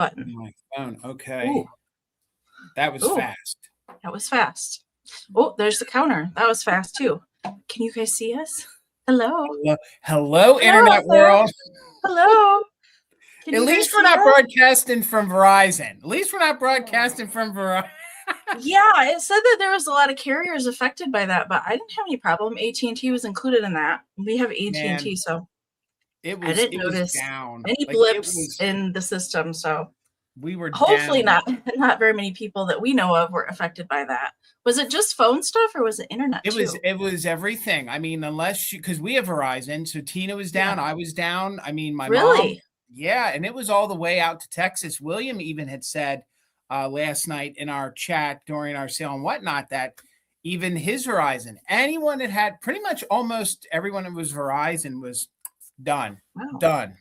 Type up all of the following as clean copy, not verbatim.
button. My phone. Okay. Ooh. That was fast. That was fast. Oh, there's the counter. That was fast too. Can you guys see us? Hello. Hello, internet world. Hello. At least we're not broadcasting from Verizon. At least we're not broadcasting from Verizon. Yeah, it said that there was a lot of carriers affected by that, but I didn't have any problem. AT&T was included in that. We have AT&T, so I didn't notice any blips in the system. So we were hopefully down. not very many people that we know of were affected by that. Was it just phone stuff or was it internet too? It was everything. I mean, unless because we have Verizon, so Tina was down, I was down. I mean, my mom. Yeah, and it was all the way out to Texas. William even had said last night in our chat during our sale and whatnot that even his Verizon, anyone that had pretty much almost everyone that was Verizon was done. Wow. Done.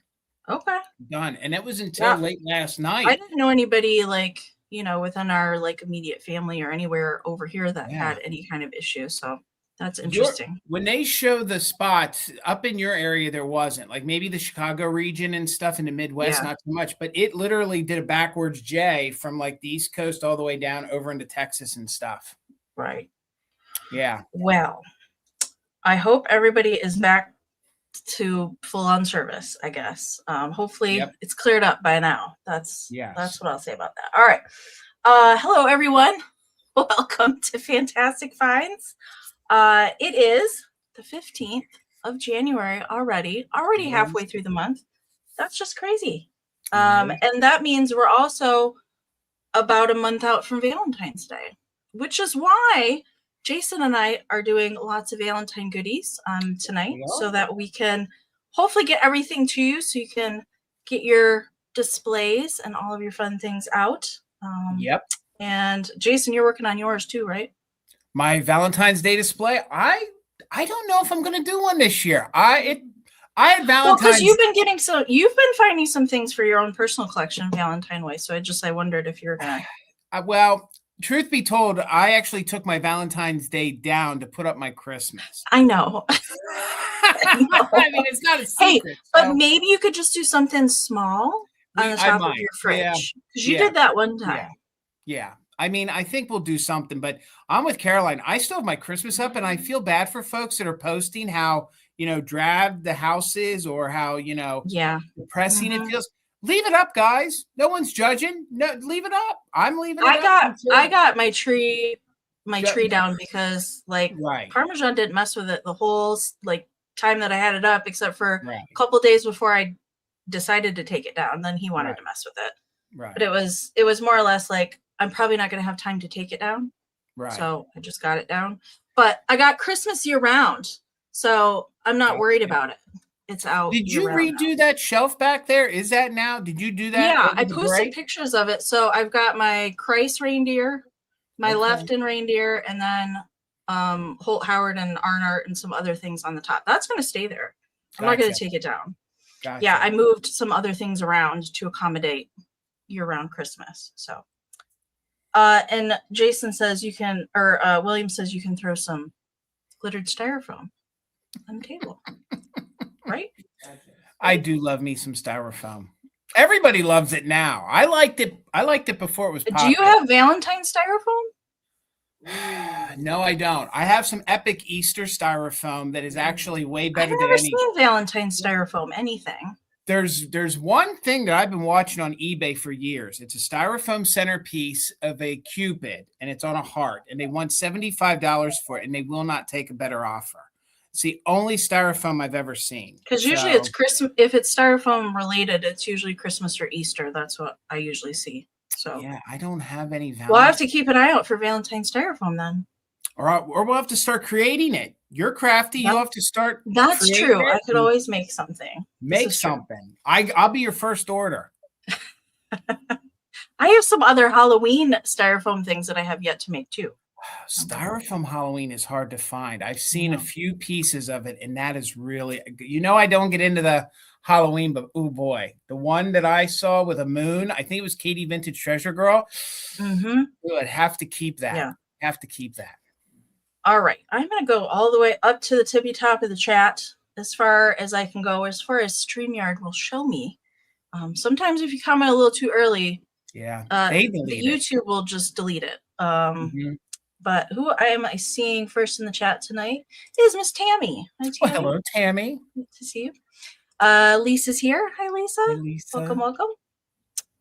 Okay. Done. And it was until late last night. I didn't know anybody like, within our like immediate family or anywhere over here that had any kind of issue. So that's interesting. When they show the spots up in your area, there wasn't like maybe the Chicago region and stuff in the Midwest, not too much, but it literally did a backwards J from like the East Coast all the way down over into Texas and stuff. Right. Yeah. Well, I hope everybody is back to full on service, I guess. Hopefully it's cleared up by now. That's what I'll say about that. All right. Hello, everyone. Welcome to Fantastic Finds. It is the 15th of January already halfway through the month. That's just crazy. And that means we're also about a month out from Valentine's Day, which is why Jason and I are doing lots of Valentine goodies tonight so that we can hopefully get everything to you so you can get your displays and all of your fun things out. And Jason, you're working on yours too, right? My Valentine's Day display. I don't know if I'm going to do one this year. I had Valentine's. Well, because you've been finding some things for your own personal collection Valentine way. So I wondered if you're gonna. Well, truth be told, I actually took my Valentine's Day down to put up my Christmas. I know. I mean, it's not a secret. Hey, but maybe you could just do something small on the top of your fridge because you did that one time. Yeah. I mean, I think we'll do something, but I'm with Caroline. I still have my Christmas up, and I feel bad for folks that are posting how, drab the house is or how, depressing it feels. Leave it up, guys. No one's judging. No, leave it up. I'm leaving it up. I got my tree down because Parmesan didn't mess with it the whole time that I had it up, except for a couple of days before I decided to take it down. Then he wanted to mess with it. Right. But it was more or less like, I'm probably not going to have time to take it down. Right. So I just got it down. But I got Christmas year round. So I'm not worried about it. It's out. Did you redo that shelf back there? Is that now? Did you do that? Yeah, I posted pictures of it. So I've got my Christ reindeer, my Lefton reindeer, and then Holt Howard and Arnart and some other things on the top. That's going to stay there. I'm not going to take it down. Gotcha. Yeah, I moved some other things around to accommodate year-round Christmas. So. And Jason says you can, or William says you can throw some glittered styrofoam on the table, right? I do love me some styrofoam. Everybody loves it now. I liked it before it was popular. Do you have Valentine styrofoam? No, I don't. I have some epic Easter styrofoam that is actually way better than any. I've never seen Valentine styrofoam anything. There's one thing that I've been watching on eBay for years. It's a styrofoam centerpiece of a Cupid, and it's on a heart, and they want $75 for it, and they will not take a better offer. It's the only styrofoam I've ever seen. Because usually it's Christmas. If it's styrofoam related, it's usually Christmas or Easter. That's what I usually see. So yeah, I don't have any Valentine. Well, I have to keep an eye out for Valentine styrofoam then. Or we'll have to start creating it. You're crafty. You'll have to start. That's true. I could always make something. Make something. I'll be your first order. I have some other Halloween styrofoam things that I have yet to make too. Styrofoam Halloween is hard to find. I've seen a few pieces of it, and that is really, I don't get into the Halloween, but oh boy, the one that I saw with a moon, I think it was Katie Vintage Treasure Girl. Mm-hmm. I'd have to keep that. Yeah. Have to keep that. All right. I'm going to go all the way up to the tippy top of the chat as far as I can go, as far as StreamYard will show me. Sometimes if you comment a little too early, they delete YouTube will just delete it. But who am I seeing first in the chat tonight is Miss Tammy. Hi, Tammy. Well, hello, Tammy. Good to see you. Lisa's here. Hi, Lisa. Hey, Lisa. Welcome.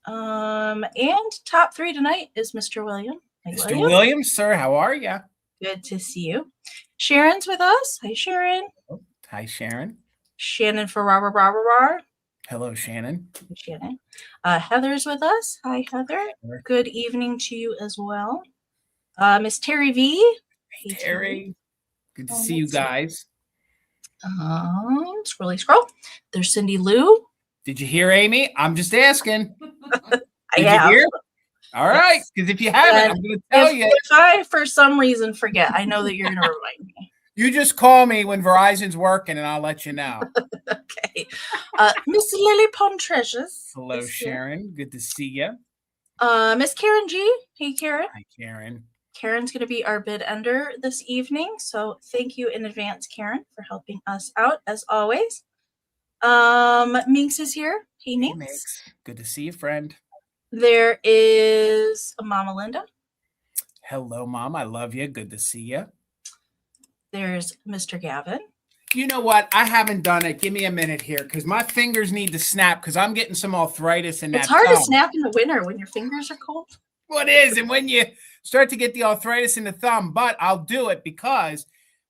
And top 3 tonight is Mr. William. Hi, Mr. Williams, sir, how are you? Good to see you. Sharon's with us. Hi, Sharon. Oh, hi, Sharon. Shannon for Robert. Hello, Shannon. Shannon. Heather's with us. Hi, Heather. Good evening to you as well. Miss Terry V. Hey, Terry. Good to see you guys. Scroll. There's Cindy Lou. Did you hear Amy? I'm just asking. Did you hear? All right, because if you haven't, I'm going to tell you. If I, for some reason, forget, I know that you're going to remind me. You just call me when Verizon's working, and I'll let you know. Okay. Miss Lily Pond Treasures. Hello, Sharon. Good to see you. Miss Karen G. Hey, Karen. Hi, Karen. Karen's going to be our bid ender this evening, so thank you in advance, Karen, for helping us out, as always. Minx is here. Hey, Minx. Hey, Minx. Good to see you, friend. There is Mama Linda. Hello, Mom. I love you. Good to see you. There's Mr. Gavin. You know what? I haven't done it. Give me a minute here because my fingers need to snap because I'm getting some arthritis in that. It's hard to snap in the winter when your fingers are cold. Well, it is. And when you start to get the arthritis in the thumb, but I'll do it because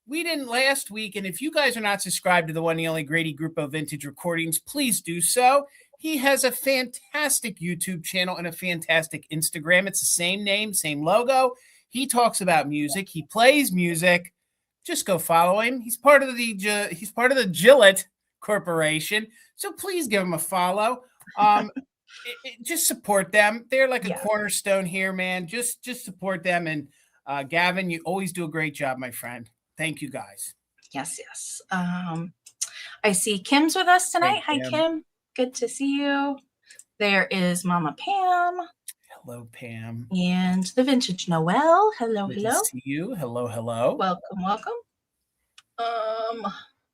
we didn't last week. And if you guys are not subscribed to the one and only Grady Group of Vintage Recordings, please do so. He has a fantastic YouTube channel and a fantastic Instagram. It's the same name, same logo. He talks about music. He plays music. Just go follow him. He's part of the Gillette Corporation. So please give him a follow. Just support them. They're like a cornerstone here, man. Just support them. And Gavin, you always do a great job, my friend. Thank you, guys. Yes. I see Kim's with us tonight. Hey, Hi, Kim. Good to see you. There is Mama Pam. Hello, Pam. And the Vintage Noel. Hello. Good to see you. Hello. Welcome.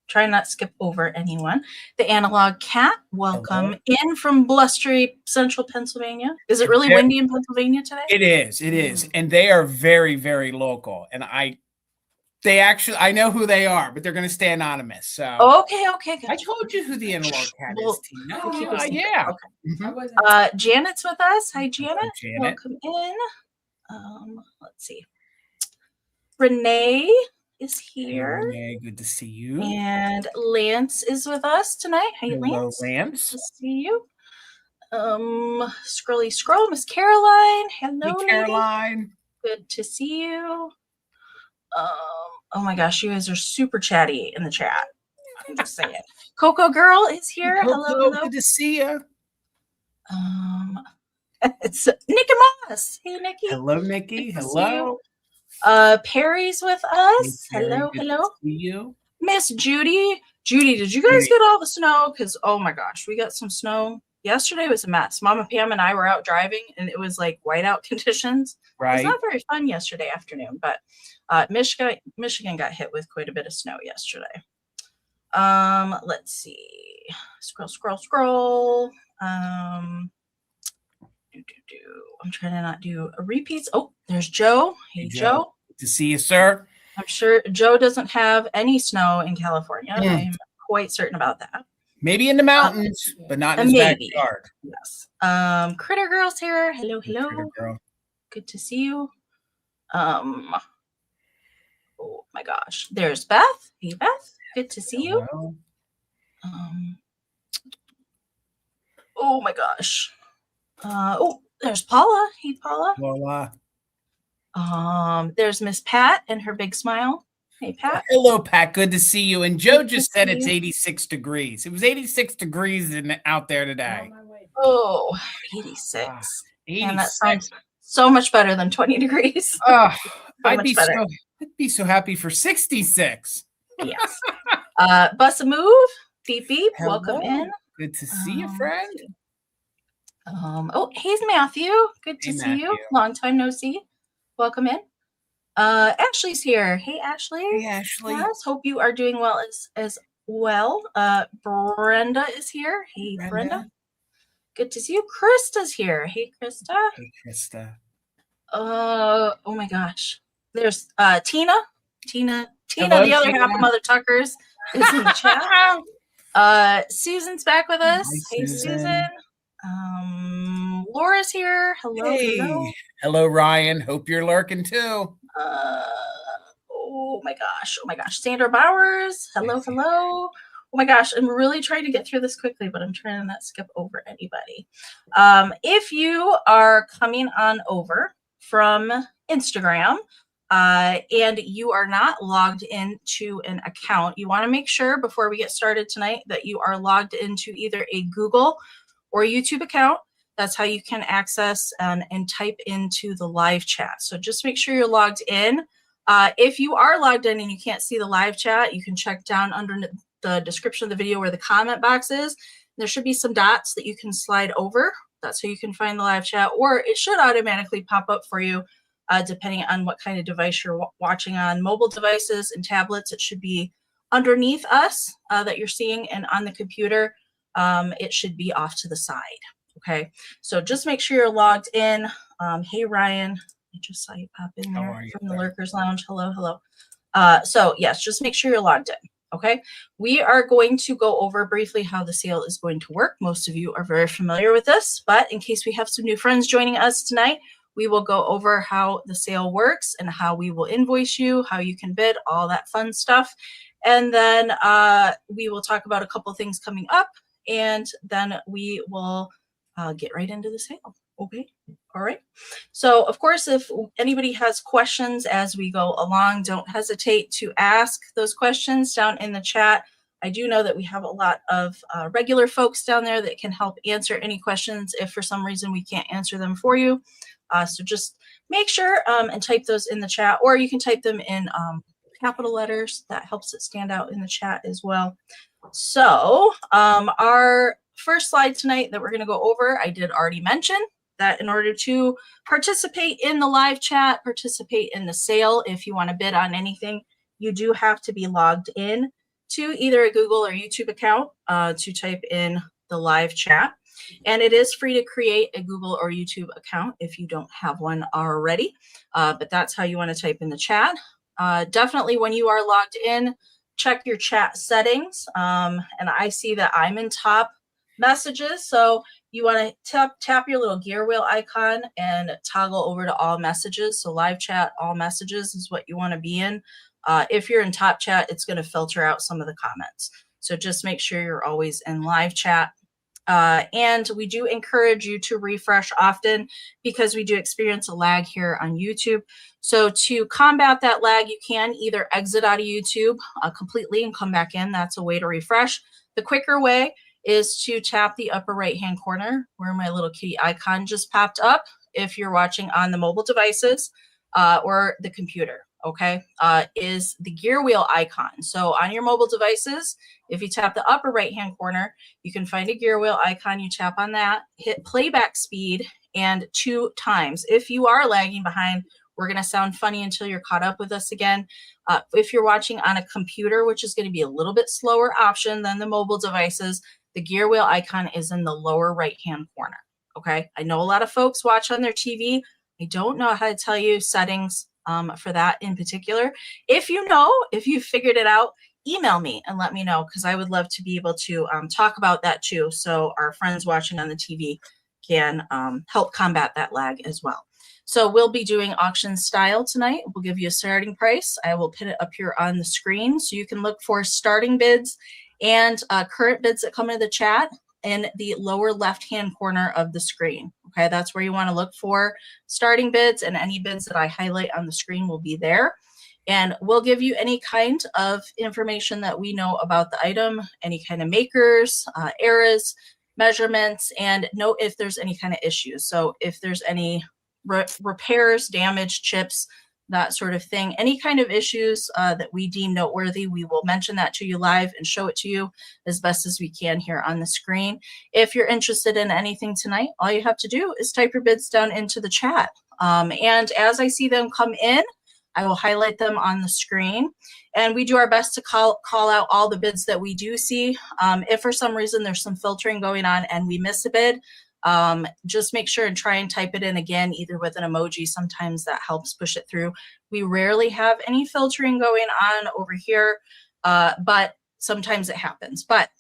Try not to skip over anyone. The Analog Cat. Welcome in from blustery central Pennsylvania. Is it really windy in Pennsylvania today? It is. And they are very, very local. And I know who they are, but they're going to stay anonymous. So okay. Gotcha. I told you who the Analog Cat is, Tina. Yeah. Okay. Janet's with us. Hi, Janet. Hello, Janet. Welcome in. Let's see. Renee is here. Hey, Renee, good to see you. And Lance is with us tonight. Hi, hello, Lance. Good to see you. Scroll, Miss Caroline. Hello, hey, Caroline. Lady. Good to see you. Oh my gosh, you guys are super chatty in the chat. I'm just saying. Coco Girl is here. Hey, hello. Good to see you. It's Nikki Moss. Hey, Nikki. Hello, Nikki. Hello. Perry's with us. Hey, Perry, hello. To see you. Miss Judy. Judy, did you guys get all the snow? Because, oh my gosh, we got some snow. Yesterday was a mess. Mama Pam and I were out driving, and it was like whiteout conditions. Right. It was not very fun yesterday afternoon, but Michigan got hit with quite a bit of snow yesterday. Let's see. Scroll. I'm trying to not do a repeats. Oh, there's Joe. Hey, Joe. Good to see you, sir. I'm sure Joe doesn't have any snow in California. I'm quite certain about that. Maybe in the mountains, but not in his backyard. Yes. Critter Girl's here. Hello. Critter Girl. Good to see you. Oh my gosh. There's Beth. Hey, Beth. Good to see you. Oh my gosh. There's Paula. Hey, Paula. Paula. There's Miss Pat and her big smile. Hey, Pat. Hello, Pat. Good to see you. And Joe just said it's 86 degrees. It was 86 degrees out there today. 86. And that sounds so much better than 20 degrees. I'd be so happy for 66. Yes. Bus a move. Beep beep. Hello. Welcome in. Good to see you, friend. Here's Matthew. Good to see you. Long time no see. Welcome in. Ashley's here. Hey, Ashley. Hey, Ashley. Yes, hope you are doing well as well. Brenda is here. Hey, Brenda. Good to see you. Krista's here. Hey, Krista. Hey, Krista. Oh my gosh. There's Tina. Tina, Hello, the other Tina. half of Mother Tuckers is in the chat. Susan's back with us. Hi, hey, Susan. Laura's here. Hello, hey. hello. Hello, Ryan. Hope you're lurking too. Oh my gosh. Sandra Bowers. Hello, hello. Oh my gosh, I'm really trying to get through this quickly, but I'm trying to not skip over anybody. If you are coming on over from Instagram and you are not logged into an account, you want to make sure before we get started tonight that you are logged into either a Google or YouTube account. That's how you can access and type into the live chat. So just make sure you're logged in. If you are logged in and you can't see the live chat, you can check down under the description of the video where the comment box is. There should be some dots that you can slide over. That's how you can find the live chat, or it should automatically pop up for you depending on what kind of device you're watching on. Mobile devices and tablets, it should be underneath us that you're seeing, and on the computer, it should be off to the side. Okay, so just make sure you're logged in. Hey, Ryan. I just saw you pop in there from the Lurkers Lounge. Hello, hello. So yes, just make sure you're logged in. Okay, we are going to go over briefly how the sale is going to work. Most of you are very familiar with this, but in case we have some new friends joining us tonight, we will go over how the sale works and how we will invoice you, how you can bid, all that fun stuff. And then we will talk about a couple of things coming up, and then we will get right into the sale. Okay. All right. So, of course, if anybody has questions as we go along, don't hesitate to ask those questions down in the chat. I do know that we have a lot of regular folks down there that can help answer any questions if for some reason we can't answer them for you. So just make sure and type those in the chat, or you can type them in capital letters. That helps it stand out in the chat as well. So our first slide tonight that we're going to go over, I did already mention that in order to participate in the live chat, participate in the sale, if you want to bid on anything, you do have to be logged in to either a Google or YouTube account to type in the live chat. And it is free to create a Google or YouTube account if you don't have one already, but that's how you want to type in the chat. Definitely when you are logged in, check your chat settings. And I see that I'm in top messages, so you want to tap your little gear wheel icon and toggle over to all messages. So live chat, all messages is what you want to be in. If you're in top chat, it's going to filter out some of the comments. So just make sure you're always in live chat. And we do encourage you to refresh often because we do experience a lag here on YouTube. So to combat that lag, you can either exit out of YouTube completely and come back in. That's a way to refresh. The quicker way is to tap the upper right-hand corner where my little kitty icon just popped up if you're watching on the mobile devices or the computer, okay, is the gear wheel icon. So on your mobile devices, if you tap the upper right-hand corner, you can find a gear wheel icon. You tap on that, hit playback speed, and 2 times. If you are lagging behind, we're going to sound funny until you're caught up with us again. If you're watching on a computer, which is going to be a little bit slower option than the mobile devices, the gear wheel icon is in the lower right-hand corner, okay? I know a lot of folks watch on their TV. I don't know how to tell you settings for that in particular. If you know, if you figured it out, email me and let me know, because I would love to be able to talk about that too, so our friends watching on the TV can help combat that lag as well. So we'll be doing auction style tonight. We'll give you a starting price. I will put it up here on the screen so you can look for starting bids and current bids that come into the chat in the lower left-hand corner of the screen. Okay, that's where you want to look for starting bids, and any bids that I highlight on the screen will be there. And we'll give you any kind of information that we know about the item, any kind of makers, eras, measurements, and note if there's any kind of issues. So if there's any repairs, damage, chips, that sort of thing, any kind of issues that we deem noteworthy, we will mention that to you live and show it to you as best as we can here on the screen. If you're interested in anything tonight, all you have to do is type your bids down into the chat. And as I see them come in, I will highlight them on the screen, and we do our best to call out all the bids that we do see. If for some reason there's some filtering going on and we miss a bid, just make sure and try and type it in again, either with an emoji. Sometimes that helps push it through. We rarely have any filtering going on over here, but sometimes it happens. But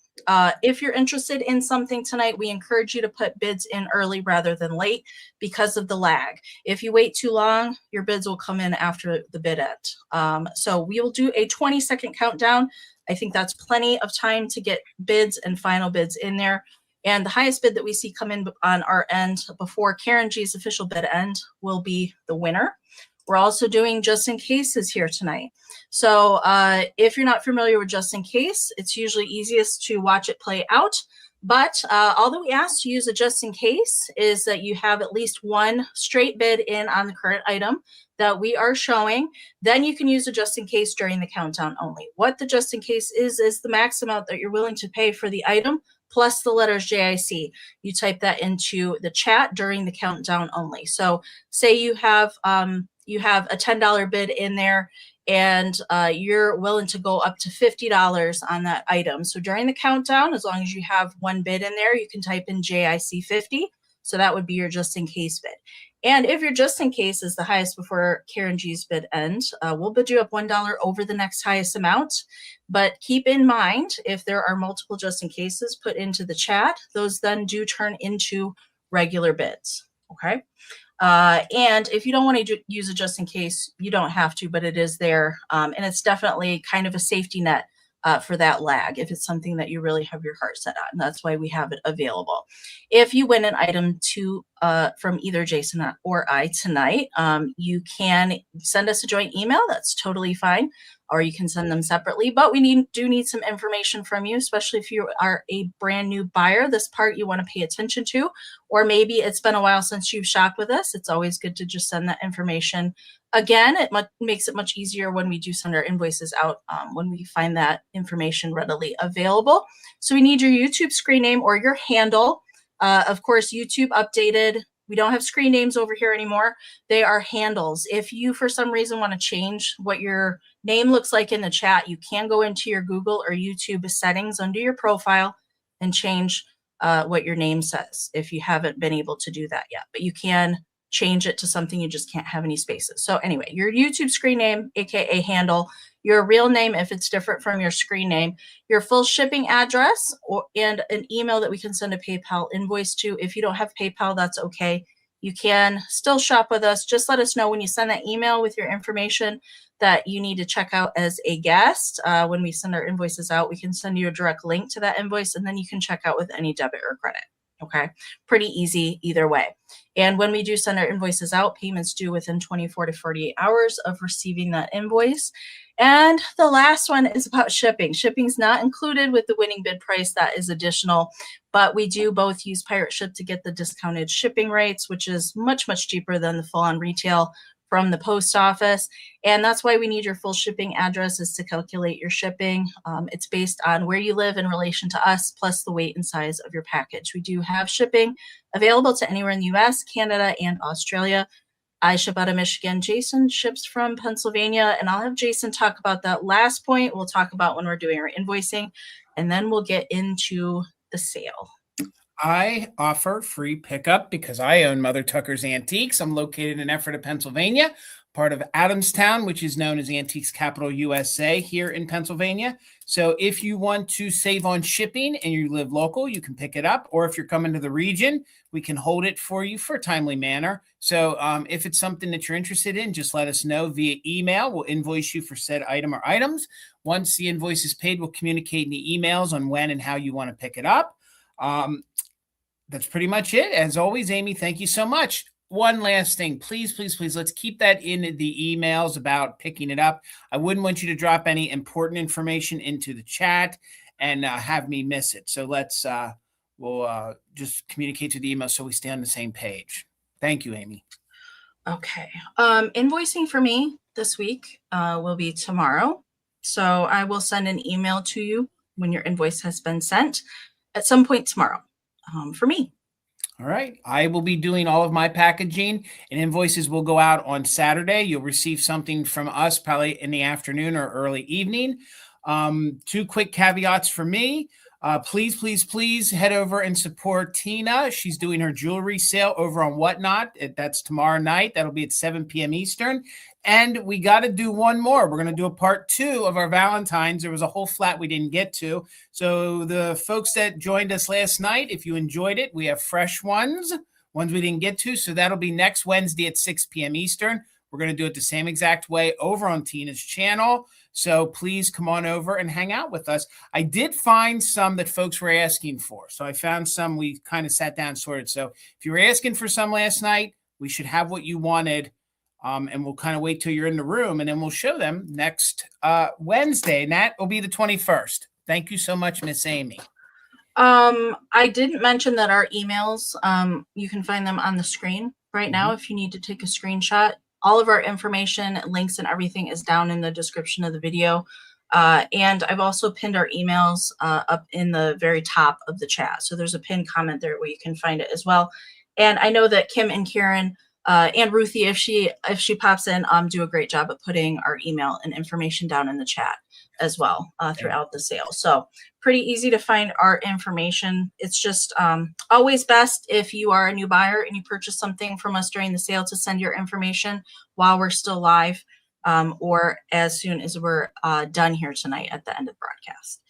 if you're interested in something tonight, we encourage you to put bids in early rather than late because of the lag. If you wait too long, your bids will come in after the bid end. So we will do a 20-second countdown. I think that's plenty of time to get bids and final bids in there. And the highest bid that we see come in on our end before Karen G's official bid end will be the winner. We're also doing just in cases here tonight. So if you're not familiar with just in case, it's usually easiest to watch it play out. But all that we ask to use a just in case is that you have at least one straight bid in on the current item that we are showing. Then you can use a just in case during the countdown only. What the just in case is the max amount that you're willing to pay for the item plus the letters JIC. You type that into the chat during the countdown only. So say you have a $10 bid in there and you're willing to go up to $50 on that item. So during the countdown, as long as you have one bid in there, you can type in JIC 50. So that would be your just in case bid. And if your just in case is the highest before Karen G's bid ends, we'll bid you up $1 over the next highest amount. But keep in mind, if there are multiple just in cases put into the chat, those then do turn into regular bids. Okay. And if you don't want to use it just in case, you don't have to, but it is there. And it's definitely kind of a safety net for that lag if it's something that you really have your heart set on. And that's why we have it available. If you win an item from either Jason or I tonight, you can send us a joint email. That's totally fine. Or you can send them separately, but we do need some information from you, especially if you are a brand new buyer. This part you want to pay attention to, or maybe it's been a while since you've shopped with us. It's always good to just send that information. Again, it makes it much easier when we do send our invoices out, when we find that information readily available. So we need your YouTube screen name or your handle. Of course, YouTube updated. We don't have screen names over here anymore. They are handles. If you, for some reason, want to change what your name looks like in the chat, you can go into your Google or YouTube settings under your profile and change what your name says if you haven't been able to do that yet. But you can change it to something you just can't have any spaces. So anyway, your YouTube screen name, aka handle, your real name if it's different from your screen name, your full shipping address, and an email that we can send a PayPal invoice to. If you don't have PayPal, that's okay. You can still shop with us. Just let us know when you send that email with your information that you need to check out as a guest. When we send our invoices out, we can send you a direct link to that invoice, and then you can check out with any debit or credit. Okay, pretty easy either way. And when we do send our invoices out, payments due within 24 to 48 hours of receiving that invoice. And the last one is about shipping. Shipping's not included with the winning bid price. That is additional, but we do both use Pirate Ship to get the discounted shipping rates, which is much, much cheaper than the full-on retail from the post office. And that's why we need your full shipping address is to calculate your shipping. It's based on where you live in relation to us, plus the weight and size of your package. We do have shipping available to anywhere in the US, Canada, and Australia. I ship out of Michigan. Jason ships from Pennsylvania, and I'll have Jason talk about that last point. We'll talk about when we're doing our invoicing, and then we'll get into the sale. I offer free pickup because I own Mother Tucker's Antiques. I'm located in Ephrata, Pennsylvania, part of Adamstown, which is known as Antiques Capital USA here in Pennsylvania. So if you want to save on shipping and you live local, you can pick it up. Or if you're coming to the region, we can hold it for you for a timely manner. So if it's something that you're interested in, just let us know via email. We'll invoice you for said item or items. Once the invoice is paid, we'll communicate in the emails on when and how you want to pick it up. That's pretty much it. As always, Amy, thank you so much. One last thing, please, please, please, let's keep that in the emails about picking it up. I wouldn't want you to drop any important information into the chat and have me miss it. So we'll just communicate to the email so we stay on the same page. Thank you, Amy. Okay. Invoicing for me this week will be tomorrow. So I will send an email to you when your invoice has been sent at some point tomorrow for me. All right. I will be doing all of my packaging, and invoices will go out on Saturday. You'll receive something from us probably in the afternoon or early evening. 2 quick caveats for me. Please, please, please head over and support Tina. She's doing her jewelry sale over on Whatnot. That's tomorrow night. That'll be at 7 p.m. Eastern. And we got to do one more. We're going to do a part 2 of our Valentines. There was a whole flat we didn't get to. So the folks that joined us last night, if you enjoyed it, we have fresh ones we didn't get to. So that'll be next Wednesday at 6 p.m. Eastern. We're going to do it the same exact way over on Tina's channel. So please come on over and hang out with us. I did find some that folks were asking for. So I found some we kind of sat down and sorted. So if you were asking for some last night, we should have what you wanted. And we'll kind of wait till you're in the room, and then we'll show them next Wednesday. And that will be the 21st. Thank you so much, Miss Amy. I didn't mention that our emails, you can find them on the screen right now if you need to take a screenshot. All of our information, links, and everything is down in the description of the video. And I've also pinned our emails up in the very top of the chat. So there's a pinned comment there where you can find it as well. And I know that Kim and Karen and Ruthie, if she pops in, do a great job of putting our email and information down in the chat as well throughout the sale. So pretty easy to find our information. It's just always best if you are a new buyer and you purchase something from us during the sale to send your information while we're still live or as soon as we're done here tonight at the end of the broadcast.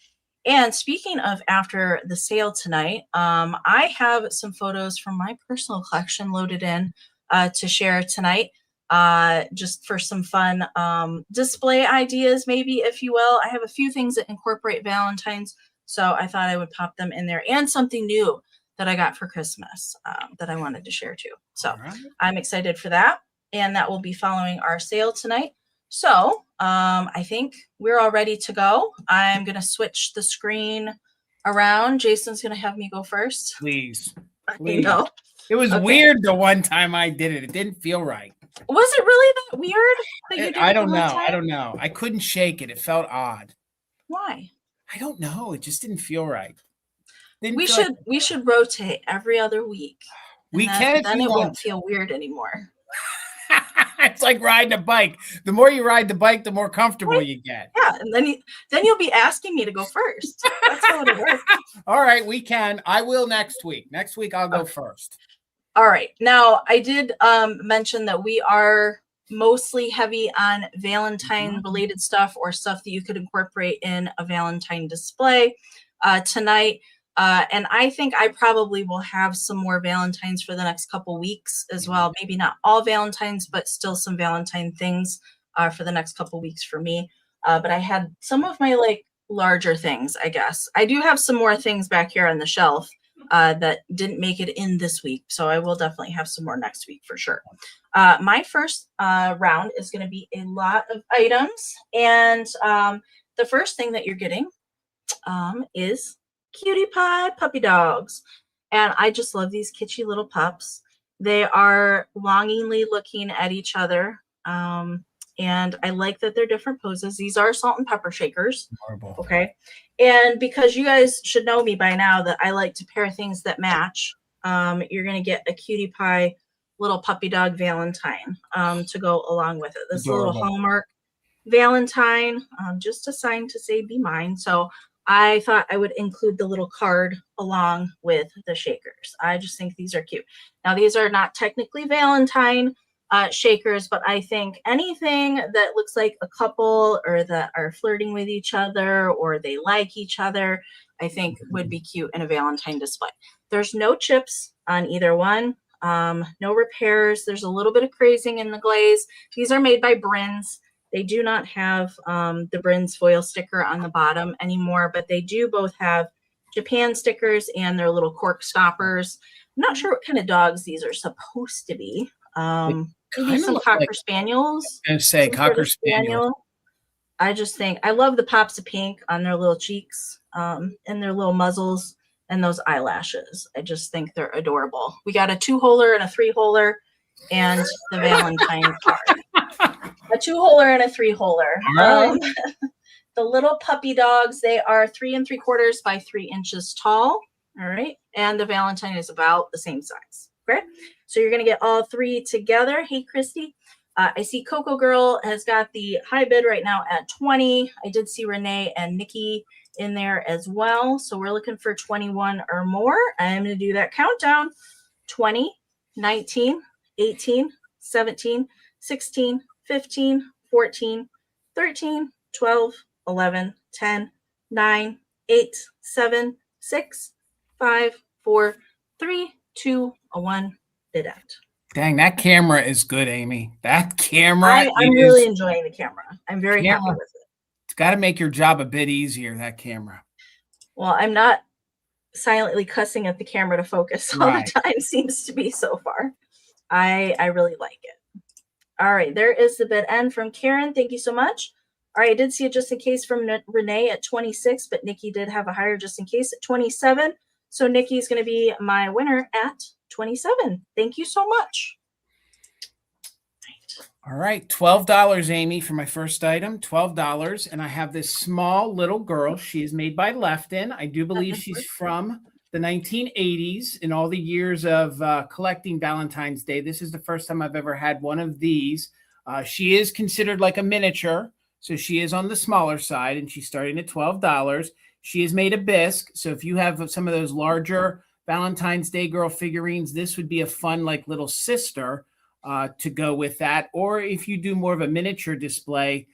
And speaking of after the sale tonight, I have some photos from my personal collection loaded in to share tonight. Just for some fun display ideas, maybe, if you will. I have a few things that incorporate Valentine's, so I thought I would pop them in there, and something new that I got for Christmas that I wanted to share too. So I'm excited for that, and that will be following our sale tonight. So I think we're all ready to go. I'm going to switch the screen around. Jason's going to have me go first. Please. You know. It was weird the one time I did it. It didn't feel right. Was it really that weird that you did I don't know. I don't know. I couldn't shake it. It felt odd. Why? I don't know. It just didn't feel right. We should rotate every other week. We can. Then it won't feel weird anymore. It's like riding a bike. The more you ride the bike, the more comfortable you get. Yeah, and then you'll be asking me to go first. That's how it works. All right, we can. I will next week. Next week I'll go first. All right. Now, I did mention that we are mostly heavy on Valentine-related stuff or stuff that you could incorporate in a Valentine display tonight. And I think I probably will have some more Valentines for the next couple weeks as well. Maybe not all Valentines, but still some Valentine things for the next couple weeks for me. But I had some of my larger things, I guess. I do have some more things back here on the shelf that didn't make it in this week. So I will definitely have some more next week for sure. My first round is going to be a lot of items. And the first thing that you're getting is cutie pie puppy dogs. And I just love these kitschy little pups. They are longingly looking at each other. And I like that they're different poses. These are salt and pepper shakers. Horrible. Okay. And because you guys should know me by now that I like to pair things that match, you're going to get a cutie pie little puppy dog Valentine to go along with it. This little Hallmark Valentine, just a sign to say be mine. So I thought I would include the little card along with the shakers. I just think these are cute. Now, these are not technically Valentine shakers, but I think anything that looks like a couple or that are flirting with each other or they like each other, I think would be cute in a Valentine display. There's no chips on either one, no repairs. There's a little bit of crazing in the glaze. These are made by Brins. They do not have the Brins foil sticker on the bottom anymore, but they do both have Japan stickers and their little cork stoppers. I'm not sure what kind of dogs these are supposed to be. Maybe some Cocker Spaniels. I was going to say Cocker Spaniel. I just think I love the pops of pink on their little cheeks and their little muzzles and those eyelashes. I just think they're adorable. We got a 2-holer and a 3-holer and the Valentine card. A 2-holer and a 3-holer. Right. The little puppy dogs, they are 3 3/4 by 3 inches tall. All right. and the Valentine is about the same size. Okay, so you're going to get all three together. Hey, Christy. I see Coco Girl has got the high bid right now at 20. I did see Renee and Nikki in there as well. So we're looking for 21 or more. I'm going to do that countdown. 20, 19, 18, 17, 16, 15, 14, 13, 12, 11, 10, 9, 8, 7, 6, 5, 4, 3, 2, 1. Bid end. Dang, that camera is good, Amy. That camera I'm really enjoying the camera. I'm very happy with it. It's got to make your job a bit easier, that camera. Well, I'm not silently cussing at the camera to focus all the time, seems to be so far. I really like it. All right, there is the bid end from Karen. Thank you so much. All right, I did see a just in case from Renee at 26, but Nikki did have a higher just in case at 27. So Nikki's going to be my winner at 27. Thank you so much. All right, $12, Amy, for my first item, $12. And I have this small little girl. She is made by Lefton. I do believe she's from the 1980s. In all the years of collecting Valentine's Day, this is the first time I've ever had one of these. She is considered like a miniature, so she is on the smaller side, and she's starting at $12. She is made of bisque, so if you have some of those larger Valentine's Day girl figurines, this would be a fun like little sister to go with that. Or if you do more of a miniature display,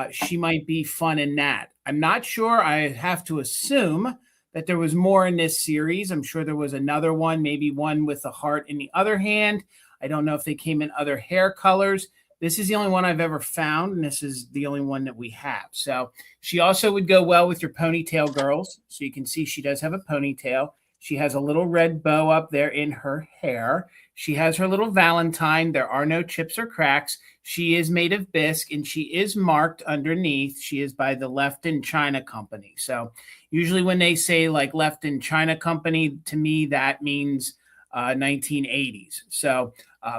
she might be fun in that. I'm not sure. I have to assume that there was more in this series. I'm sure there was another one, maybe one with a heart in the other hand. I don't know if they came in other hair colors. This is the only one I've ever found, and this is the only one that we have. So she also would go well with your ponytail girls. So you can see she does have a ponytail. She has a little red bow up there in her hair. She has her little Valentine. There are no chips or cracks. She is made of bisque, and she is marked underneath. She is by the Lefton China Company. So usually when they say like Lefton China Company, to me, that means 1980s. So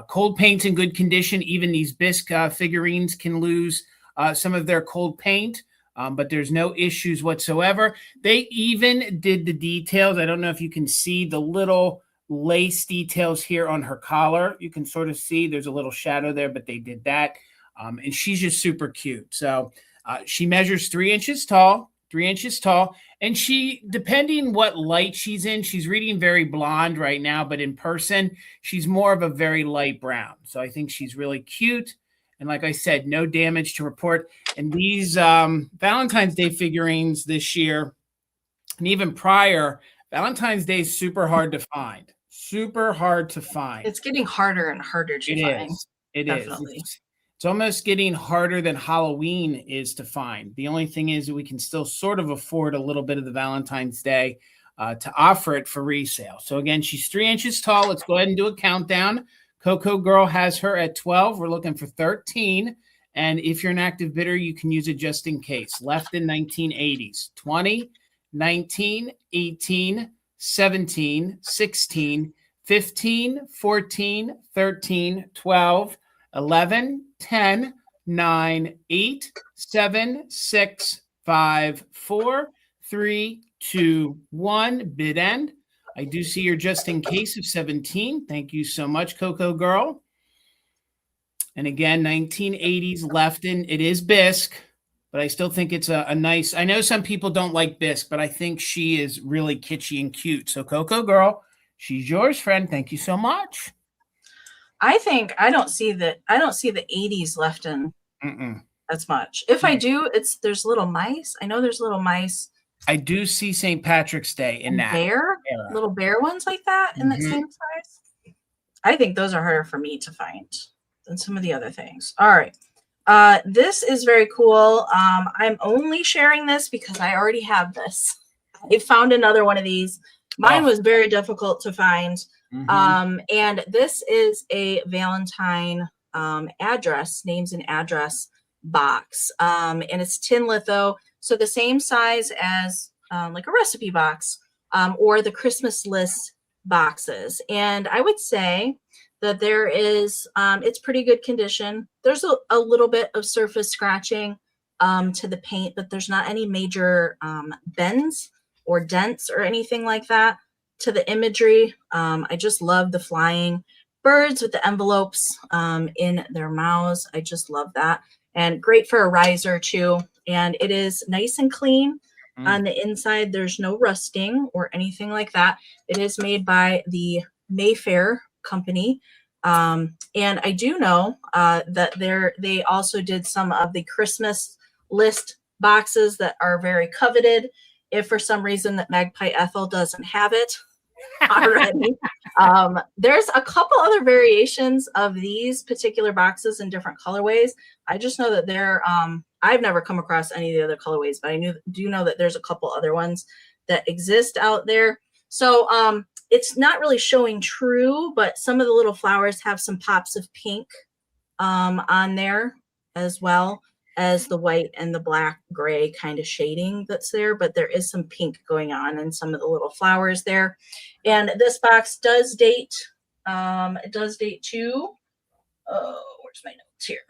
cold paint's in good condition. Even these bisque figurines can lose some of their cold paint. But there's no issues whatsoever. They even did the details. I don't know if you can see the little lace details here on her collar. You can sort of see there's a little shadow there, but they did that. And she's just super cute. So she measures 3 inches tall, 3 inches tall. And she, depending what light she's in, she's reading very blonde right now, but in person, she's more of a very light brown. So I think she's really cute. And like I said, no damage to report. And these Valentine's Day figurines this year, and even prior, Valentine's Day is super hard to find. Super hard to find. It's getting harder and harder to find. It is. It's almost getting harder than Halloween is to find. The only thing is that we can still sort of afford a little bit of the Valentine's Day to offer it for resale. So again, she's 3 inches tall. Let's go ahead and do a countdown. Coco Girl has her at 12. We're looking for 13. And if you're an active bidder, you can use it just in case. Left in 1980s. 20, 19, 18, 17, 16, 15, 14, 13, 12, 11, 10, 9, 8, 7, 6, 5, 4, 3, 2, 1. Bid end. I do see you're just in case of 17. Thank you so much, Coco Girl. And again, 1980s Lefton. It is bisque, but I still think it's a nice. I know some people don't like bisque, but I think she is really kitschy and cute. So Coco Girl, she's yours, friend. Thank you so much. I think I don't see the 80s Lefton as much. If I do, there's little mice. I know there's little mice. I do see St. Patrick's Day in that era. Little bear ones like that in that same size. I think those are harder for me to find than some of the other things. All right. This is very cool. I'm only sharing this because I already have this. I found another one of these. Mine was very difficult to find. And this is a Valentine address, names and address box. And it's tin litho. So the same size as like a recipe box or the Christmas list boxes. And I would say that there is, it's pretty good condition. There's a little bit of surface scratching to the paint, but there's not any major bends or dents or anything like that to the imagery. I just love the flying birds with the envelopes in their mouths. I just love that. And great for a riser too. And it is nice and clean. On the inside, there's no rusting or anything like that. It is made by the Mayfair company. And I do know that they also did some of the Christmas list boxes that are very coveted. If for some reason that Magpie Ethel doesn't have it already, there's a couple other variations of these particular boxes in different colorways. I just know that they're I've never come across any of the other colorways, but I do know that there's a couple other ones that exist out there. So it's not really showing true, but some of the little flowers have some pops of pink on there, as well as the white and the black gray kind of shading that's there. But there is some pink going on in some of the little flowers there. And this box does date, it does date to, where's my notes here?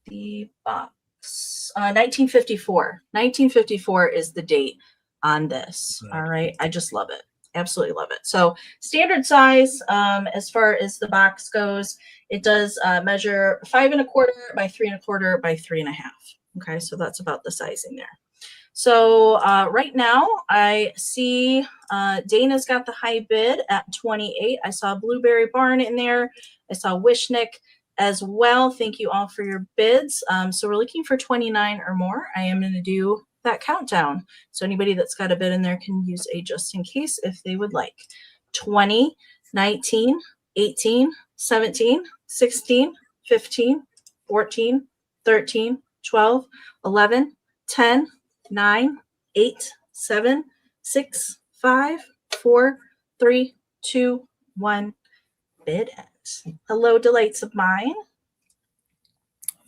The box, 1954. 1954 is the date on this. All right. I just love it. Absolutely love it. So standard size, as far as the box goes, it does measure 5 1/4 by 3 1/4 by 3 1/2. Okay. So that's about the sizing there. So right now I see Dana's got the high bid at 28. I saw Blueberry Barn in there. I saw Wishnick as well. Thank you all for your bids. So we're looking for 29 or more. I am going to do that countdown. So anybody that's got a bid in there can use a just in case if they would like. 20, 19, 18, 17, 16, 15, 14, 13, 12, 11, 10, 9, 8, 7, 6, 5, 4, 3, 2, 1. Bid ends. Hello, delights of mine.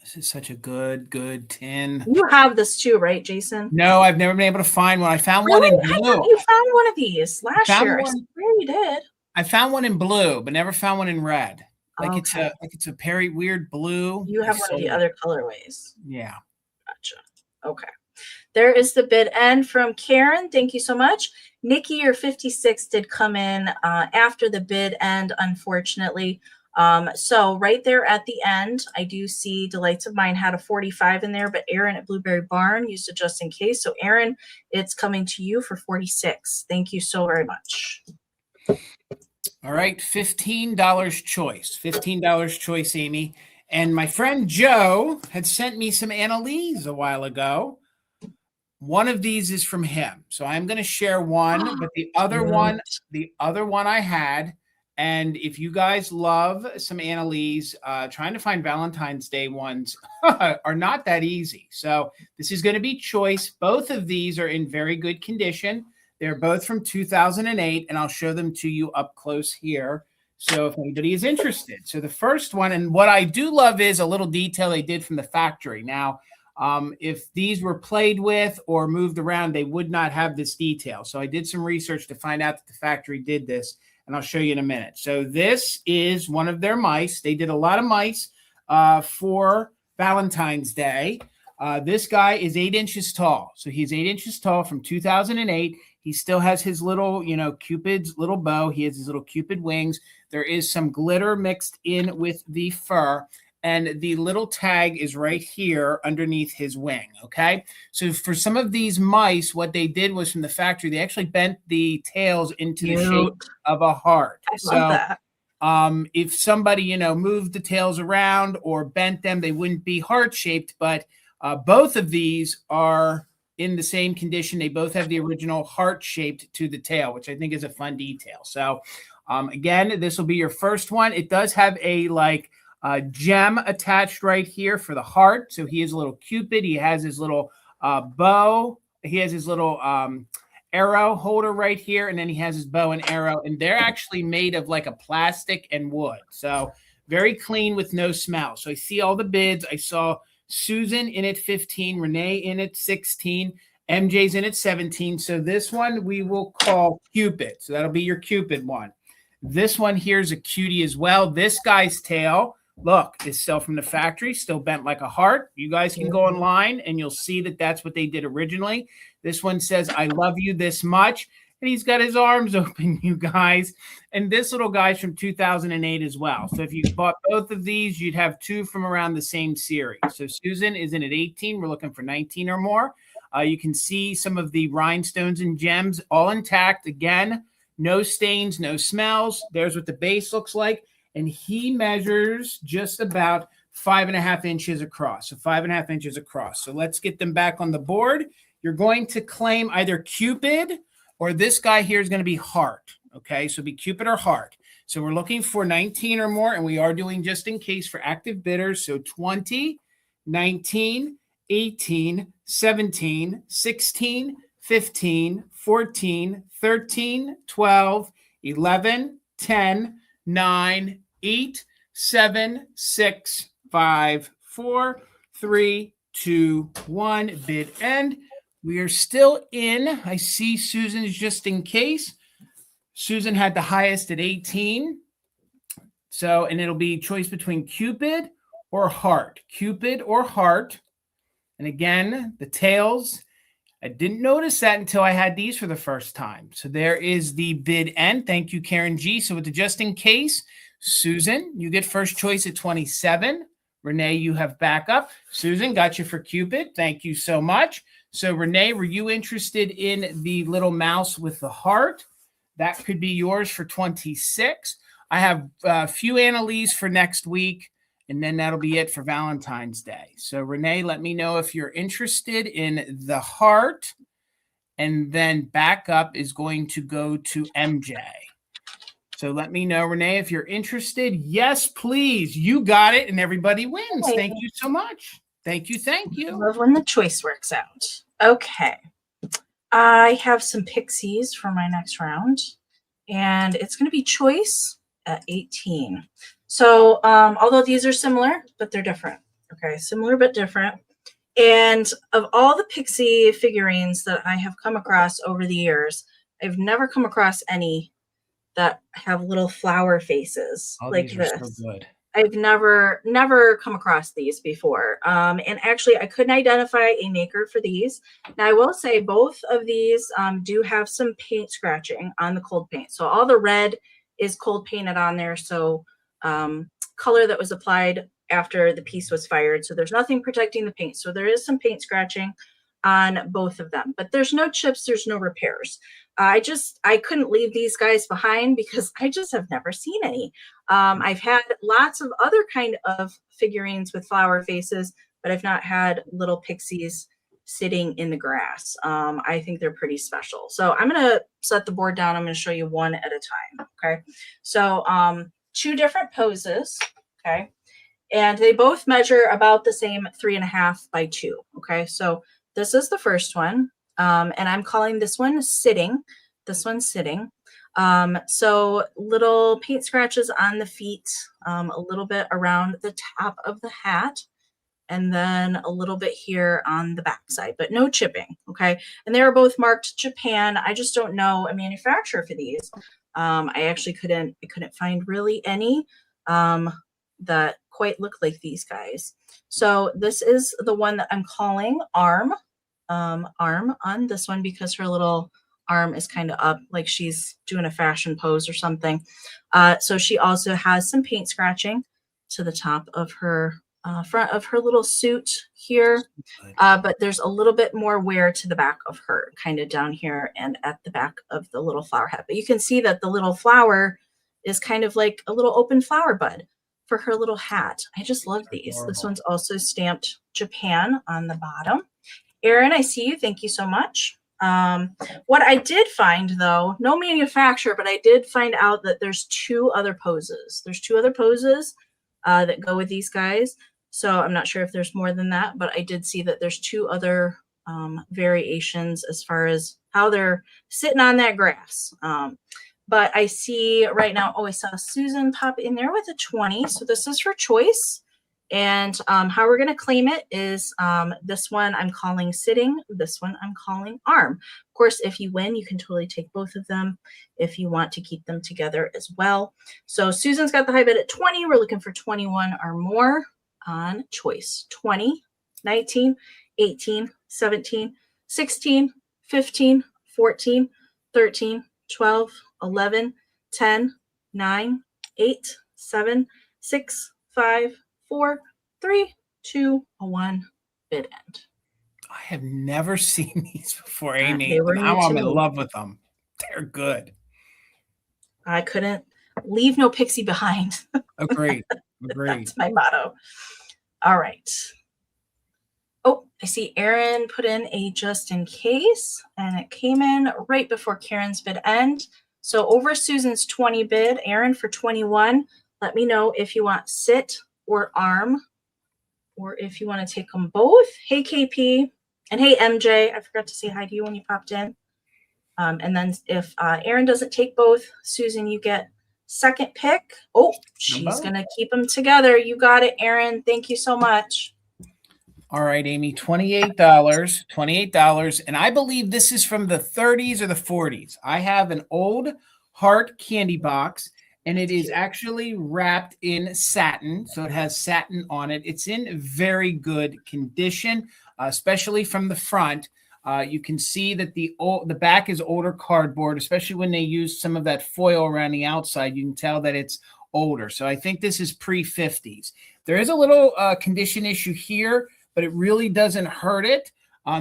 This is such a good tin. You have this too, right, Jason? No, I've never been able to find one. I found one in blue. I thought you found one of these last year. I swear you did. I found one in blue, but never found one in red. Like it's a very weird blue. You have one of the other colorways. Yeah. Gotcha. Okay. There is the bid end from Karen. Thank you so much. Nikki, your 56 did come in after the bid end, unfortunately. So right there at the end, I do see Delights of Mine had a 45 in there, but Aaron at Blueberry Barn used it just in case. So Aaron, it's coming to you for 46. Thank you so very much. All right, $15 choice. $15 choice, Amy. And my friend Joe had sent me some Annalise a while ago. One of these is from him. So I'm going to share one, but the other one I had. And if you guys love some Annalise, trying to find Valentine's Day ones are not that easy. So this is going to be choice. Both of these are in very good condition. They're both from 2008, and I'll show them to you up close here. So if anybody is interested. So the first one, and what I do love is a little detail they did from the factory. Now, if these were played with or moved around, they would not have this detail. So I did some research to find out that the factory did this, and I'll show you in a minute. So this is one of their mice. They did a lot of mice for Valentine's Day. This guy is 8 inches tall. So he's 8 inches tall from 2008. He still has his little, Cupid's little bow. He has his little Cupid wings. There is some glitter mixed in with the fur. And the little tag is right here underneath his wing, okay? So for some of these mice, what they did was from the factory, they actually bent the tails into the shape of a heart. I love that. If somebody, moved the tails around or bent them, they wouldn't be heart-shaped, but both of these are in the same condition. They both have the original heart-shaped to the tail, which I think is a fun detail. So again, this will be your first one. It does have a gem attached right here for the heart. So he is a little Cupid. He has his little bow. He has his little arrow holder right here. And then he has his bow and arrow. And they're actually made of like a plastic and wood. So very clean with no smell. So I see all the bids. I saw Susan in at 15, Renee in at 16, MJ's in at 17. So this one we will call Cupid. So that'll be your Cupid one. This one here is a cutie as well. This guy's tail, look, is still from the factory, still bent like a heart. You guys can go online and you'll see that that's what they did originally. This one says, I love you this much. and he's got his arms open, you guys. And this little guy's from 2008 as well. So if you bought both of these, you'd have two from around the same series. So Susan is in at 18. We're looking for 19 or more. You can see some of the rhinestones and gems all intact. Again, no stains, no smells. There's what the base looks like. And he measures just about 5.5 inches across. So 5.5 inches across. So let's get them back on the board. You're going to claim either Cupid or this guy here is going to be heart. Okay, so be Cupid or heart. So we're looking for 19 or more, and we are doing just in case for active bidders. So 20, 19, 18, 17, 16, 15, 14, 13, 12, 11, 10, 9, 8, 7, 6, 5, 4, 3, 2, 1. Bid end. We are still in. I see Susan's just in case. Susan had the highest at 18. So, and it'll be choice between Cupid or heart. Cupid or heart. And again, the tails, I didn't notice that until I had these for the first time. So there is the bid end. Thank you, Karen G. So with the just in case, Susan, you get first choice at 27. Renee, you have backup. Susan, got you for Cupid. Thank you so much. So Renee, were you interested in the little mouse with the heart? That could be yours for 26. I have a few Annalise for next week, and then that'll be it for Valentine's Day. So Renee, let me know if you're interested in the heart, and then backup is going to go to MJ. So let me know, Renee, if you're interested. Yes, please. You got it, and everybody wins. Thank you so much. Thank you. Thank you. Love when the choice works out. Okay. I have some pixies for my next round, and it's going to be choice at 18. So although these are similar, but they're different. Okay, similar but different. And of all the pixie figurines that I have come across over the years, I've never come across any that have little flower faces like this. So good. I've never come across these before. And actually, I couldn't identify a maker for these. Now, I will say both of these do have some paint scratching on the cold paint. So all the red is cold painted on there. So color that was applied after the piece was fired. So there's nothing protecting the paint. So there is some paint scratching on both of them. But there's no chips. There's no repairs. I couldn't leave these guys behind because I just have never seen any. I've had lots of other kind of figurines with flower faces, but I've not had little pixies sitting in the grass. I think they're pretty special. So I'm going to set the board down. I'm going to show you one at a time. Okay. So two different poses. Okay. And they both measure about the same 3.5 by 2. Okay. So this is the first one. And I'm calling this one sitting. This one's sitting. So little paint scratches on the feet, a little bit around the top of the hat, and then a little bit here on the back side, but no chipping. Okay. And they are both marked Japan. I just don't know a manufacturer for these. I actually couldn't find really any that quite look like these guys. So this is the one that I'm calling arm on this one because her little arm is kind of up like she's doing a fashion pose or something. So she also has some paint scratching to the top of her front of her little suit here. But there's a little bit more wear to the back of her, kind of down here and at the back of the little flower hat. But you can see that the little flower is kind of like a little open flower bud for her little hat. I just love these. Adorable. This one's also stamped Japan on the bottom. Erin, I see you. Thank you so much. What I did find, though, no manufacturer, but I did find out that there's two other poses. There's two other poses that go with these guys. So I'm not sure if there's more than that, but I did see that there's two other variations as far as how they're sitting on that grass. But I see right now, oh, I saw Susan pop in there with a 20. So this is her choice. And how we're going to claim it is this one I'm calling sitting. This one I'm calling arm. Of course, if you win, you can totally take both of them if you want to keep them together as well. So Susan's got the high bid at 20. We're looking for 21 or more on choice. 20, 19, 18, 17, 16, 15, 14, 13, 12, 11, 10, 9, 8, 7, 6, 5, 4, 3, 2, 1. Bid end. I have never seen these before, Amy. They were Now I'm in too. love with them. They're good. I couldn't leave no pixie behind. Agreed. Agreed. That's my motto. All right. Oh, I see Aaron put in a just in case, and it came in right before Karen's bid end. So over Susan's 20 bid, Aaron for 21. Let me know if you want sit or arm, or if you want to take them both. Hey, KP, and hey, MJ. I forgot to say hi to you when you popped in. And then if Aaron doesn't take both, Susan, you get second pick. Oh, she's going to keep them together. You got it, Aaron. Thank you so much. All right, Amy, $28. And I believe this is from the 30s or the 40s. I have an old heart candy box, and it is actually wrapped in satin. So it has satin on it. It's in very good condition, especially from the front. You can see that the back is older cardboard, especially when they use some of that foil around the outside. You can tell that it's older. So I think this is pre-50s. There is a little condition issue here, but it really doesn't hurt it.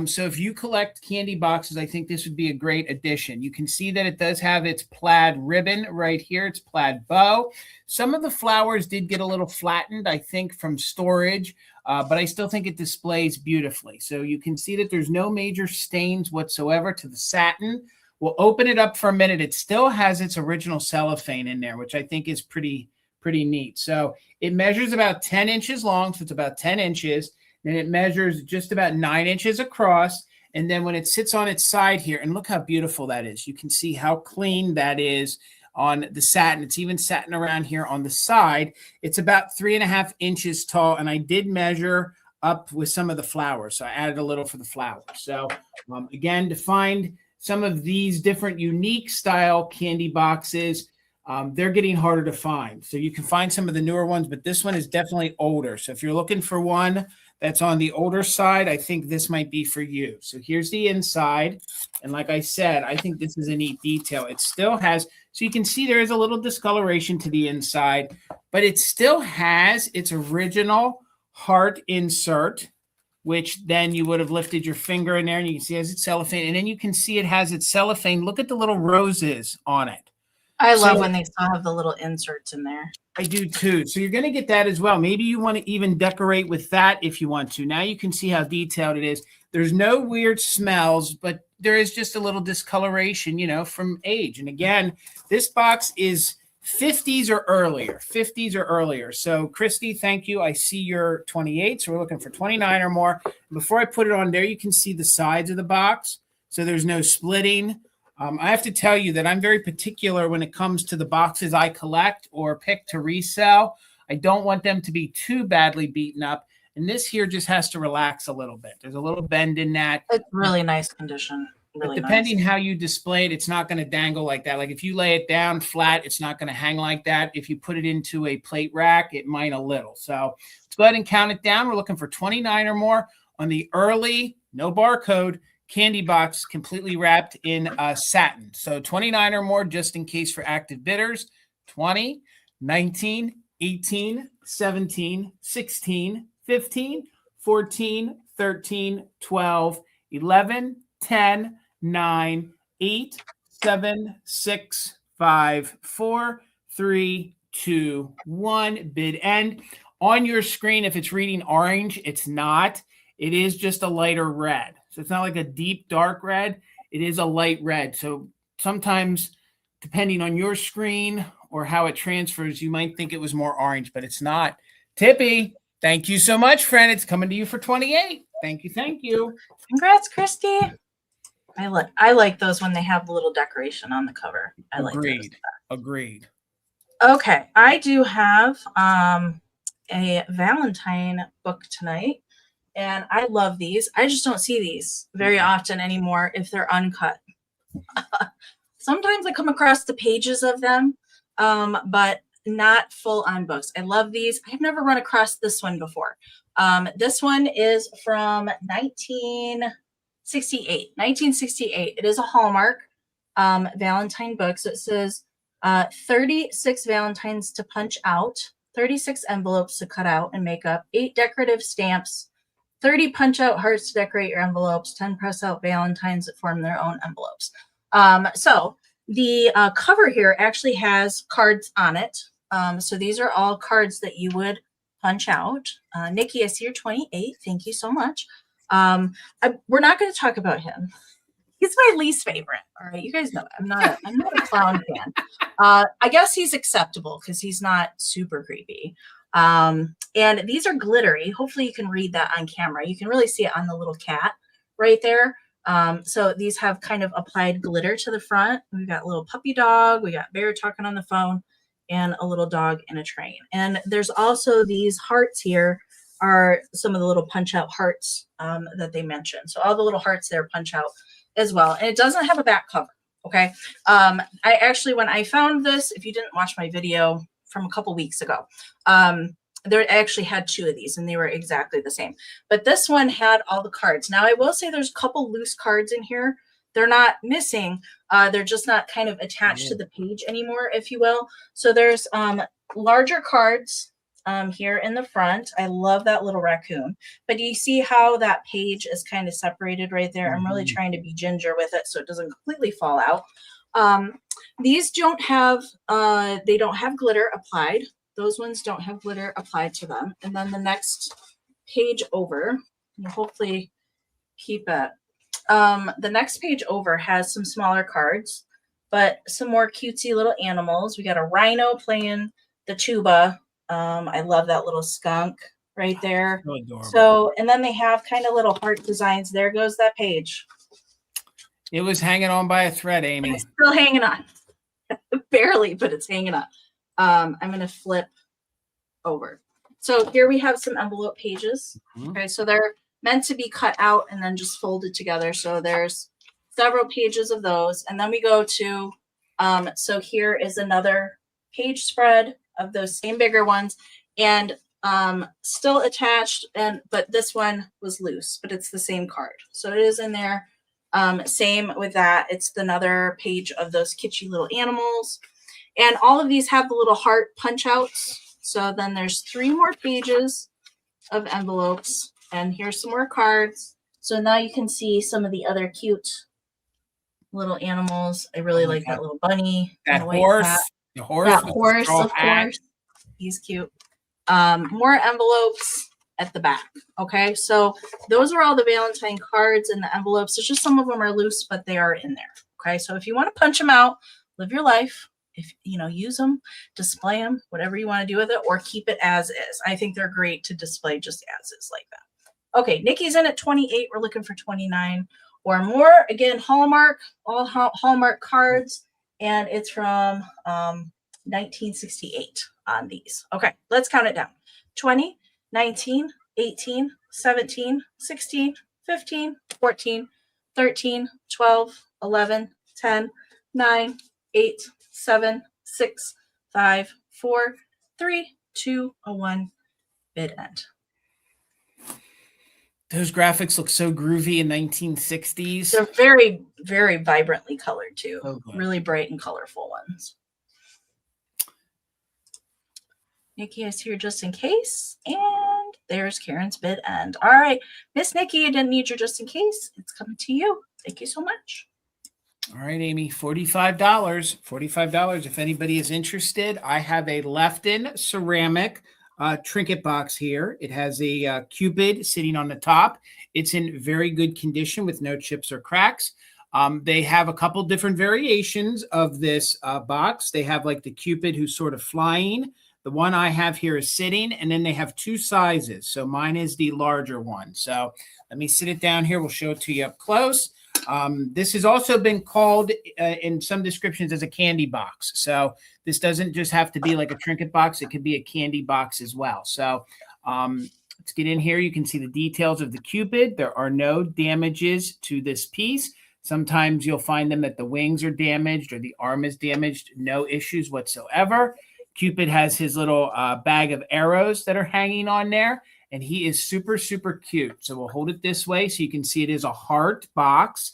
So if you collect candy boxes, I think this would be a great addition. You can see that it does have its plaid ribbon right here. It's plaid bow. Some of the flowers did get a little flattened, I think, from storage, but I still think it displays beautifully. So you can see that there's no major stains whatsoever to the satin. We'll open it up for a minute. It still has its original cellophane in there, which I think is pretty neat. So it measures about 10 inches long, so it's about 10 inches. Then it measures just about 9 inches across. And then when it sits on its side here, and look how beautiful that is. You can see how clean that is on the satin. It's even satin around here on the side. It's about 3.5 inches tall. And I did measure up with some of the flowers. So I added a little for the flowers. So again, to find some of these different unique style candy boxes, they're getting harder to find. So you can find some of the newer ones, but this one is definitely older. So if you're looking for one that's on the older side, I think this might be for you. So here's the inside. And like I said, I think this is a neat detail. It still has, so you can see there is a little discoloration to the inside, but it still has its original heart insert, which then you would have lifted your finger in there and you can see it has its cellophane. And then you can see it has its cellophane. Look at the little roses on it. I love when they still have the little inserts in there. I do too. So you're going to get that as well. Maybe you want to even decorate with that if you want to. Now you can see how detailed it is. There's no weird smells, but there is just a little discoloration, you know, from age. And again, this box is 50s or earlier. 50s or earlier. So Christy, thank you. I see your 28. So we're looking for 29 or more. Before I put it on there, you can see the sides of the box. So there's no splitting. I have to tell you that I'm very particular when it comes to the boxes I collect or pick to resell. I don't want them to be too badly beaten up. And this here just has to relax a little bit. There's a little bend in that. It's really nice condition. Really depending nice. How you display it, it's not going to dangle like that. Like if you lay it down flat, it's not going to hang like that. If you put it into a plate rack, it might a little. So let's go ahead and count it down. We're looking for 29 or more on the early, no barcode, candy box completely wrapped in satin. So 29 or more just in case for active bidders. 20, 19, 18, 17, 16, 15, 14, 13, 12, 11, 10, 9, 8, 7, 6, 5, 4, 3, 2, 1. Bid end. On your screen, if it's reading orange, it's not. It is just a lighter red. So it's not like a deep, dark red. It is a light red. So sometimes, depending on your screen or how it transfers, you might think it was more orange, but it's not. Tippy, thank you so much, friend. It's coming to you for 28. Thank you. Thank you. Congrats, Christy. I like those when they have the little decoration on the cover. Agreed. Agreed. Okay. I do have a Valentine book tonight. And I love these. I just don't see these very often anymore if they're uncut. Sometimes I come across the pages of them, but not full on books. I love these. I've never run across this one before. This one is from 1968. 1968. It is a Hallmark. Valentine book. So it says 36 Valentines to punch out, 36 envelopes to cut out and make up, 8 decorative stamps, 30 punch out hearts to decorate your envelopes, 10 press out Valentines that form their own envelopes. So the cover here actually has cards on it. So these are all cards that you would punch out. Nikki, I see you're 28. Thank you so much. We're not going to talk about him. He's my least favorite. All right, you guys know I'm not a clown fan. I guess he's acceptable because he's not super creepy. And these are glittery. Hopefully you can read that on camera. You can really see it on the little cat right there. So these have kind of applied glitter to the front. We've got a little puppy dog. We got Bear talking on the phone and a little dog in a train. And there's also these hearts here are some of the little punch out hearts that they mentioned. So all the little hearts there punch out as well. And it doesn't have a back cover. Okay. I actually, when I found this, if you didn't watch my video from a couple weeks ago, there actually had 2 of these and they were exactly the same. But this one had all the cards. Now I will say there's a couple loose cards in here. They're not missing. They're just not kind of attached to the page anymore, if you will. So there's larger cards here in the front. I love that little raccoon. But you see how that page is kind of separated right there? I'm really trying to be ginger with it so it doesn't completely fall out. These don't have, they don't have glitter applied. Those ones don't have glitter applied to them. And then the next page over, and hopefully keep it. The next page over has some smaller cards, but some more cutesy little animals. We got a rhino playing the tuba. I love that little skunk right there. So, and then they have kind of little heart designs. There goes that page. It was hanging on by a thread, Amy. It's still hanging on. Barely, but it's hanging on. I'm going to flip over. So here we have some envelope pages. Okay, so they're meant to be cut out and then just folded together. So there's several pages of those. And then we go to, so here is another page spread of those same bigger ones and still attached. But this one was loose, but it's the same card. So it is in there. Same with that. It's another page of those kitschy little animals. And all of these have the little heart punch outs. So then there's 3 more pages of envelopes. And here's some more cards. So now you can see some of the other cute little animals. I really like that little bunny. That horse. The horse. That horse, of course. He's cute. More envelopes at the back. Okay, so those are all the Valentine cards and the envelopes. It's just some of them are loose, but they are in there. Okay, so if you want to punch them out, live your life. If you know, use them, display them, whatever you want to do with it, or keep it as is. I think they're great to display just as is like that. Okay, Nikki's in at 28. We're looking for 29 or more. Again, Hallmark, all Hallmark cards, and it's from 1968 on these. Okay, let's count it down. 20, 19, 18, 17, 16, 15, 14, 13, 12, 11, 10, 9, 8, 7, 6, 5, 4, 3, 2, 1. Bid end. Those graphics look so groovy in 1960s. They're very, very vibrantly colored too. Oh, really bright and colorful ones. Nikki is here just in case. And there's Karen's bid end. All right. Miss Nikki, I didn't need your just in case. It's coming to you. Thank you so much. All right, Amy, $45. $45. If anybody is interested, I have a Lefton ceramic trinket box here. It has a Cupid sitting on the top. It's in very good condition with no chips or cracks. They have a couple different variations of this box. They have like the Cupid who's sort of flying. The one I have here is sitting, and then they have 2 sizes. So mine is the larger one. So let me sit it down here. We'll show it to you up close. This has also been called in some descriptions as a candy box. So this doesn't just have to be like a trinket box. It could be a candy box as well. So let's get in here. You can see the details of the Cupid. There are no damages to this piece. Sometimes you'll find them that the wings are damaged or the arm is damaged. No issues whatsoever. Cupid has his little bag of arrows that are hanging on there. And he is super, super cute. So we'll hold it this way so you can see it is a heart box.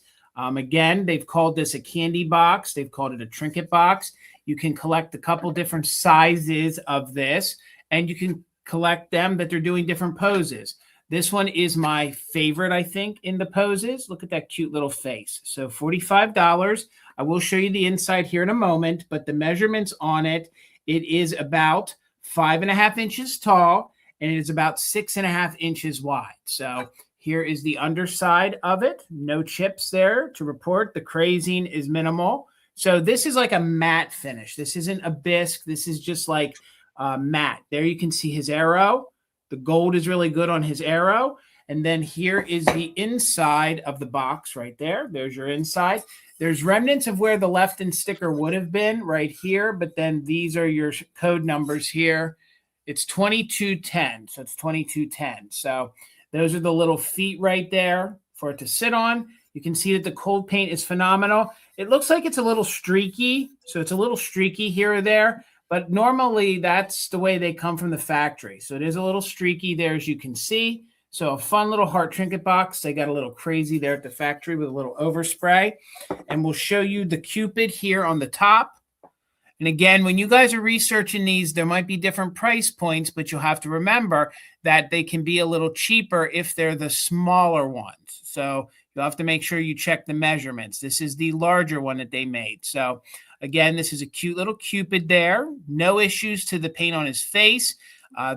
Again, they've called this a candy box. They've called it a trinket box. You can collect a couple different sizes of this, and you can collect them that they're doing different poses. This one is my favorite, I think, in the poses. Look at that cute little face. So $45. I will show you the inside here in a moment, but the measurements on it, it is about 5.5 inches tall, and it is about 6.5 inches wide. So here is the underside of it. No chips there to report. The crazing is minimal. So this is like a matte finish. This isn't a bisque. This is just like matte. There you can see his arrow. The gold is really good on his arrow. And then here is the inside of the box right there. There's your inside. There's remnants of where the left-in sticker would have been right here, but then these are your code numbers here. It's 2210, so it's 2210. So those are the little feet right there for it to sit on. You can see that the cold paint is phenomenal. It looks like it's a little streaky, so it's a little streaky here or there, but normally that's the way they come from the factory. So it is a little streaky there, as you can see. So a fun little heart trinket box. They got a little crazy there at the factory with a little overspray. And we'll show you the Cupid here on the top. And again, when you guys are researching these, there might be different price points, but you'll have to remember that they can be a little cheaper if they're the smaller ones. So you'll have to make sure you check the measurements. This is the larger one that they made. So again, this is a cute little Cupid there. No issues to the paint on his face.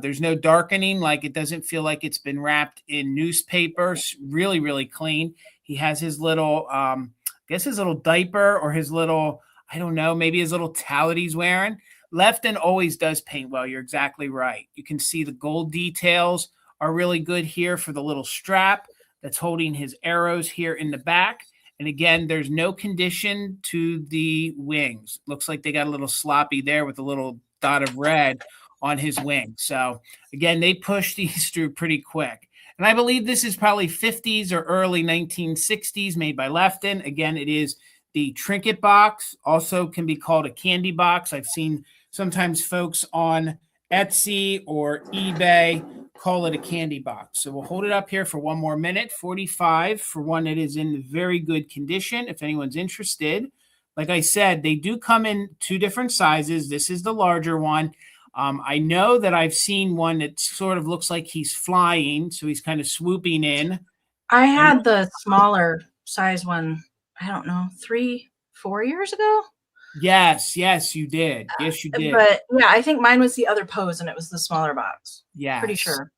There's no darkening, like it doesn't feel like it's been wrapped in newspaper. Really, really clean. He has his little, I guess his little diaper or his little, I don't know, maybe his little towel that he's wearing. Lefton always does paint well. You're exactly right. You can see the gold details are really good here for the little strap that's holding his arrows here in the back. And again, there's no condition to the wings. Looks like they got a little sloppy there with a little dot of red on his wing. So again, they pushed these through pretty quick. And I believe this is probably 50s or early 1960s made by Lefton. Again, it is the trinket box, also can be called a candy box. I've seen sometimes folks on Etsy or eBay call it a candy box. So we'll hold it up here for one more minute. 45 for one that is in very good condition, if anyone's interested. Like I said, they do come in two different sizes. This is the larger one. I know that I've seen one that sort of looks like he's flying, so he's kind of swooping in. I had the smaller size one, I don't know, 3-4 years ago. Yes, you did. Yes, you did. But yeah, I think mine was the other pose and it was the smaller box. Yeah. Pretty sure.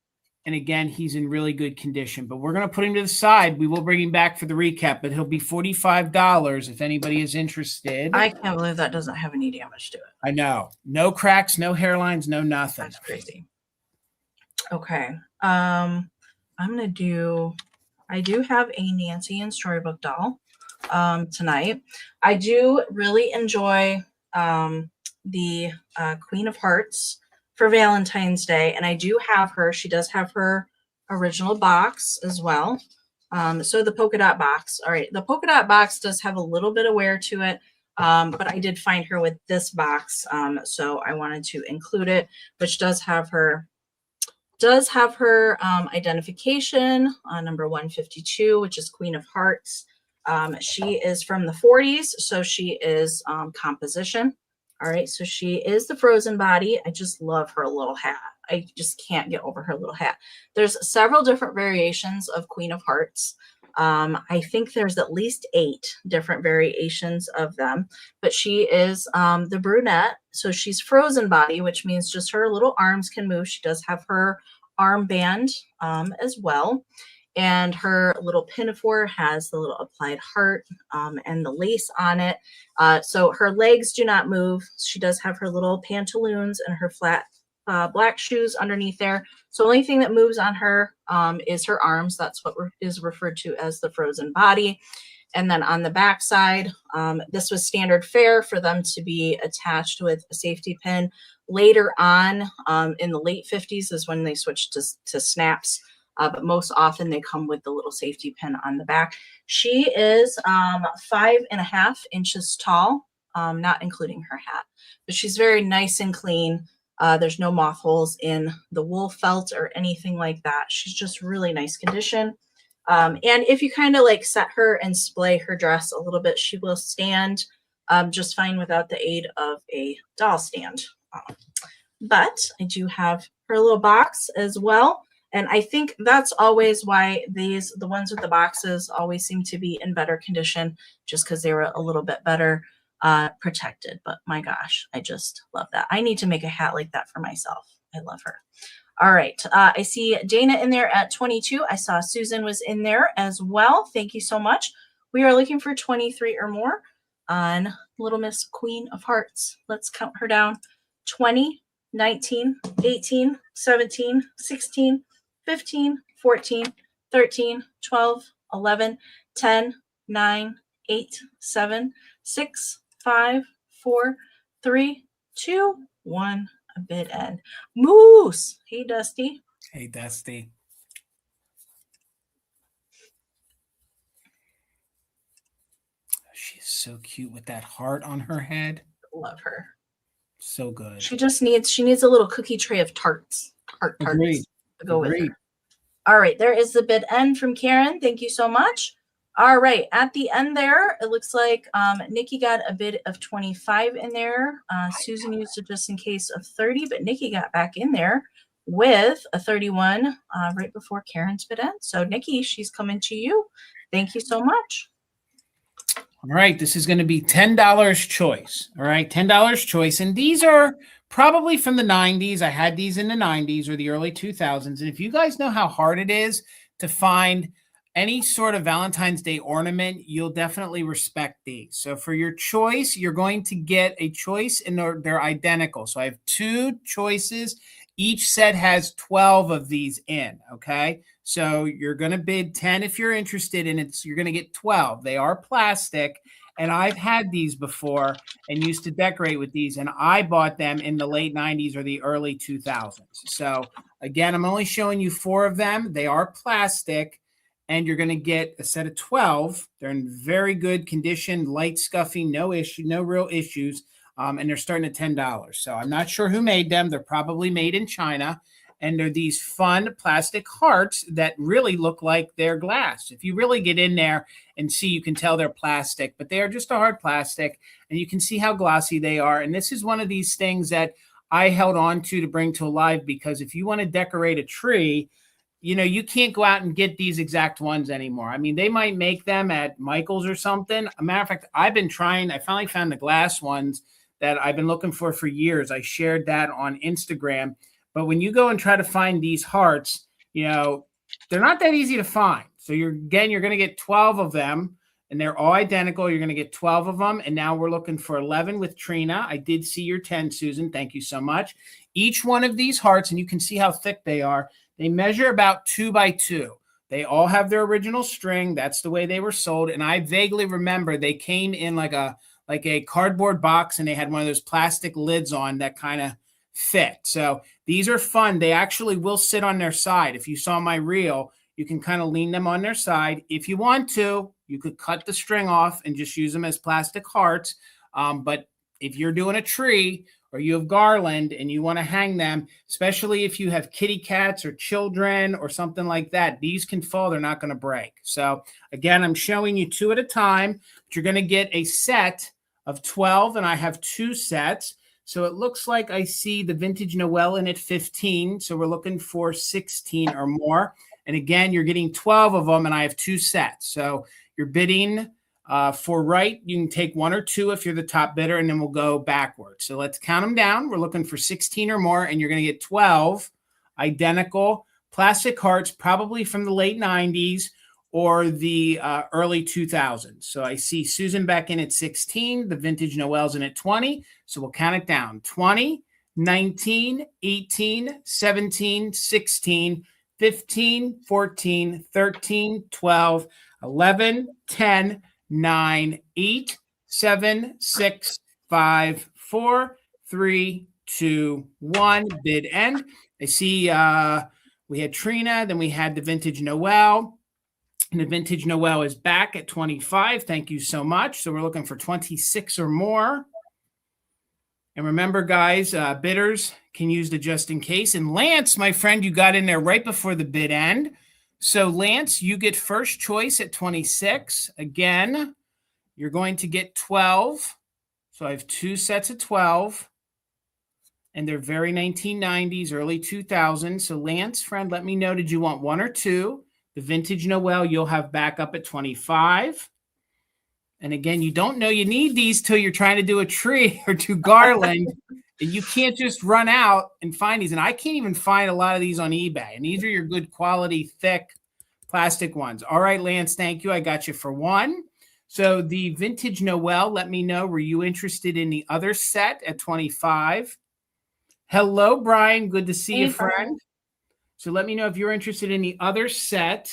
And again, he's in really good condition, but we're going to put him to the side. We will bring him back for the recap, but he'll be $45 if anybody is interested. I can't believe that doesn't have any damage to it. I know. No cracks, no hairlines, no nothing. That's crazy. Okay. I'm going to do, I do have a Nancy and Storybook doll tonight. I do really enjoy the Queen of Hearts for Valentine's Day, and I do have her. She does have her original box as well. So the polka dot box. All right, the polka dot box does have a little bit of wear to it, but I did find her with this box, so I wanted to include it, which does have her identification on number 152, which is Queen of Hearts. She is from the 40s, so she is composition. All right, so she is the frozen body. I just love her little hat. I just can't get over her little hat. There's several different variations of Queen of Hearts. I think there's at least 8 different variations of them, but she is the brunette. So she's frozen body, which means just her little arms can move. She does have her armband as well. And her little pinafore has the little applied heart and the lace on it. So her legs do not move. She does have her little pantaloons and her flat black shoes underneath there. So the only thing that moves on her is her arms. That's what is referred to as the frozen body. And then on the back side, this was standard fare for them to be attached with a safety pin. Later on, in the late 50s is when they switched to snaps. But most often they come with the little safety pin on the back. She is 5.5 inches tall, not including her hat, but she's very nice and clean. There's no moth holes in the wool felt or anything like that. She's just really nice condition. And if you kind of like set her and splay her dress a little bit, she will stand just fine without the aid of a doll stand. But I do have her little box as well. And I think that's always why the ones with the boxes always seem to be in better condition, just because they were a little bit better protected. But my gosh, I just love that. I need to make a hat like that for myself. I love her. All right. I see Dana in there at 22. I saw Susan was in there as well. Thank you so much. We are looking for 23 or more on Little Miss Queen of Hearts. Let's count her down. 20, 19, 18, 17, 16, 15, 14, 13, 12, 11, 10, 9, 8, 7, 6, 5, 4, 3, 2, 1. A bid end. Moose. Hey, Dusty. Hey, Dusty. She's so cute with that heart on her head. Love her. So good. She needs a little cookie tray of tarts. Tarts to go with her. All right, there is the bid end from Karen. Thank you so much. All right, at the end there, it looks like Nikki got a bid of 25 in there. Susan used it just in case of 30, but Nikki got back in there with a 31 right before Karen's bid end. So Nikki, she's coming to you. Thank you so much. All right, this is going to be $10 choice. All right, $10 choice. And these are probably from the 90s. I had these in the 90s or the early 2000s. And if you guys know how hard it is to find any sort of Valentine's Day ornament, you'll definitely respect these. So for your choice, you're going to get a choice and they're identical. So I have 2 choices. Each set has 12 of these in, okay? So you're going to bid 10 if you're interested in it. You're going to get 12. They are plastic, and I've had these before and used to decorate with these, and I bought them in the late 90s or the early 2000s. So again, I'm only showing you 4 of them. They are plastic. And you're going to get a set of 12. They're in very good condition, light scuffing, no real issues. And they're starting at $10. So I'm not sure who made them. They're probably made in China. And they're these fun plastic hearts that really look like they're glass. If you really get in there and see, you can tell they're plastic, but they are just a hard plastic. And you can see how glossy they are. And this is one of these things that I held on to bring to life, because if you want to decorate a tree, you know, you can't go out and get these exact ones anymore. I mean, they might make them at Michael's or something. A matter of fact, I've been trying. I finally found the glass ones that I've been looking for years. I shared that on Instagram. But when you go and try to find these hearts, you know, they're not that easy to find. So you're going to get 12 of them, and they're all identical. You're going to get 12 of them. And now we're looking for 11 with Trina. I did see your 10, Susan. Thank you so much. Each one of these hearts, and you can see how thick they are, they measure about 2 by 2. They all have their original string. That's the way they were sold. And I vaguely remember they came in like a cardboard box, and they had one of those plastic lids on that kind of fit. So these are fun. They actually will sit on their side. If you saw my reel, you can kind of lean them on their side. If you want to, you could cut the string off and just use them as plastic hearts. But if you're doing a tree, or you have garland and you want to hang them, especially if you have kitty cats or children or something like that, these can fall. They're not going to break. So again, I'm showing you 2 at a time, but you're going to get a set of 12, and I have 2 sets. So it looks like I see the Vintage Noel in at 15. So we're looking for 16 or more. And again, you're getting 12 of them, and I have 2 sets. So you're bidding for right. You can take 1 or 2 if you're the top bidder, and then we'll go backwards. So let's count them down. We're looking for 16 or more, and you're going to get 12 identical plastic hearts, probably from the late 90s or the early 2000s. So I see Susan back in at 16. The Vintage Noel's in at 20. So we'll count it down. 20, 19, 18, 17, 16, 15, 14, 13, 12, 11, 10, 9, 8, 7, 6, 5, 4, 3, 2, 1. Bid end. I see we had Trina, then we had the Vintage Noel. And the Vintage Noel is back at 25. Thank you so much. So we're looking for 26 or more. And remember, guys, bidders can use the just in case. And Lance, my friend, you got in there right before the bid end. So Lance, you get first choice at 26. Again, you're going to get 12. So I have 2 sets of 12. And they're very 1990s, early 2000s. So Lance, friend, let me know, did you want 1 or 2? The vintage Noel you'll have back up at 25. And again, you don't know you need these till you're trying to do a tree or do garland. And you can't just run out and find these. And I can't even find a lot of these on eBay. And these are your good quality, thick plastic ones. All right, Lance, thank you. I got you for 1. So the vintage Noel, let me know, were you interested in the other set at 25? Hello, Brian. Good to see you, friend. Brian. So let me know if you're interested in the other set.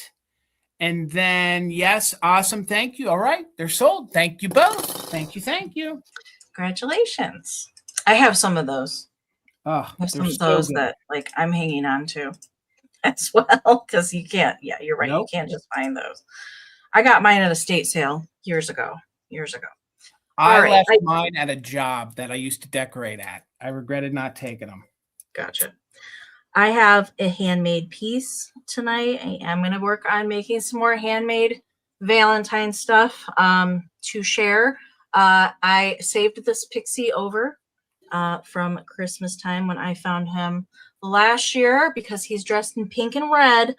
And then, yes, awesome. Thank you. All right. They're sold. Thank you both. Thank you. Thank you. Congratulations. I have some of those. Oh, I have some of those that like I'm hanging on to as well. Because you can't. Yeah, you're right. Nope. You can't just find those. I got mine at a estate sale years ago. I left mine at a job that I used to decorate at. I regretted not taking them. Gotcha. I have a handmade piece tonight. I am going to work on making some more handmade Valentine stuff to share. I saved this pixie over from Christmas time when I found him last year because he's dressed in pink and red.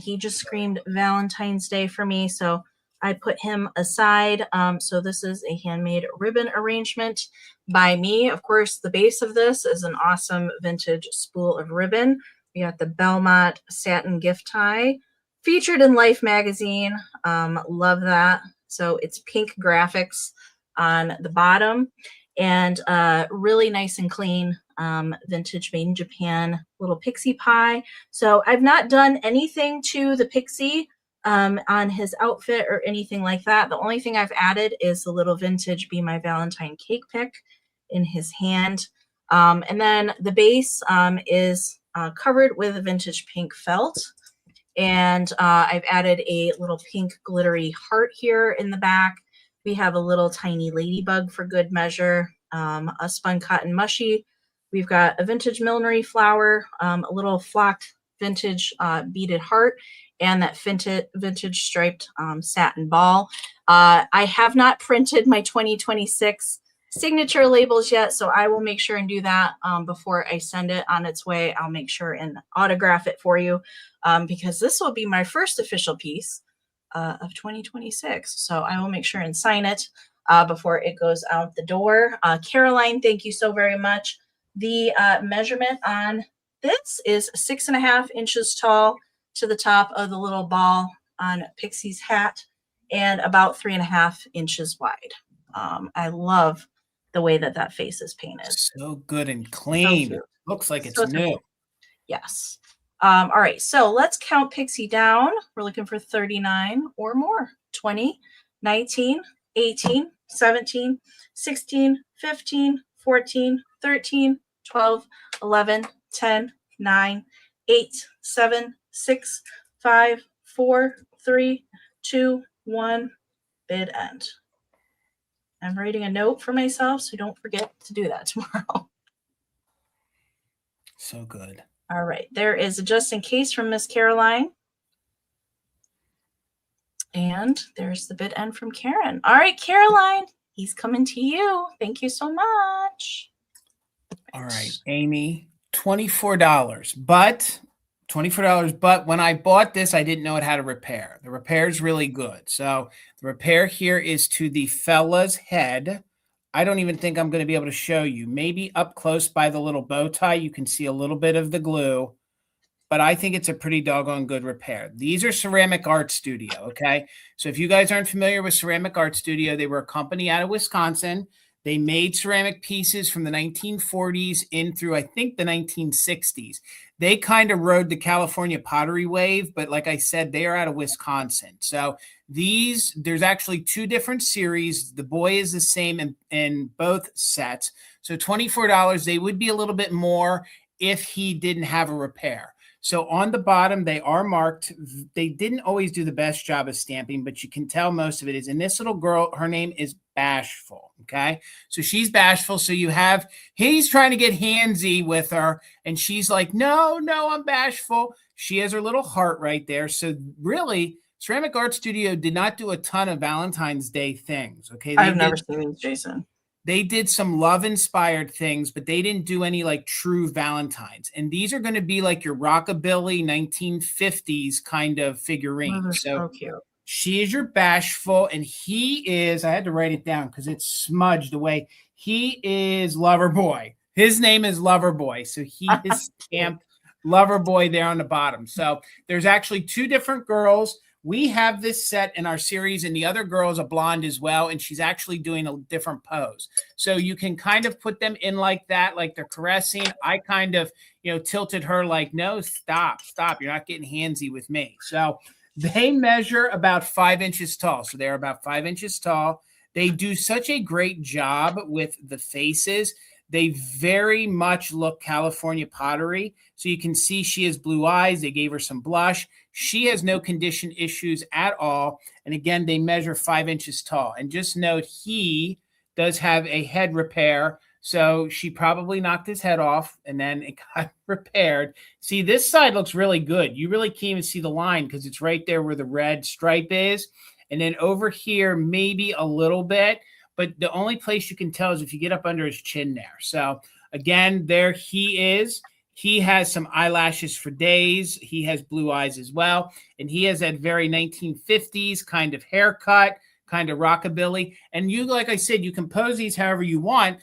He just screamed Valentine's Day for me, so I put him aside. So this is a handmade ribbon arrangement by me. Of course, the base of this is an awesome vintage spool of ribbon. We got the Belmont satin gift tie, featured in Life magazine. Love that. So it's pink graphics on the bottom and really nice and clean vintage made in Japan little pixie pie. So I've not done anything to the pixie on his outfit or anything like that. The only thing I've added is the little vintage Be My Valentine cake pick in his hand. And then the base is covered with a vintage pink felt. And I've added a little pink glittery heart here in the back. We have a little tiny ladybug for good measure, a spun cotton mushi. We've got a vintage millinery flower, a little flocked vintage beaded heart, and that vintage striped satin ball. I have not printed my 2026 signature labels yet, so I will make sure and do that before I send it on its way. I'll make sure and autograph it for you because this will be my first official piece of 2026. So I will make sure and sign it before it goes out the door. Caroline, thank you so very much. The measurement on this is 6.5 inches tall to the top of the little ball on Pixie's hat and about 3.5 inches wide. I love the way that face is painted. So good and clean. So looks like it's new. Cute. Yes. All right. So let's count Pixie down. We're looking for 39 or more. 20, 19, 18, 17, 16, 15, 14, 13, 12, 11, 10, 9, 8, 7, 6, 5, 4, 3, 2, 1. Bid end. I'm writing a note for myself, so don't forget to do that tomorrow. So good. All right. There is a just in case from Miss Caroline. And there's the bid end from Karen. All right, Caroline, he's coming to you. Thank you so much. All right, Amy, $24, but $24. But when I bought this, I didn't know it had a repair. The repair is really good. So the repair here is to the fella's head. I don't even think I'm going to be able to show you. Maybe up close by the little bow tie, you can see a little bit of the glue. But I think it's a pretty doggone good repair. These are Ceramic Art Studio, okay? So if you guys aren't familiar with Ceramic Art Studio, they were a company out of Wisconsin. They made ceramic pieces from the 1940s in through, I think, the 1960s. They kind of rode the California pottery wave, but like I said, they are out of Wisconsin. So there's actually 2 different series. The boy is the same in both sets. So $24, they would be a little bit more if he didn't have a repair. So on the bottom, they are marked. They didn't always do the best job of stamping, but you can tell most of it is. And this little girl, her name is Bashful. Okay. So she's bashful. So you have, he's trying to get handsy with her. And she's like, no, I'm bashful. She has her little heart right there. So really, Ceramic Art Studio did not do a ton of Valentine's Day things. Okay. I've never seen these, Jason. They did some love-inspired things, but they didn't do any like true Valentines. And these are going to be like your rockabilly 1950s kind of figurines. Oh, so cute. She is your Bashful, and he is, I had to write it down because it's smudged away. He is Loverboy. His name is Loverboy. So he is stamped Loverboy there on the bottom. So there's actually two different girls. We have this set in our series, and the other girl is a blonde as well, and she's actually doing a different pose. So you can kind of put them in like that, like they're caressing. I kind of, tilted her like, no, stop. You're not getting handsy with me. So they measure about 5 inches tall. So they're about 5 inches tall. They do such a great job with the faces. They very much look California pottery. So you can see she has blue eyes. They gave her some blush. She has no condition issues at all. And again, they measure 5 inches tall. And just note, he does have a head repair. So she probably knocked his head off and then it got repaired. See, this side looks really good. You really can't even see the line because it's right there where the red stripe is. And then over here, maybe a little bit. But the only place you can tell is if you get up under his chin there. So again, there he is. He has some eyelashes for days. He has blue eyes as well. And he has that very 1950s kind of haircut, kind of rockabilly. And you, like I said, you can pose these however you want.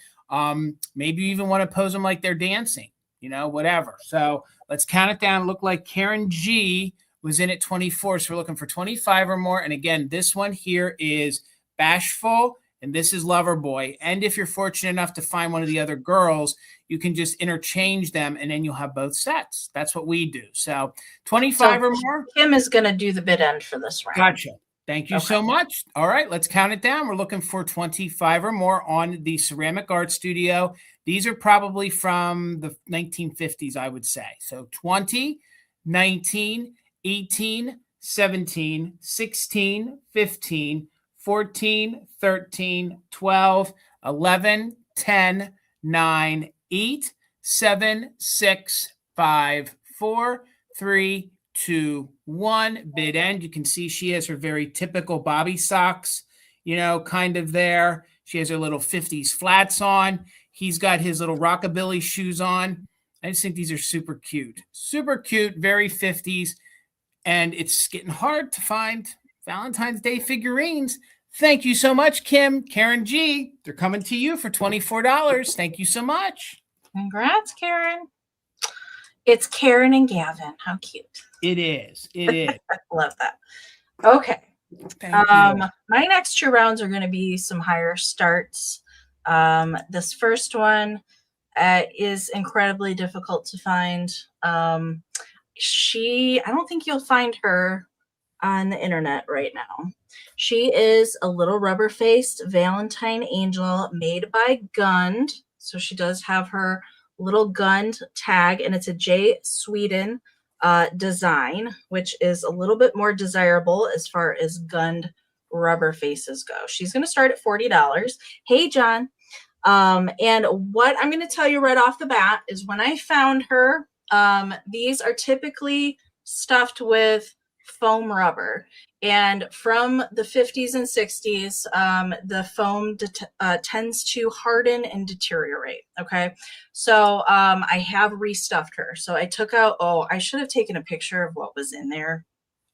Maybe you even want to pose them like they're dancing, whatever. So let's count it down. Look like Karen G was in at 24. So we're looking for 25 or more. And again, this one here is Bashful. And this is Loverboy. And if you're fortunate enough to find one of the other girls, you can just interchange them and then you'll have both sets. That's what we do. So 25 or more. Kim is going to do the bid end for this round. Gotcha. Thank you so much. All right, let's count it down. We're looking for 25 or more on the Ceramic Art Studio. These are probably from the 1950s, I would say. So 20, 19, 18, 17, 16, 15, 14, 13, 12, 11, 10, 9, 8, 7, 6, 5, 4, 3, 2, 1. Bid end. You can see she has her very typical Bobby socks, kind of there. She has her little 50s flats on. He's got his little rockabilly shoes on. I just think these are super cute. Super cute, very 50s. And it's getting hard to find Valentine's Day figurines. Thank you so much, Kim. Karen G. They're coming to you for $24. Thank you so much. Congrats, Karen. It's Karen and Gavin. How cute. It is. It is. I love that. Okay. Thank you. My next two rounds are going to be some higher starts. This first one is incredibly difficult to find. I don't think you'll find her on the internet right now. She is a little rubber-faced Valentine angel made by Gund. So she does have her little Gund tag, and it's a J. Sweden design, which is a little bit more desirable as far as Gund rubber faces go. She's going to start at $40. Hey, John. And what I'm going to tell you right off the bat is when I found her, these are typically stuffed with foam rubber. And from the 50s and 60s, the foam tends to harden and deteriorate. Okay. So I have restuffed her. So I took out, I should have taken a picture of what was in there.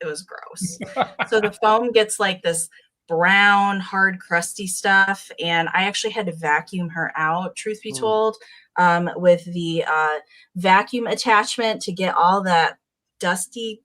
It was gross. So the foam gets like this brown, hard, crusty stuff. And I actually had to vacuum her out, truth be told, with the vacuum attachment to get all that dusty,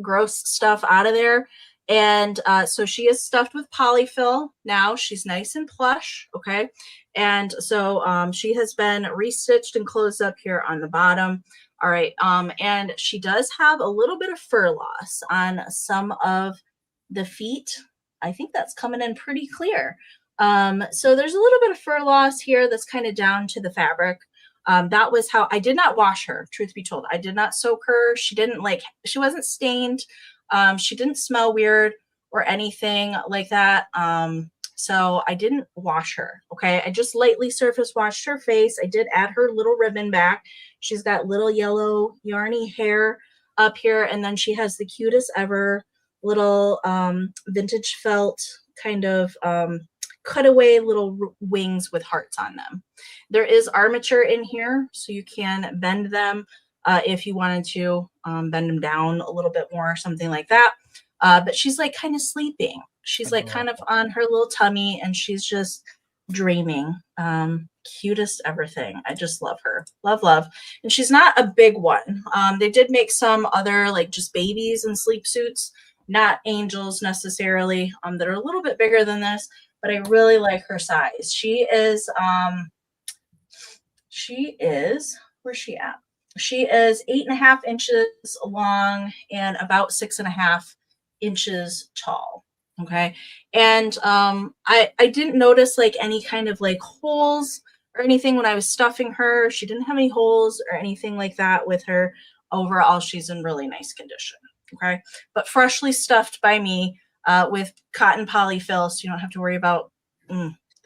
gross stuff out of there. And so she is stuffed with polyfill. Now she's nice and plush. Okay. And so she has been restitched and closed up here on the bottom. All right. And she does have a little bit of fur loss on some of the feet. I think that's coming in pretty clear. So there's a little bit of fur loss here that's kind of down to the fabric. That was how I did not wash her. Truth be told, I did not soak her. She wasn't stained. She didn't smell weird or anything like that. So I didn't wash her. Okay. I just lightly surface washed her face. I did add her little ribbon back. She's got little yellow yarny hair up here. And then she has the cutest ever little vintage felt kind of cutaway little wings with hearts on them. There is armature in here, so you can bend them if you wanted to bend them down a little bit more or something like that. But she's like kind of sleeping. She's like kind of on her little tummy, and she's just dreaming. Cutest everything. I just love her. Love, love. And she's not a big one. They did make some other like just babies in sleep suits, not angels necessarily, that are a little bit bigger than this, but I really like her size. She is, where's she at? She is 8.5 inches long and about 6.5 inches tall. Okay. And I didn't notice like any kind of like holes or anything when I was stuffing her. She didn't have any holes or anything like that with her. Overall, she's in really nice condition. Okay. But freshly stuffed by me with cotton polyfill, so you don't have to worry about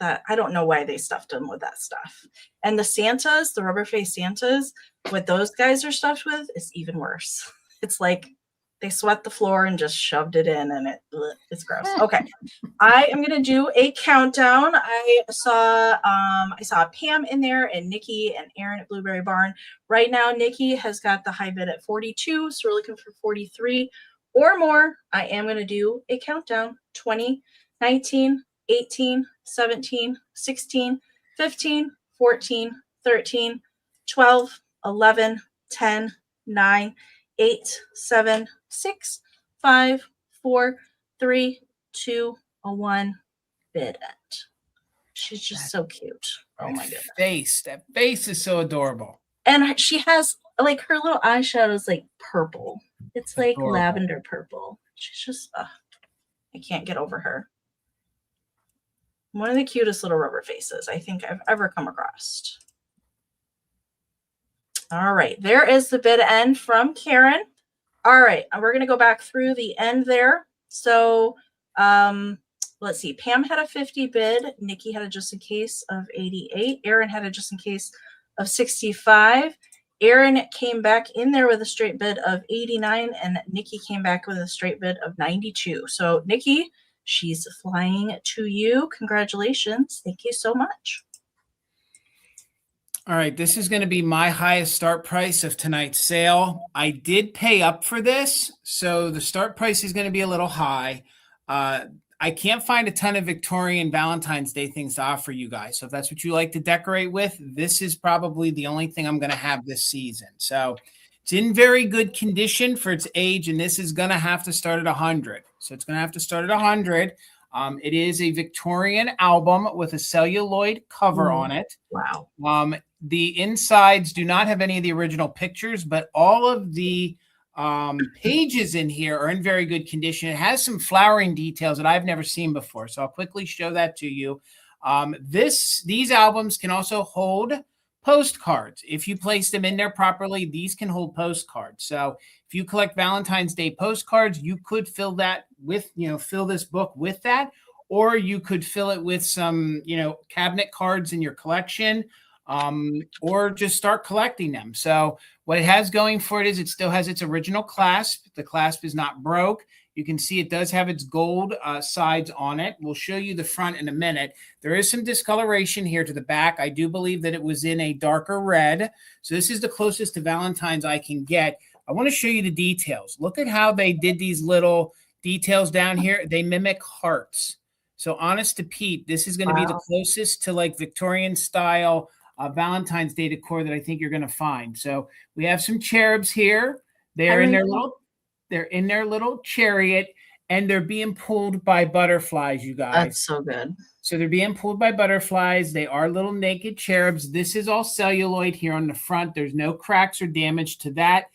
that. I don't know why they stuffed them with that stuff. And the Santas, the rubber face Santas, what those guys are stuffed with is even worse. It's like they swept the floor and just shoved it in, and it's gross. Okay, I am gonna do a countdown. I saw Pam in there and Nikki and Aaron at Blueberry Barn. Right now, Nikki has got the high bid at 42, so we're looking for 43 or more. I am gonna do a countdown: 20, 19, 18, 17, 16, 15, 14, 13, 12, 11, 10, 9, 8, 7, 6, 5, 4, 3, 2, 1. Bid end. She's just so cute. Oh my goodness. That face is so adorable. And she has like her little eyeshadow is like purple. It's like adorable. Lavender purple. She's just, I can't get over her. One of the cutest little rubber faces I think I've ever come across. All right, there is the bid end from Karen. All right, and we're going to go back through the end there. So let's see. Pam had a 50 bid. Nikki had a just in case of 88. Aaron had a just in case of 65. Aaron came back in there with a straight bid of 89, and Nikki came back with a straight bid of 92. So Nikki, she's flying to you. Congratulations. Thank you so much. All right, this is going to be my highest start price of tonight's sale. I did pay up for this, so the start price is going to be a little high. I can't find a ton of Victorian Valentine's Day things to offer you guys. So if that's what you like to decorate with, this is probably the only thing I'm going to have this season. So it's in very good condition for its age, and this is going to have to start at 100. So it's going to have to start at 100. It is a Victorian album with a celluloid cover on it. Wow. The insides do not have any of the original pictures, but all of the pages in here are in very good condition. It has some flowering details that I've never seen before, so I'll quickly show that to you. These albums can also hold postcards. If you place them in there properly, these can hold postcards. So if you collect Valentine's Day postcards, you could fill that with, fill this book with that, or you could fill it with some, cabinet cards in your collection, or just start collecting them. So what it has going for it is it still has its original clasp. The clasp is not broke. You can see it does have its gold sides on it. We'll show you the front in a minute. There is some discoloration here to the back. I do believe that it was in a darker red. So this is the closest to Valentine's I can get. I want to show you the details. Look at how they did these little details down here. They mimic hearts. So honest to Pete, this is going to be the closest to like Victorian style Valentine's Day decor that I think you're going to find. So we have some cherubs here. They're in their little chariot, and they're being pulled by butterflies, you guys. That's so good. So they're being pulled by butterflies. They are little naked cherubs. This is all celluloid here on the front. There's no cracks or damage to that.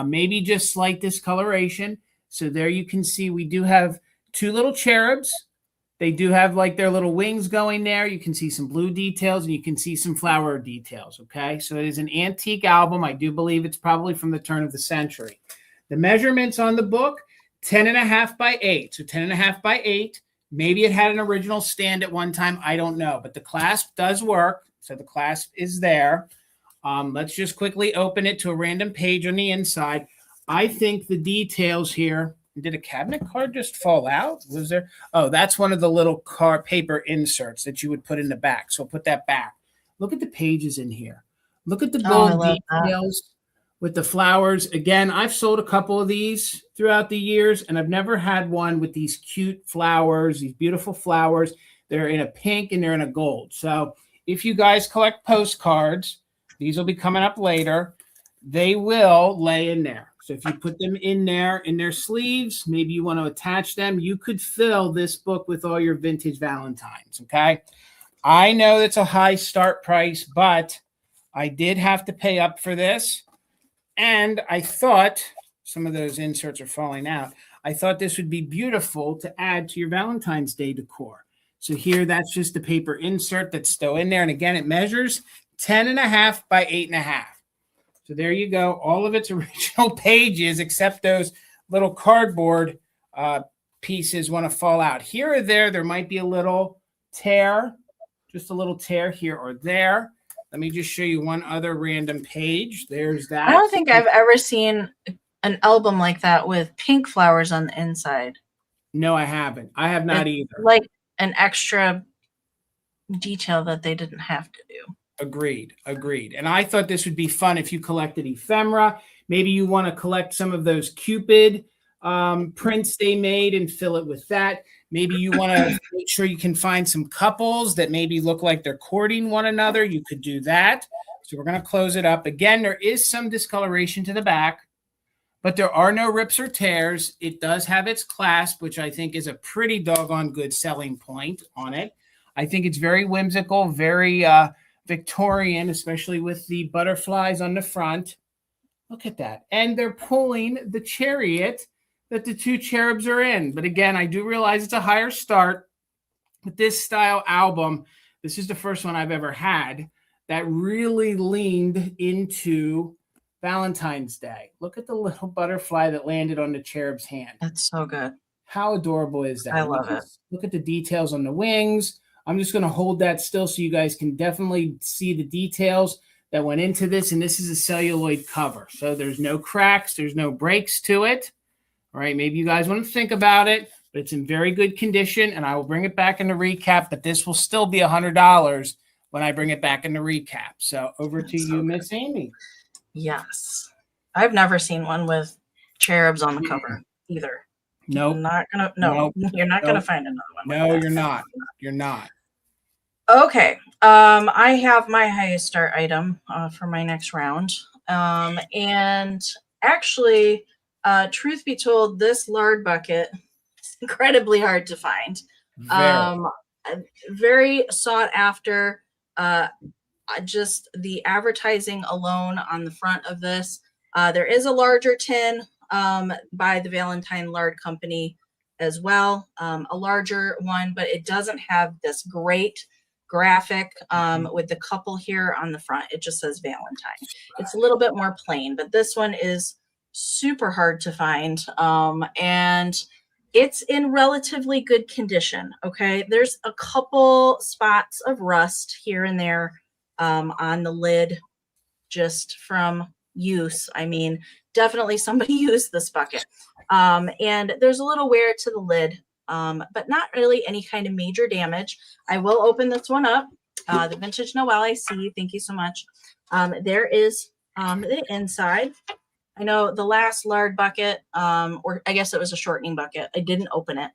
Maybe just slight discoloration. So there you can see we do have two little cherubs. They do have like their little wings going there. You can see some blue details and you can see some flower details. Okay. So it is an antique album. I do believe it's probably from the turn of the century. The measurements on the book, 10.5 by 8. So 10.5 by 8. Maybe it had an original stand at one time. I don't know, but the clasp does work. So the clasp is there. Let's just quickly open it to a random page on the inside. I think the details here. Did a cabinet card just fall out? Was there? Oh, that's one of the little card paper inserts that you would put in the back. So I'll put that back. Look at the pages in here. Look at the gold details with the flowers. Again, I've sold a couple of these throughout the years, and I've never had one with these cute flowers, these beautiful flowers. They're in a pink and they're in a gold. So if you guys collect postcards, these will be coming up later. They will lay in there. So if you put them in there in their sleeves, maybe you want to attach them, you could fill this book with all your vintage Valentines, okay? I know it's a high start price, but I did have to pay up for this. And I thought, some of those inserts are falling out, I thought this would be beautiful to add to your Valentine's Day decor. So here, that's just the paper insert that's still in there. And again, it measures 10.5 by 8.5. So there you go. All of its original pages, except those little cardboard pieces want to fall out. Here or there might be a little tear, just a little tear here or there. Let me just show you one other random page. There's that. I don't think I've ever seen an album like that with pink flowers on the inside. No, I haven't. I have not either. Like an extra detail that they didn't have to do. Agreed. And I thought this would be fun if you collected ephemera. Maybe you want to collect some of those Cupid prints they made and fill it with that. Maybe you want to make sure you can find some couples that maybe look like they're courting one another. You could do that. So we're going to close it up. Again, there is some discoloration to the back, but there are no rips or tears. It does have its clasp, which I think is a pretty doggone good selling point on it. I think it's very whimsical, very Victorian, especially with the butterflies on the front. Look at that. And they're pulling the chariot that the two cherubs are in. But again, I do realize it's a higher start. But this style album, this is the first one I've ever had that really leaned into Valentine's Day. Look at the little butterfly that landed on the cherub's hand. That's so good. How adorable is that? I love it. Look at the details on the wings. I'm just going to hold that still so you guys can definitely see the details that went into this. And this is a celluloid cover. So there's no cracks. There's no breaks to it. All right. Maybe you guys want to think about it, but it's in very good condition. And I will bring it back in the recap, but this will still be $100 when I bring it back in the recap. So over to you, Miss Amy. Yes. I've never seen one with cherubs on the cover either. Nope. You're not gonna find another one. No, you're not. You're not. Okay. I have my highest start item for my next round. And actually, truth be told, this lard bucket is incredibly hard to find. Very sought after. Just the advertising alone on the front of this. There is a larger tin by the Valentine Lard Company as well, a larger one, but it doesn't have this great graphic with the couple here on the front. It just says Valentine. It's a little bit more plain, but this one is super hard to find, and it's in relatively good condition. Okay, there's a couple spots of rust here and there on the lid just from use. I mean, definitely somebody used this bucket. And there's a little wear to the lid, but not really any kind of major damage. I will open this one up. The Vintage Noel, I see. Thank you so much. There is the inside. I know the last lard bucket, or I guess it was a shortening bucket. I didn't open it.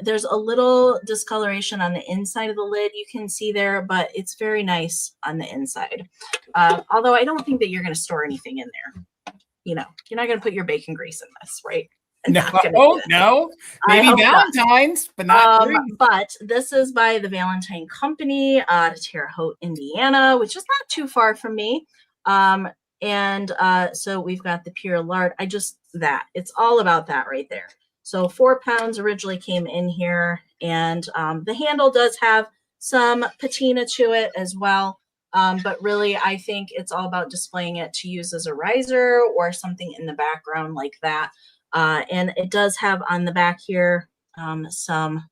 There's a little discoloration on the inside of the lid you can see there, but it's very nice on the inside. Although I don't think that you're going to store anything in there. You know, you're not going to put your bacon grease in this, right? No. Maybe Valentine's, but not. But this is by the Valentine Company, Terre Haute, Indiana, which is not too far from me. So we've got the pure lard. It's all about that right there. So 4 pounds originally came in here, and the handle does have some patina to it as well. But really, I think it's all about displaying it to use as a riser or something in the background like that. And it does have on the back here some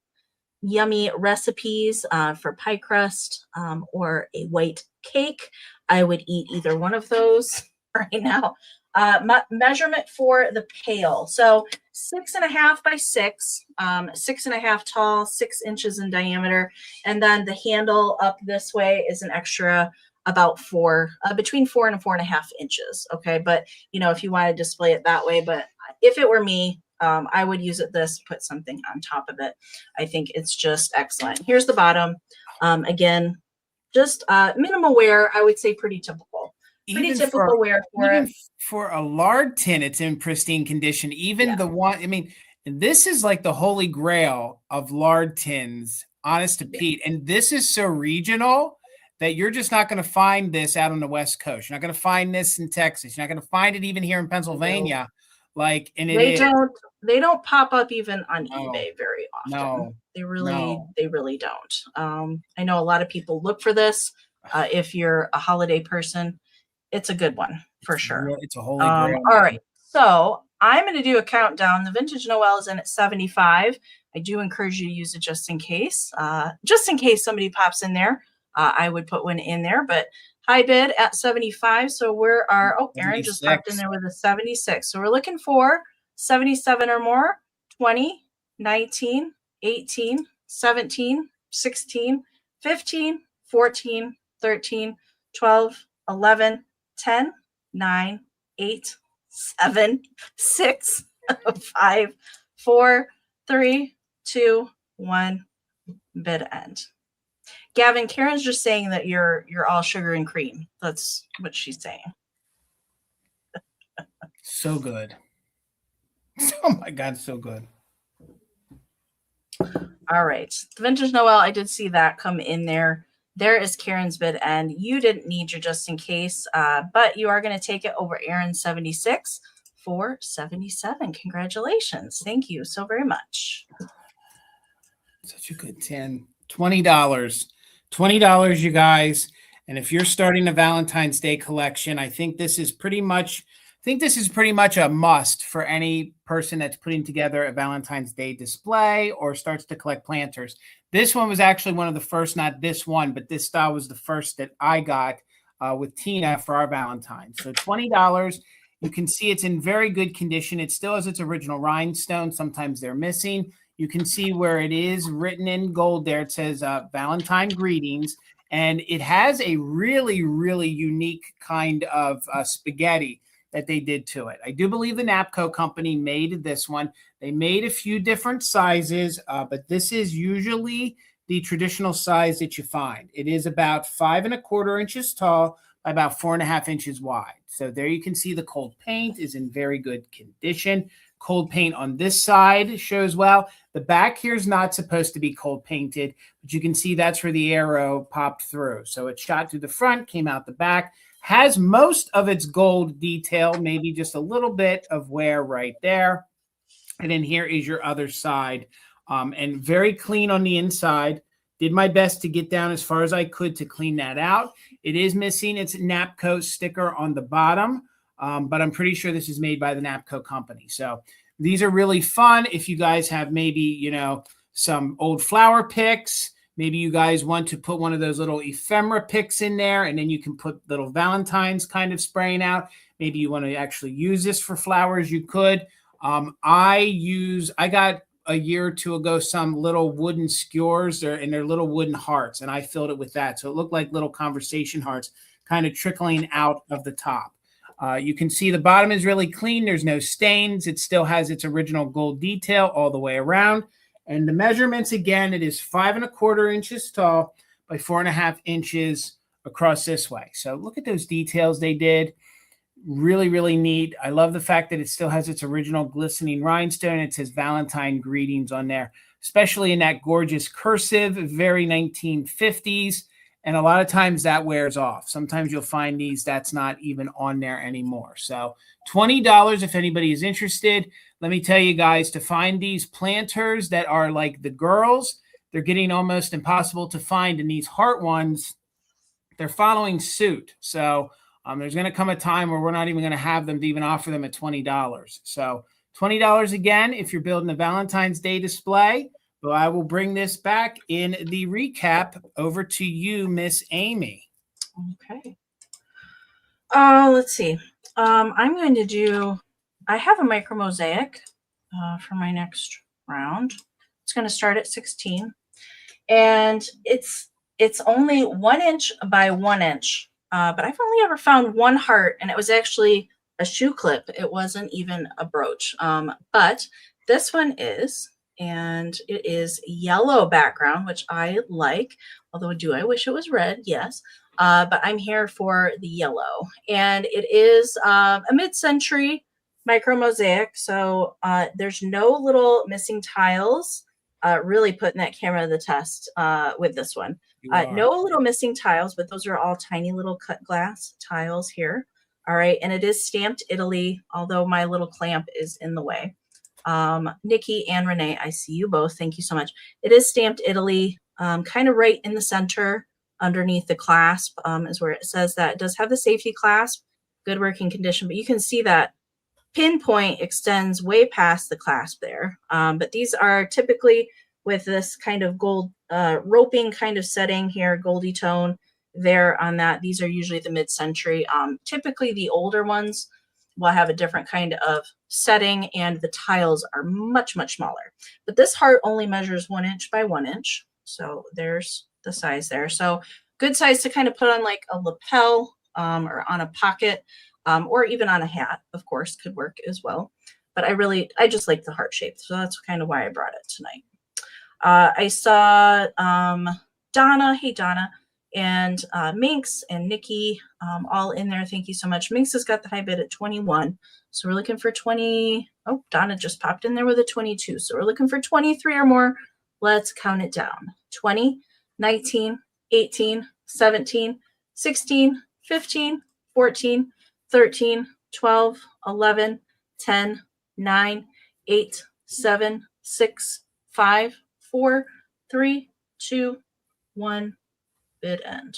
yummy recipes for pie crust or a white cake. I would eat either one of those right now. Measurement for the pail. So 6.5 by 6, 6.5 tall, 6 inches in diameter. And then the handle up this way is an extra about between 4 and 4.5 inches. Okay. But you know, if you want to display it that way, but if it were me, I would use this, put something on top of it. I think it's just excellent. Here's the bottom. Again, just minimal wear. I would say pretty typical. Pretty typical wear for it. For a lard tin, it's in pristine condition. Even the one, I mean, this is like the holy grail of lard tins, honest to Pete. And this is so regional that you're just not going to find this out on the West Coast. You're not going to find this in Texas. You're not going to find it even here in Pennsylvania. Like, and they don't pop up even on eBay very often. No, they really don't. I know a lot of people look for this. If you're a holiday person, it's a good one for sure. It's a holy grail. All right, so I'm going to do a countdown. The Vintage Noel is in at 75. I do encourage you to use it just in case somebody pops in there. I would put one in there, but high bid at 75. So Aaron just popped in there with a 76. So we're looking for 77 or more. 20, 19, 18, 17, 16, 15, 14, 13, 12, 11, 10, 9, 8, 7, 6, 5, 4, 3, 2, 1. Bid end. Gavin, Karen's just saying that you're all sugar and cream. That's what she's saying. So good. Oh my God, so good. All right. The Vintage Noel, I did see that come in there. There is Karen's bid end. You didn't need your just in case, but you are going to take it over Aaron's 76 for 77. Congratulations. Thank you so very much. Such a good 10. $20. $20, you guys. And if you're starting a Valentine's Day collection, I think this is pretty much a must for any person that's putting together a Valentine's Day display or starts to collect planters. This one was actually one of the first, not this one, but this style was the first that I got with Tina for our Valentine. So $20. You can see it's in very good condition. It still has its original rhinestone. Sometimes they're missing. You can see where it is written in gold there. It says Valentine Greetings. And it has a really, really unique kind of spaghetti that they did to it. I do believe the Napco company made this one. They made a few different sizes, but this is usually the traditional size that you find. It is about 5 1/4 inches tall by about 4.5 inches wide. So there you can see the cold paint is in very good condition. Cold paint on this side shows well. The back here is not supposed to be cold painted, but you can see that's where the arrow popped through. So it shot through the front, came out the back, has most of its gold detail, maybe just a little bit of wear right there. And then here is your other side, and very clean on the inside. Did my best to get down as far as I could to clean that out. It is missing its Napco sticker on the bottom. But I'm pretty sure this is made by the Napco company. So these are really fun. If you guys have maybe, some old flower picks, maybe you guys want to put one of those little ephemera picks in there, and then you can put little Valentines kind of spraying out. Maybe you want to actually use this for flowers, you could. I got a year or two ago some little wooden skewers, and they're little wooden hearts, and I filled it with that. So it looked like little conversation hearts kind of trickling out of the top. You can see the bottom is really clean. There's no stains. It still has its original gold detail all the way around. And the measurements, again, it is 5 1/4 inches tall by 4.5 inches across this way. So look at those details they did. Really, really neat. I love the fact that it still has its original glistening rhinestone. It says Valentine Greetings on there, especially in that gorgeous cursive, very 1950s. And a lot of times that wears off. Sometimes you'll find these that's not even on there anymore. So $20 if anybody is interested. Let me tell you guys, to find these planters that are like the girls, they're getting almost impossible to find. And these heart ones, they're following suit. So there's going to come a time where we're not even going to have them to even offer them at $20. So $20 again if you're building a Valentine's Day display. But I will bring this back in the recap over to you, Miss Amy. Okay. Let's see. I'm going to do, I have a micro mosaic for my next round. It's going to start at 16. And it's only 1 inch by 1 inch. But I've only ever found one heart, and it was actually a shoe clip. It wasn't even a brooch. But this one is, and it is yellow background, which I like. Although, do I wish it was red? Yes. But I'm here for the yellow. And it is a mid-century micro mosaic. So there's no little missing tiles. Really putting that camera to the test with this one. No little missing tiles, but those are all tiny little cut glass tiles here. All right. And it is stamped Italy, although my little clamp is in the way. Nikki and Renee, I see you both. Thank you so much. It is stamped Italy, kind of right in the center underneath the clasp is where it says that. It does have the safety clasp, good working condition, but you can see that pinpoint extends way past the clasp there. But these are typically with this kind of gold roping kind of setting here, goldy tone there on that. These are usually the mid-century. Typically the older ones will have a different kind of setting, and the tiles are much, much smaller. But this heart only measures 1 inch by 1 inch. So there's the size there. So good size to kind of put on like a lapel or on a pocket. Or even on a hat, of course, could work as well. But I just like the heart shape. So that's kind of why I brought it tonight. I saw Donna, hey Donna, and Minx and Nikki all in there. Thank you so much. Minx has got the high bid at 21. So we're looking for 20. Oh, Donna just popped in there with a 22. So we're looking for 23 or more. Let's count it down. 20, 19, 18, 17, 16, 15, 14, 13, 12, 11, 10, 9, 8, 7, 6, 5, 4, 3, 2, 1, bid end.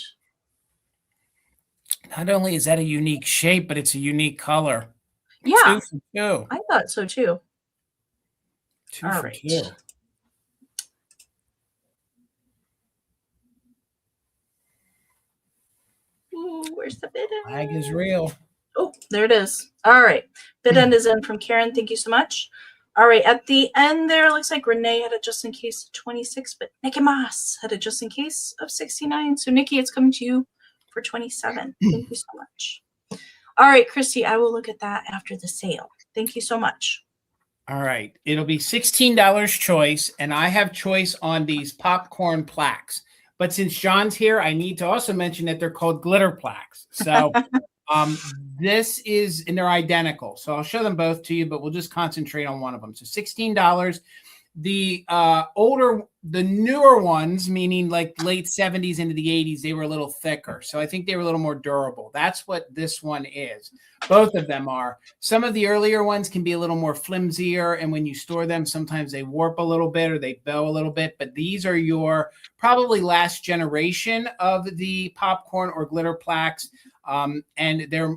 Not only is that a unique shape, but it's a unique color. Yeah. 2 for 2. I thought so too. 2 for 2. Ooh, where's the bid end? Flag is real. Oh, there it is. All right. Bid end is in from Karen. Thank you so much. All right. At the end there, looks like Renee had a just in case of 26, but Nikki Moss had a just in case of 69. So Nikki, it's coming to you for 27. Thank you so much. All right, Christy, I will look at that after the sale. Thank you so much. All right. It'll be $16 choice, and I have choice on these popcorn plaques. But since John's here, I need to also mention that they're called glitter plaques. So this is, and they're identical. So I'll show them both to you, but we'll just concentrate on one of them. So $16. The newer ones, meaning like late 70s into the 80s, they were a little thicker. So I think they were a little more durable. That's what this one is. Both of them are. Some of the earlier ones can be a little more flimsier, and when you store them, sometimes they warp a little bit or they bow a little bit. But these are your probably last generation of the popcorn or glitter plaques. And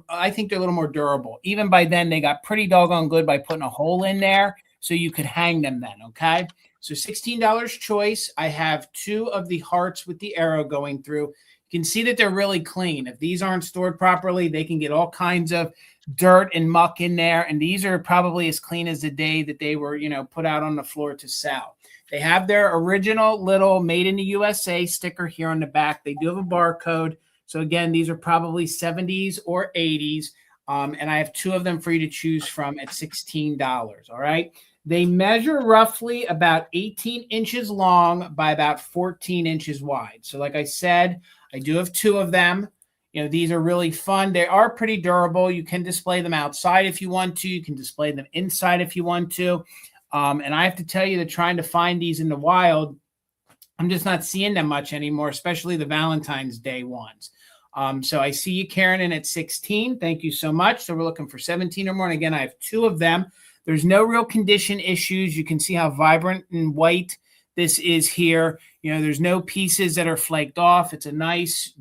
I think they're a little more durable. Even by then, they got pretty doggone good by putting a hole in there so you could hang them then, okay? So $16 choice. I have 2 of the hearts with the arrow going through. You can see that they're really clean. If these aren't stored properly, they can get all kinds of dirt and muck in there. And these are probably as clean as the day that they were, put out on the floor to sell. They have their original little made in the USA sticker here on the back. They do have a barcode. So again, these are probably 70s or 80s. And I have 2 of them for you to choose from at $16. All right. They measure roughly about 18 inches long by about 14 inches wide. So like I said, I do have 2 of them. These are really fun. They are pretty durable. You can display them outside if you want to. You can display them inside if you want to. And I have to tell you that trying to find these in the wild I'm just not seeing them much anymore, especially the Valentine's Day ones. So I see you, Karen, in at 16. Thank you so much. So we're looking for 17 or more. And again, I have 2 of them. There's no real condition issues. You can see how vibrant and white this is here. You know, there's no pieces that are flaked off. It's a nice,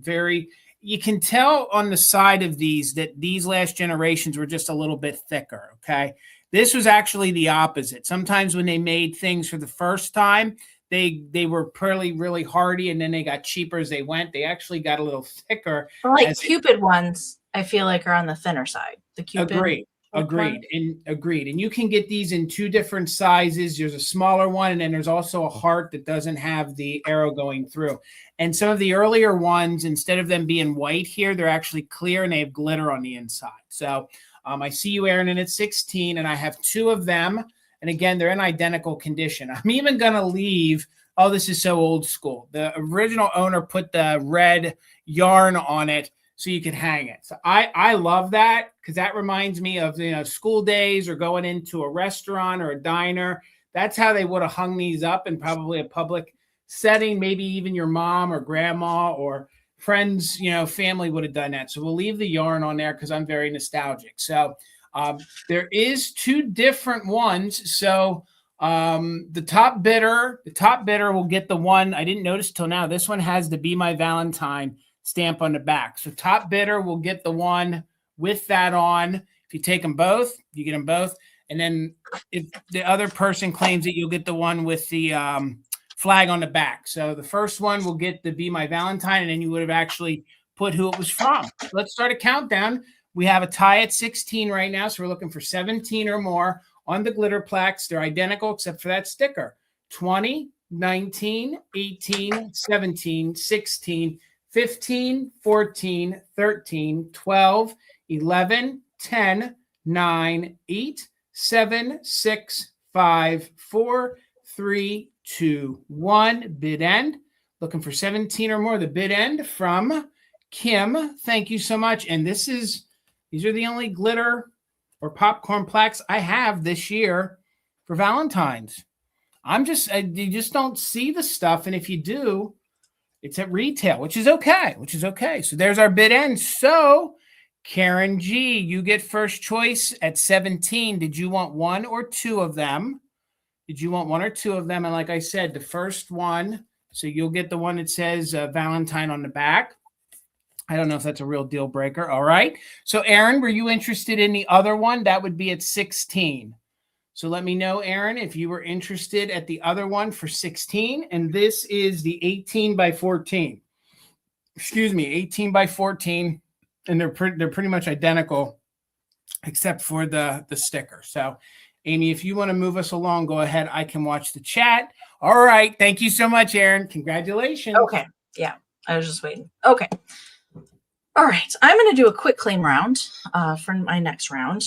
you can tell on the side of these that these last generations were just a little bit thicker, okay? This was actually the opposite. Sometimes when they made things for the first time, they were really hardy, and then they got cheaper as they went. They actually got a little thicker. Well, like Cupid ones, I feel like are on the thinner side. The Cupid. Agreed. And you can get these in 2 different sizes. There's a smaller one, and then there's also a heart that doesn't have the arrow going through. And some of the earlier ones, instead of them being white here, they're actually clear and they have glitter on the inside. So I see you, Aaron, in at 16, and I have 2 of them. And again, they're in identical condition. I'm even going to leave. Oh, this is so old school. The original owner put the red yarn on it so you could hang it. So I love that, because that reminds me of, you know, school days or going into a restaurant or a diner. That's how they would have hung these up in probably a public setting. Maybe even your mom or grandma or friends, you know, family would have done that. So we'll leave the yarn on there because I'm very nostalgic. So there is 2 different ones. So the top bidder will get the one. I didn't notice till now. This one has the Be My Valentine stamp on the back. So top bidder will get the one with that on. If you take them both, you get them both. And then if the other person claims it, you'll get the one with the flag on the back. So the first one will get the Be My Valentine, and then you would have actually put who it was from. Let's start a countdown. We have a tie at 16 right now, so we're looking for 17 or more on the glitter plaques. They're identical except for that sticker. 20, 19, 18, 17, 16, 15, 14, 13, 12, 11, 10, 9, 8, 7, 6, 5, 4, 3, 2, 1. Bid end. Looking for 17 or more. The bid end from Kim. Thank you so much. And these are the only glitter or popcorn plaques I have this year for Valentine's. You just don't see the stuff. And if you do, it's at retail, which is okay. So there's our bid end. So Karen G, you get first choice at 17. Did you want 1 or 2 of them? And like I said, the first one, so you'll get the one that says Valentine on the back. I don't know if that's a real deal breaker. All right. So Aaron, were you interested in the other one? That would be at 16. So let me know, Aaron, if you were interested at the other one for 16. And this is the 18 by 14. 18 by 14. And they're pretty much identical, except for the sticker. So Amy, if you want to move us along, go ahead. I can watch the chat. All right. Thank you so much, Aaron. Congratulations. Okay. Yeah. I was just waiting. Okay. All right. I'm going to do a quick claim round for my next round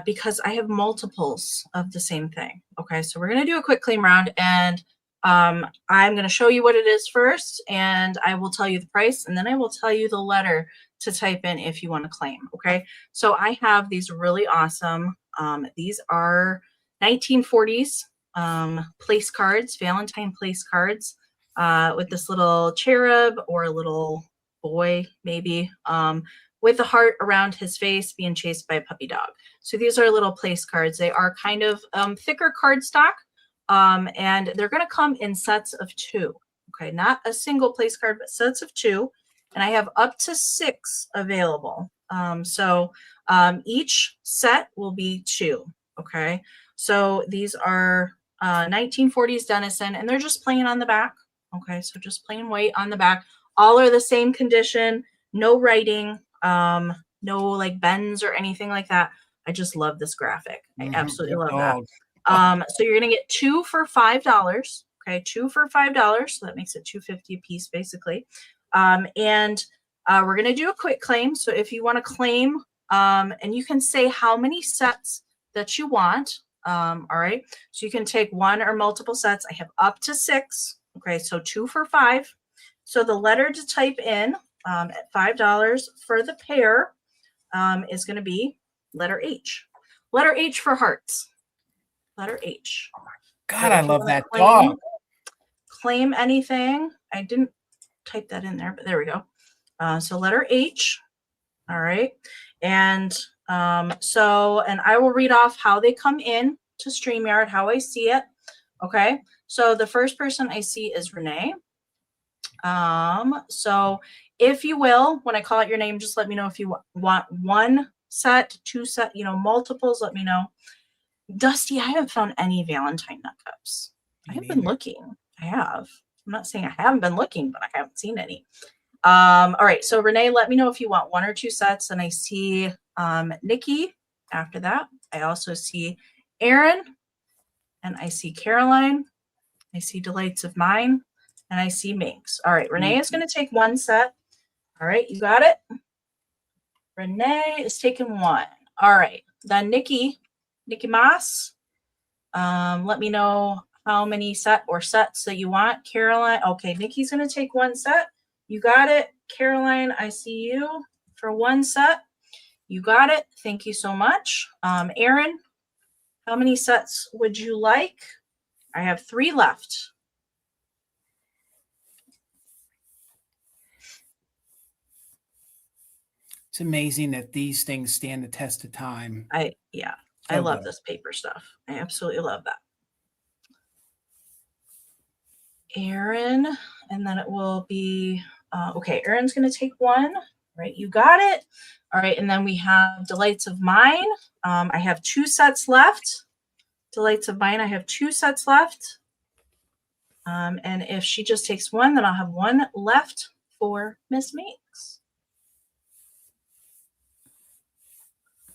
because I have multiples of the same thing. Okay. So we're going to do a quick claim round, and I'm going to show you what it is first, and I will tell you the price, and then I will tell you the letter to type in if you want to claim. Okay. So I have these really awesome, these are 1940s place cards, Valentine place cards with this little cherub or a little boy, maybe, with a heart around his face being chased by a puppy dog. So these are little place cards. They are kind of thicker cardstock, and they're going to come in sets of 2. Okay, not a single place card, but sets of 2. And I have up to 6 available. So each set will be 2. Okay, so these are 1940s Denison, and they're just plain on the back. Okay, so just plain white on the back. All are the same condition, no writing, no like bends or anything like that. I just love this graphic. I absolutely love that. So you're going to get 2 for $5. Okay, 2 for $5. So that makes it $2.50 a piece, basically. And we're going to do a quick claim. So if you want to claim, and you can say how many sets that you want. All right. So you can take 1 or multiple sets. I have up to 6. Okay, so 2 for $5. So the letter to type in at $5 for the pair is going to be letter H. Letter H for hearts. Letter H. Oh my God, I love that dog. claim anything. I didn't type that in there, but there we go. So letter H. All right. And and I will read off how they come in to StreamYard, how I see it. Okay. So the first person I see is Renee. So if you will, when I call out your name, just let me know if you want one set, two set, multiples, let me know. Dusty, I haven't found any Valentine nut cups. I have been looking. I have. I'm not saying I haven't been looking, but I haven't seen any. All right. So Renee, let me know if you want one or two sets. And I see Nikki after that. I also see Aaron, and I see Caroline. I see Delights of Mine, and I see Minx. All right. Renee is going to take one set. All right. You got it. Renee is taking one. All right. Then Nikki Moss. Let me know how many sets that you want. Caroline. Okay. Nikki's going to take one set. You got it. Caroline, I see you for one set. You got it. Thank you so much. Aaron, how many sets would you like? I have 3 left. It's amazing that these things stand the test of time. I love this paper stuff. I absolutely love that. Aaron, and then it will be, okay, Aaron's going to take one. Right, you got it. All right, and then we have Delights of Mine. I have 2 sets left. Delights of Mine, I have 2 sets left. And if she just takes one, then I'll have one left for Miss Minx.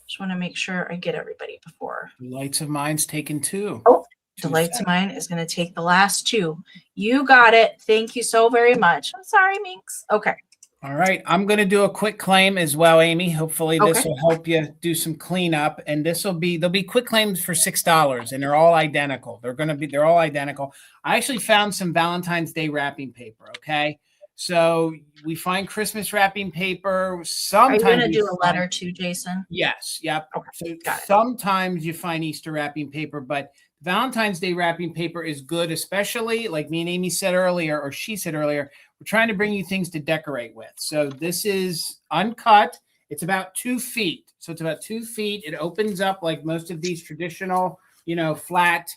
Just want to make sure I get everybody before. Delights of Mine's taken 2. Oh, Delights of Mine is going to take the last 2. You got it. Thank you so very much. I'm sorry, Minx. Okay. All right. I'm going to do a quick claim as well, Amy. Hopefully this will help you do some cleanup. And there'll be quick claims for $6, and they're all identical. They're all identical. I actually found some Valentine's Day wrapping paper. Okay. So we find Christmas wrapping paper. Sometimes are you going to do a letter too, Jason? Yes. Yep. Okay, so sometimes you find Easter wrapping paper, but Valentine's Day wrapping paper is good, especially like me and Amy said earlier, or she said earlier, we're trying to bring you things to decorate with. So this is uncut. It's about 2 feet. So it's about 2 feet. It opens up like most of these traditional, flat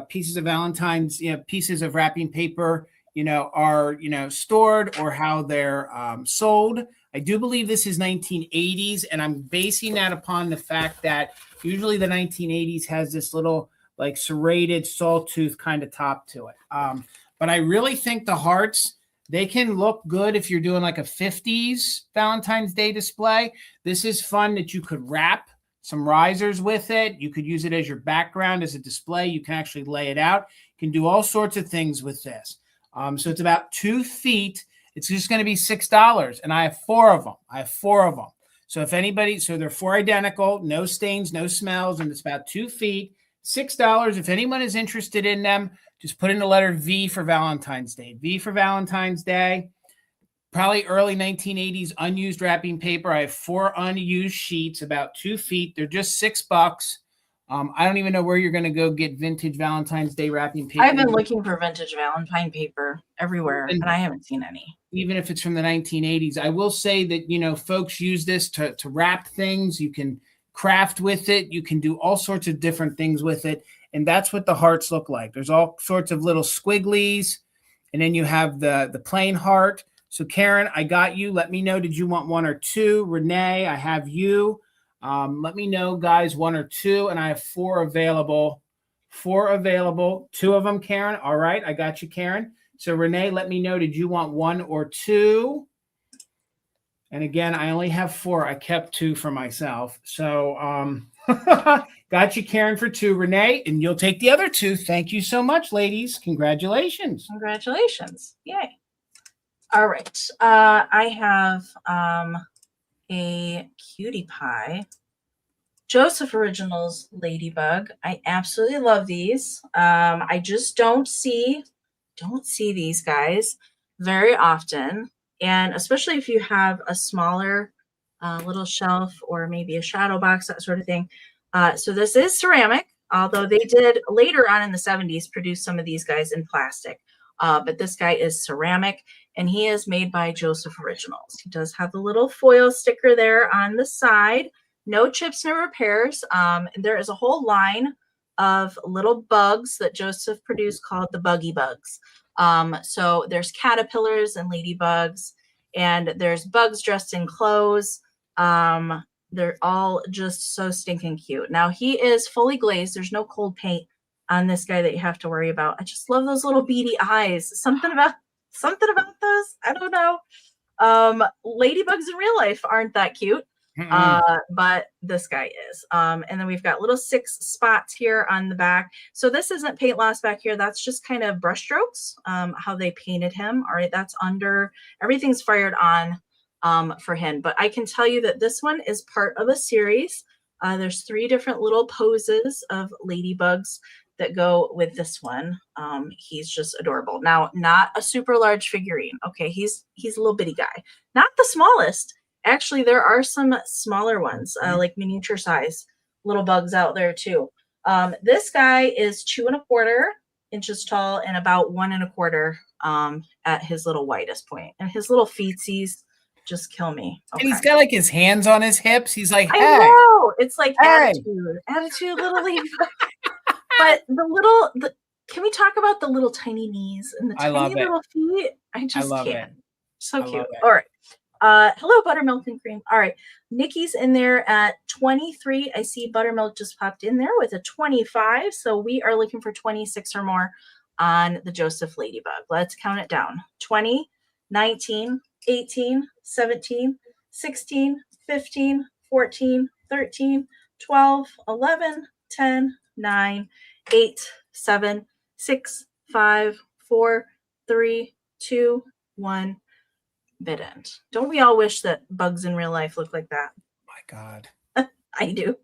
pieces of Valentine's, pieces of wrapping paper, are, stored, or how they're sold. I do believe this is 1980s, and I'm basing that upon the fact that usually the 1980s has this little like serrated sawtooth kind of top to it. But I really think the hearts, they can look good if you're doing like a 50s Valentine's Day display. This is fun that you could wrap some risers with it. You could use it as your background as a display. You can actually lay it out. You can do all sorts of things with this. So it's about 2 feet. It's just going to be $6. And I have 4 of them. So if anybody, so they're 4 identical, no stains, no smells, and it's about 2 feet, $6. If anyone is interested in them, just put in the letter V for Valentine's Day. V for Valentine's Day. Probably early 1980s unused wrapping paper. I have 4 unused sheets, about 2 feet. They're just $6. I don't even know where you're going to go get vintage Valentine's Day wrapping paper. I've been looking for vintage Valentine paper everywhere, and I haven't seen any. Even if it's from the 1980s. I will say that, folks use this to wrap things. You can craft with it. You can do all sorts of different things with it. And that's what the hearts look like. There's all sorts of little squigglies. And then you have the plain heart. So Karen, I got you. Let me know. Did you want 1 or 2? Renee, I have you. Let me know, guys, 1 or 2. And I have 4 available. 4 available. 2 of them, Karen. All right. I got you, Karen. So Renee, let me know. Did you want 1 or 2? And again, I only have 4. I kept 2 for myself. So got you, Karen, for 2. Renee, and you'll take the other 2. Thank you so much, ladies. Congratulations. Congratulations. Yay. All right. I have a cutie pie. Joseph Originals Ladybug. I absolutely love these. I just don't see these guys very often. And especially if you have a smaller little shelf or maybe a shadow box, that sort of thing. So this is ceramic, although they did later on in the 70s produce some of these guys in plastic. but this guy is ceramic, and he is made by Joseph Originals. He does have the little foil sticker there on the side. No chips, no repairs. There is a whole line of little bugs that Joseph produced called the Buggy Bugs. So there's caterpillars and ladybugs, and there's bugs dressed in clothes. They're all just so stinking cute. Now he is fully glazed. There's no cold paint on this guy that you have to worry about. I just love those little beady eyes. Something about those. I don't know. Ladybugs in real life aren't that cute. But this guy is. And then we've got little 6 spots here on the back. So this isn't paint loss back here. That's just kind of brush strokes, how they painted him. All right, that's under. Everything's fired on for him. But I can tell you that this one is part of a series. There's 3 different little poses of ladybugs that go with this one. He's just adorable. Now, not a super large figurine. Okay, he's a little bitty guy. Not the smallest. Actually, there are some smaller ones, like miniature size little bugs out there too. This guy is 2 1/4 inches tall and about 1 1/4 at his little widest point. And his little feetsies just kill me. Okay. And he's got like his hands on his hips. He's like, hey. I know. It's like attitude, little lady. But can we talk about the little tiny knees and the tiny little feet? I just can't. So cute. All right. Hello, Buttermilk and Cream. All right. Nikki's in there at 23. I see Buttermilk just popped in there with a 25. So we are looking for 26 or more on the Joseph Ladybug. Let's count it down. 20, 19, 18, 17, 16, 15, 14, 13, 12, 11, 10, 9, 8, 7, 6, 5, 4, 3, 2, 1. Bid end. Don't we all wish that bugs in real life look like that? My God. I do.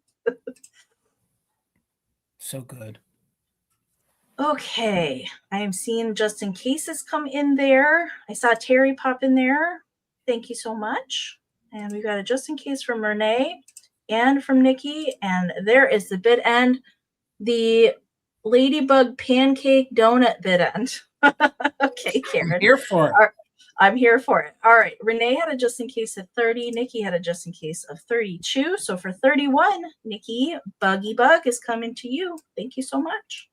So good. Okay. I am seeing Justin Cases come in there. I saw Terry pop in there. Thank you so much. And we've got a Just In Case from Renee and from Nikki. And there is the bid end. The Ladybug Pancake Donut bid end. Okay, Karen. I'm here for it. I'm here for it. All right. Renee had a Just In Case of 30. Nikki had a Just In Case of 32. So for 31, Nikki, Buggy Bug is coming to you. Thank you so much.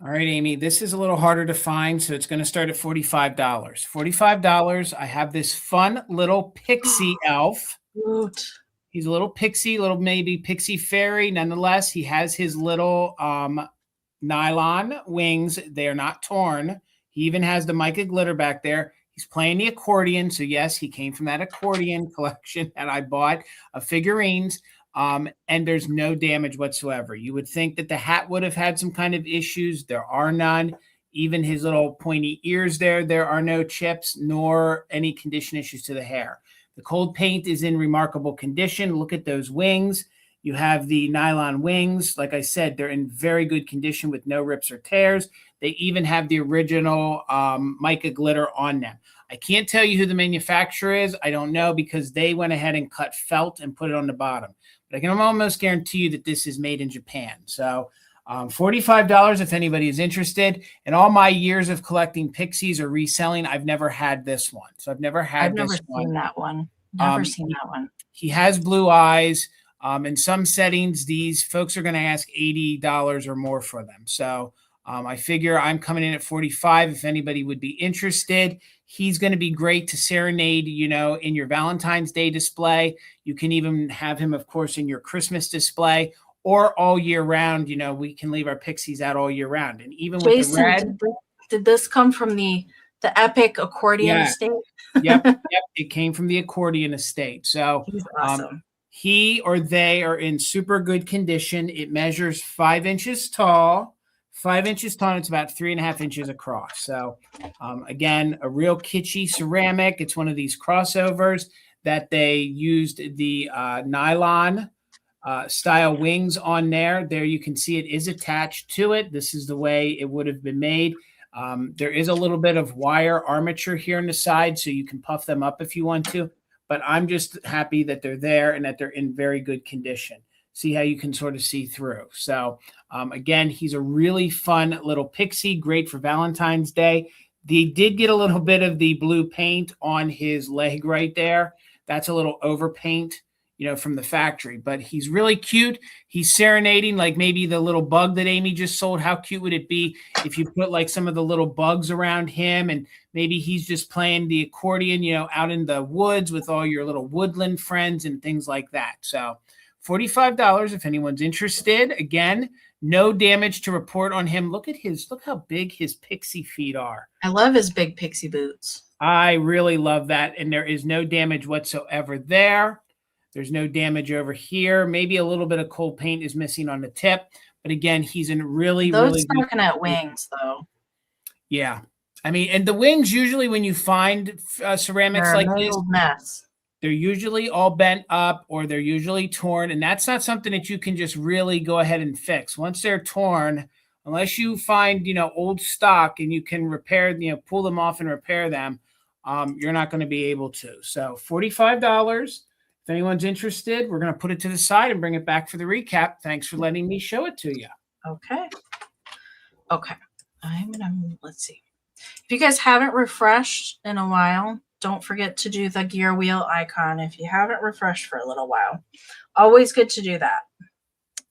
All right, Amy, this is a little harder to find, so it's going to start at $45. $45. I have this fun little pixie elf. Cute. He's a little pixie, little maybe pixie fairy. Nonetheless, he has his little nylon wings. They are not torn. He even has the mica glitter back there. He's playing the accordion. So yes, he came from that accordion collection that I bought of figurines. And there's no damage whatsoever. You would think that the hat would have had some kind of issues. There are none. Even his little pointy ears there are no chips nor any condition issues to the hair. The cold paint is in remarkable condition. Look at those wings. You have the nylon wings. Like I said, they're in very good condition with no rips or tears. They even have the original mica glitter on them. I can't tell you who the manufacturer is. I don't know because they went ahead and cut felt and put it on the bottom. But I can almost guarantee you that this is made in Japan. So $45 if anybody is interested. In all my years of collecting pixies or reselling, I've never had this one. So I've never seen that one. Never seen that one. He has blue eyes. In some settings, these folks are going to ask $80 or more for them. So I figure I'm coming in at 45 if anybody would be interested. He's going to be great to serenade, in your Valentine's Day display. You can even have him, of course, in your Christmas display or all year round. We can leave our pixies out all year round. And even with Jason, the red. Did this come from the epic accordion estate? Yep. It came from the accordion estate. So he's awesome. He or they are in super good condition. It measures 5 inches tall. 5 inches tall, and it's about 3.5 inches across. So again, a real kitschy ceramic. It's one of these crossovers that they used the nylon style wings on there. There you can see it is attached to it. This is the way it would have been made. There is a little bit of wire armature here on the side, so you can puff them up if you want to. But I'm just happy that they're there and that they're in very good condition. See how you can sort of see through. So Again, he's a really fun little pixie, great for Valentine's Day. They did get a little bit of the blue paint on his leg right there. That's a little overpaint, from the factory, but he's really cute. He's serenading, like maybe the little bug that Amy just sold. How cute would it be if you put like some of the little bugs around him, and maybe he's just playing the accordion, out in the woods with all your little woodland friends and things like that. So $45 if anyone's interested. Again, no damage to report on him. Look how big his pixie feet are. I love his big pixie boots. I really love that. And there is no damage whatsoever there. There's no damage over here. Maybe a little bit of cold paint is missing on the tip. But again, he's in really looking at wings, though. Yeah. I mean, and the wings, usually when you find ceramics like this, mess. They're usually all bent up or they're usually torn. And that's not something that you can just really go ahead and fix. Once they're torn, unless you find, old stock and you can repair, pull them off and repair them, you're not going to be able to. So $45. If anyone's interested, we're going to put it to the side and bring it back for the recap. Thanks for letting me show it to you. Okay. Let's see. If you guys haven't refreshed in a while, don't forget to do the gear wheel icon if you haven't refreshed for a little while. Always good to do that.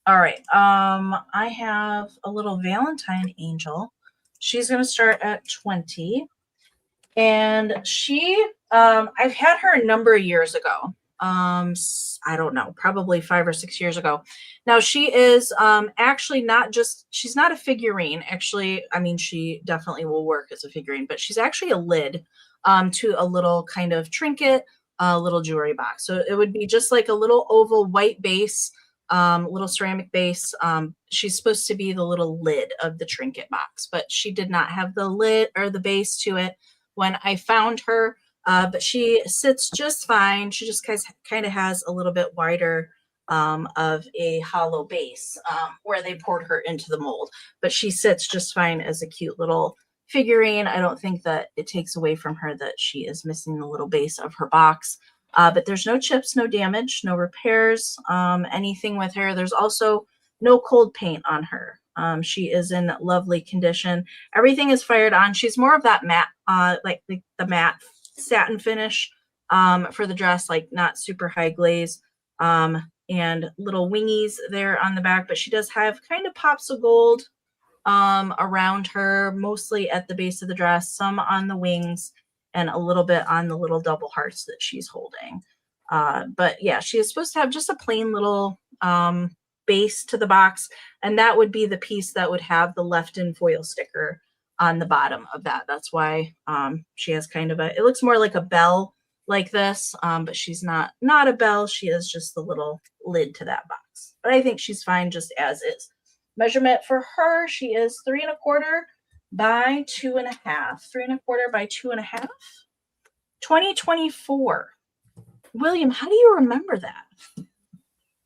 All right. I have a little Valentine angel. She's going to start at 20. And she, I've had her a number of years ago. I don't know, probably 5 or 6 years ago. Now she is actually she's not a figurine. Actually, I mean, she definitely will work as a figurine, but she's actually a lid to a little kind of trinket, little jewelry box. So it would be just like a little oval white base, little ceramic base. She's supposed to be the little lid of the trinket box, but she did not have the lid or the base to it when I found her. But she sits just fine. She just kind of has a little bit wider of a hollow base where they poured her into the mold. But she sits just fine as a cute little figurine. I don't think that it takes away from her that she is missing the little base of her box. But there's no chips, no damage, no repairs, anything with her. There's also no cold paint on her. She is in lovely condition. Everything is fired on. She's more of that matte, like the matte satin finish for the dress, like not super high glaze, and little wingies there on the back, but she does have kind of pops of gold around her, mostly at the base of the dress, some on the wings, and a little bit on the little double hearts that she's holding. But yeah, she is supposed to have just a plain little base to the box, and that would be the piece that would have the left-in foil sticker on the bottom of that. That's why she has kind of it looks more like a bell like this, but she's not a bell. She is just the little lid to that box. But I think she's fine just as is. Measurement for her, she is 3 1/4 by 2 1/2. 3 1/4 by 2 1/2. 2024. William, how do you remember that?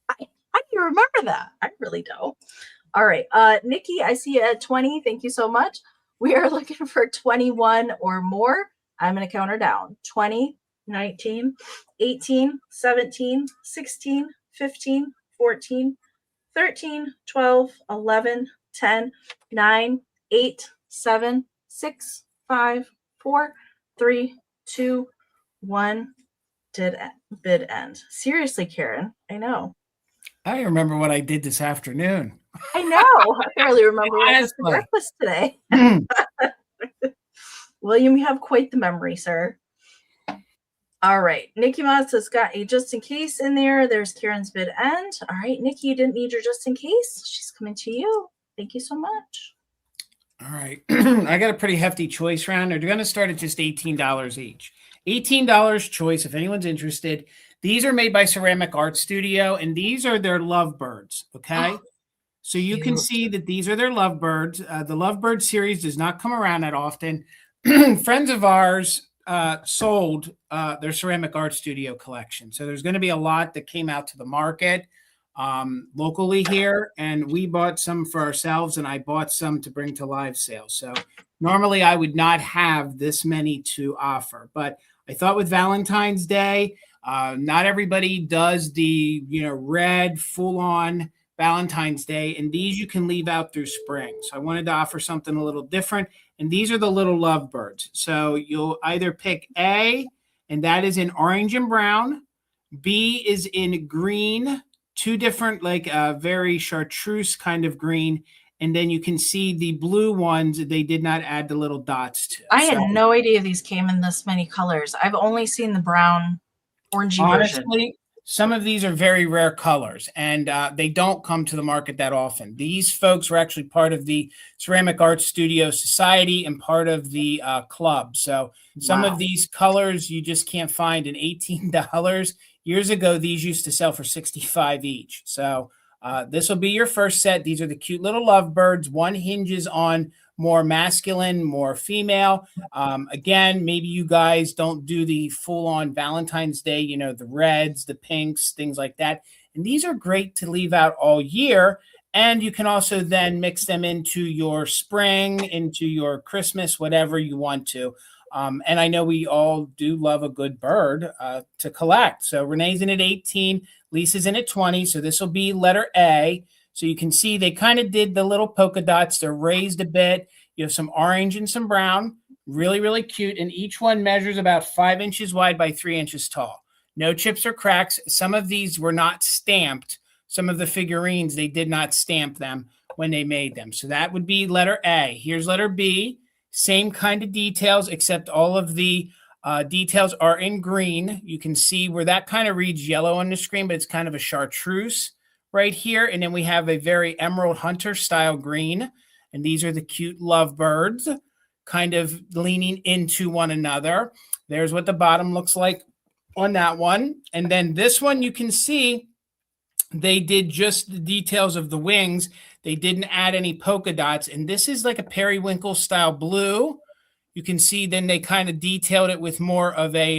How do you remember that? I really don't. All right. Nikki, I see you at 20. Thank you so much. We are looking for 21 or more. I'm going to count her down. 20, 19, 18, 17, 16, 15, 14, 13, 12, 11, 10, 9, 8, 7, 6, 5, 4, 3, 2, 1. Bid end. Seriously, Karen, I know. I remember what I did this afternoon. I know. I barely remember what I had for breakfast today. William, you have quite the memory, sir. All right. Nikki Moss has got a just in case in there. There's Karen's bid end. All right, Nikki, you didn't need your just in case. She's coming to you. Thank you so much. All right. I got a pretty hefty choice round. They're going to start at just $18 each. $18 choice if anyone's interested. These are made by Ceramic Art Studio, and these are their lovebirds, okay? Oh, so you can see that these are their lovebirds. The Lovebird series does not come around that often. Friends of ours sold their Ceramic Art Studio collection. So there's going to be a lot that came out to the market locally here, and we bought some for ourselves, and I bought some to bring to live sales. So normally I would not have this many to offer, but I thought with Valentine's Day, not everybody does the red full-on Valentine's Day, and these you can leave out through spring. So I wanted to offer something a little different, and these are the little lovebirds. So you'll either pick A, and that is in orange and brown. B is in green, two different, like very chartreuse kind of green. And then you can see the blue ones, they did not add the little dots to. I had no idea these came in this many colors. I've only seen the brown, orangey version. Some of these are very rare colors, and they don't come to the market that often. These folks were actually part of the Ceramic Art Studio Society and part of the club. So some of these colors you just can't find. In $18. Years ago, these used to sell for $65 each. So this will be your first set. These are the cute little lovebirds. One hinges on more masculine, more female. Again, maybe you guys don't do the full-on Valentine's Day, you know, the reds, the pinks, things like that. And these are great to leave out all year. And you can also then mix them into your spring, into your Christmas, whatever you want to. And I know we all do love a good bird to collect. So Renee's in at 18, Lisa's in at 20. So this will be letter A. So you can see they kind of did the little polka dots. They're raised a bit. You have some orange and some brown. Really, really cute. And each one measures about 5 inches wide by 3 inches tall. No chips or cracks. Some of these were not stamped. Some of the figurines, they did not stamp them when they made them. So that would be letter A. Here's letter B. Same kind of details, except all of the details are in green. You can see where that kind of reads yellow on the screen, but it's kind of a chartreuse right here. And then we have a very emerald hunter style green. And these are the cute lovebirds kind of leaning into one another. There's what the bottom looks like on that one. And then this one, you can see they did just the details of the wings. They didn't add any polka dots. And this is like a periwinkle style blue. You can see then they kind of detailed it with more of a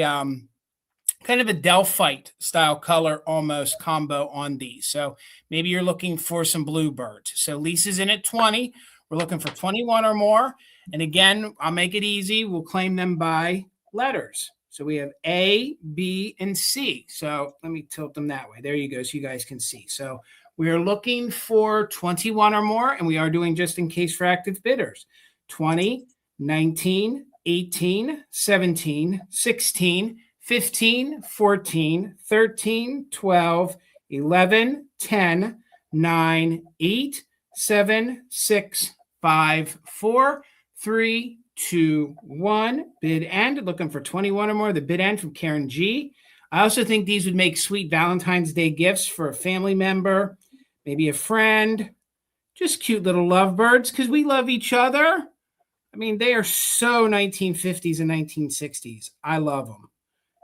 kind of a Delphite style color almost combo on these. So maybe you're looking for some bluebirds. So Lisa's in at 20. We're looking for 21 or more. And again, I'll make it easy. We'll claim them by letters. So we have A, B, and C. So let me tilt them that way. There you go, so you guys can see. So we are looking for 21 or more, and we are doing just in case for active bidders. 20, 19, 18, 17, 16, 15, 14, 13, 12, 11, 10, 9, 8, 7, 6, 5, 4, 3, 2, 1. Bid end. Looking for 21 or more. The bid end from Karen G. I also think these would make sweet Valentine's Day gifts for a family member, maybe a friend. Just cute little lovebirds because we love each other. I mean, they are so 1950s and 1960s. I love them.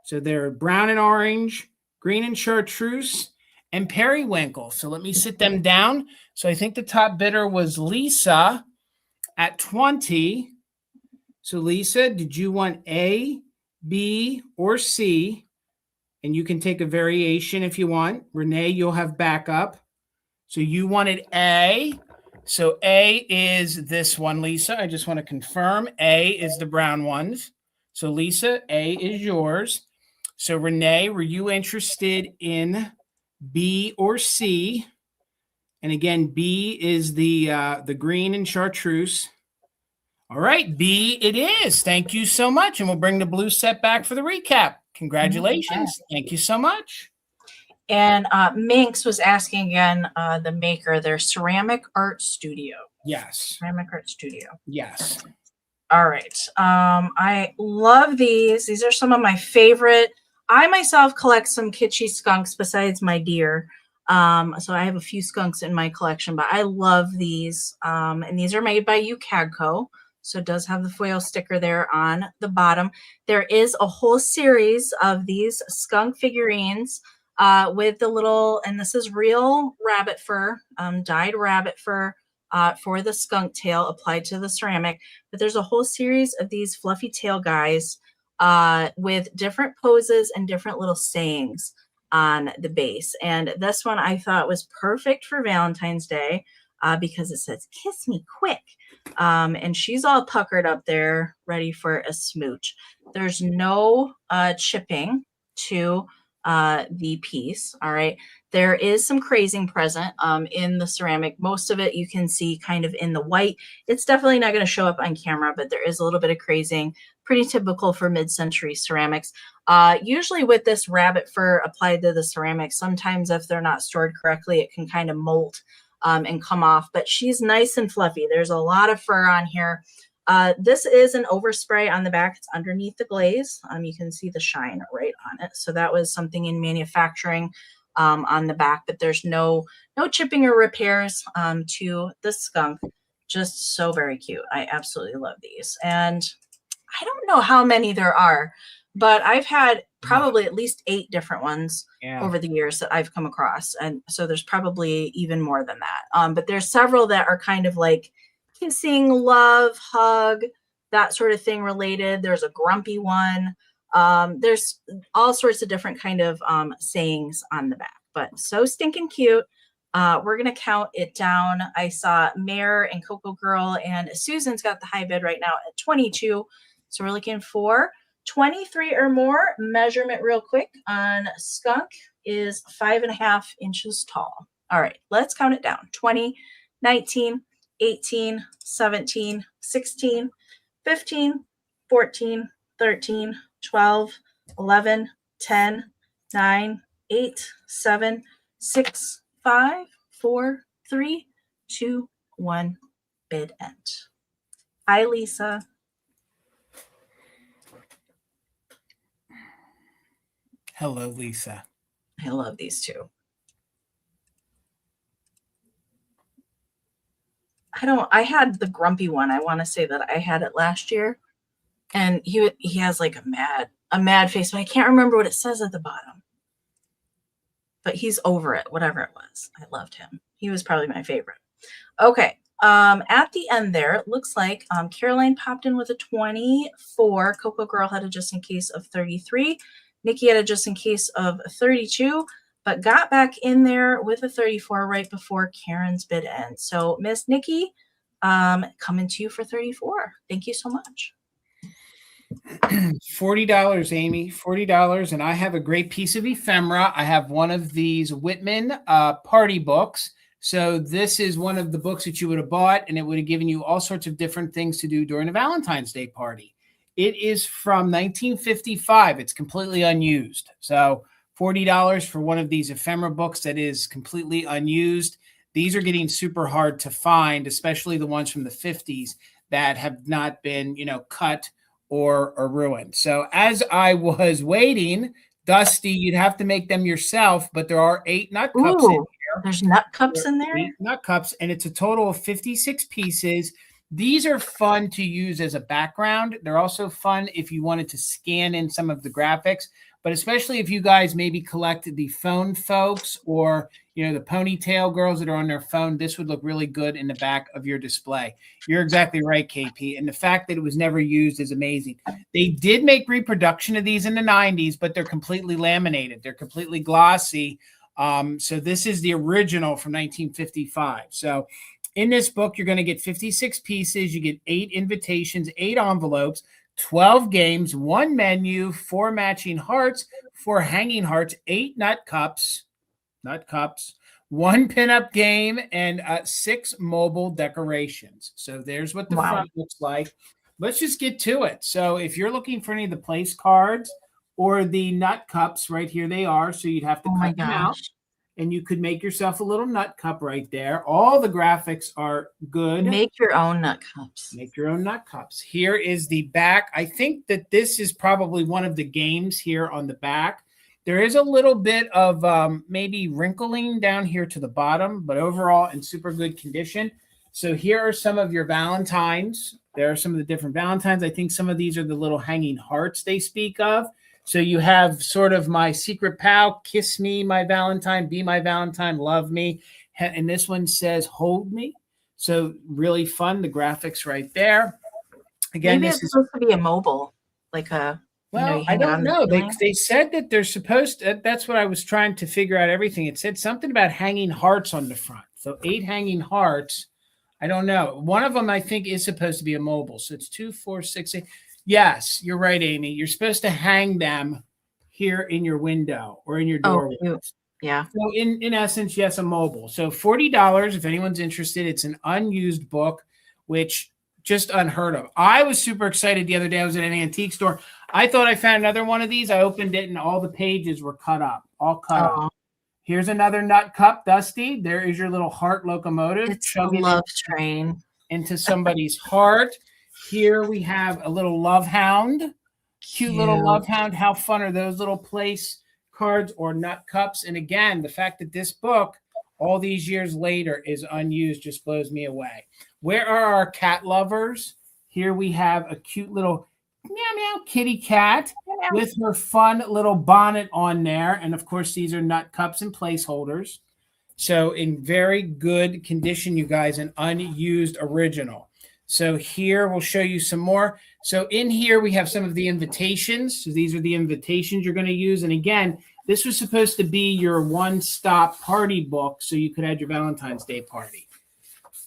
So they're brown and orange, green and chartreuse, and periwinkle. So let me sit them down. So I think the top bidder was Lisa at 20. So Lisa, did you want A, B, or C? And you can take a variation if you want. Renee, you'll have backup. So you wanted A. So A is this one, Lisa. I just want to confirm. A is the brown ones. So Lisa, A is yours. So Renee, were you interested in B or C? And again, B is the green and chartreuse. All right, B it is. Thank you so much. And we'll bring the blue set back for the recap. Congratulations. Thank you so much. And Minx was asking again, the maker, their Ceramic Art Studio. Yes. Ceramic Art Studio. Yes. All right. I love these. These are some of my favorite. I myself collect some kitschy skunks besides my deer. So I have a few skunks in my collection, but I love these. And these are made by UCAGCO. So it does have the foil sticker there on the bottom. There is a whole series of these skunk figurines with the little, and this is real rabbit fur, dyed rabbit fur for the skunk tail applied to the ceramic. But there's a whole series of these fluffy tail guys with different poses and different little sayings on the base. And this one I thought was perfect for Valentine's Day because it says, "Kiss me quick." And she's all puckered up there, ready for a smooch. There's no chipping to the piece. All right. There is some crazing present in the ceramic. Most of it you can see kind of in the white. It's definitely not going to show up on camera, but there is a little bit of crazing, pretty typical for mid-century ceramics. Usually with this rabbit fur applied to the ceramic, sometimes if they're not stored correctly, it can kind of molt and come off, but she's nice and fluffy. There's a lot of fur on here. This is an overspray on the back. It's underneath the glaze. You can see the shine right on it. So that was something in manufacturing on the back, but there's no chipping or repairs to the skunk. Just so very cute. I absolutely love these. And I don't know how many there are, but I've had probably at least 8 different ones over the years that I've come across. And so there's probably even more than that. But there's several that are kind of like kissing, love, hug, that sort of thing related. There's a grumpy one. There's all sorts of different kind of sayings on the back, but so stinking cute. We're going to count it down. I saw Mare and Coco Girl and Susan's got the high bid right now at 22. So we're looking for 23 or more. Measurement real quick on skunk is 5.5 inches tall. All right, let's count it down. 20, 19, 18, 17, 16, 15, 14, 13, 12, 11, 10, 9, 8, 7, 6, 5, 4, 3, 2, 1. Bid end. Hi, Lisa. Hello, Lisa. I love these two. I had the grumpy one. I want to say that I had it last year, and he has like a mad face, but I can't remember what it says at the bottom. But he's over it, whatever it was. I loved him. He was probably my favorite. Okay. At the end there, it looks like Caroline popped in with a 24. Coco Girl had a just in case of 33. Nikki had a just in case of 32, but got back in there with a 34 right before Karen's bid end. So Miss Nikki, coming to you for 34. Thank you so much. $40, Amy, $40. And I have a great piece of ephemera. I have one of these Whitman party books. So this is one of the books that you would have bought, and it would have given you all sorts of different things to do during a Valentine's Day party. It is from 1955. It's completely unused. So $40 for one of these ephemera books that is completely unused. These are getting super hard to find, especially the ones from the 50s that have not been, cut or ruined. So as I was waiting, Dusty, you'd have to make them yourself, but there are 8 nut cups in here. There's nut cups in there? 8 nut cups, and it's a total of 56 pieces. These are fun to use as a background. They're also fun if you wanted to scan in some of the graphics, but especially if you guys maybe collect the phone folks or, the ponytail girls that are on their phone, this would look really good in the back of your display. You're exactly right, KP. And the fact that it was never used is amazing. They did make reproduction of these in the 90s, but they're completely laminated. They're completely glossy. So this is the original from 1955. So in this book, you're going to get 56 pieces. You get 8 invitations, 8 envelopes, 12 games, 1 menu, 4 matching hearts, 4 hanging hearts, 8 nut cups, 1 pinup game, and 6 mobile decorations. So there's what the front looks like. Let's just get to it. So if you're looking for any of the place cards or the nut cups, right here they are. So you'd have to cut them out. And you could make yourself a little nut cup right there. All the graphics are good. Make your own nut cups. Make your own nut cups. Here is the back. I think that this is probably one of the games here on the back. There is a little bit of maybe wrinkling down here to the bottom, but overall in super good condition. So here are some of your Valentines. There are some of the different Valentines. I think some of these are the little hanging hearts they speak of. So you have sort of my secret pal, kiss me, my Valentine, be my Valentine, love me. And this one says, hold me. So really fun. The graphics right there. Again, maybe it's supposed to be a mobile, like a, I don't know. They said that they're supposed to, that's what I was trying to figure out everything. It said something about hanging hearts on the front. So 8 hanging hearts. I don't know. One of them, I think, is supposed to be a mobile. So it's 2, 4, 6, 8. Yes, you're right, Amy. You're supposed to hang them here in your window or in your doorway. Oh, yeah. So in essence, yes, a mobile. So $40, if anyone's interested. It's an unused book, which just unheard of. I was super excited the other day. I was at an antique store. I thought I found another one of these. I opened it and all the pages were cut up, all cut up. Here's another nut cup, Dusty. There is your little heart locomotive. It's a love train into somebody's heart. Here we have a little love hound. Cute little love hound. How fun are those little place cards or nut cups? And again, the fact that this book all these years later is unused just blows me away. Where are our cat lovers? Here we have a cute little meow meow kitty cat with her fun little bonnet on there. And of course, these are nut cups and placeholders. So in very good condition, you guys, an unused original. So here we'll show you some more. So in here we have some of the invitations. So these are the invitations you're going to use. And again, this was supposed to be your one-stop party book so you could have your Valentine's Day party.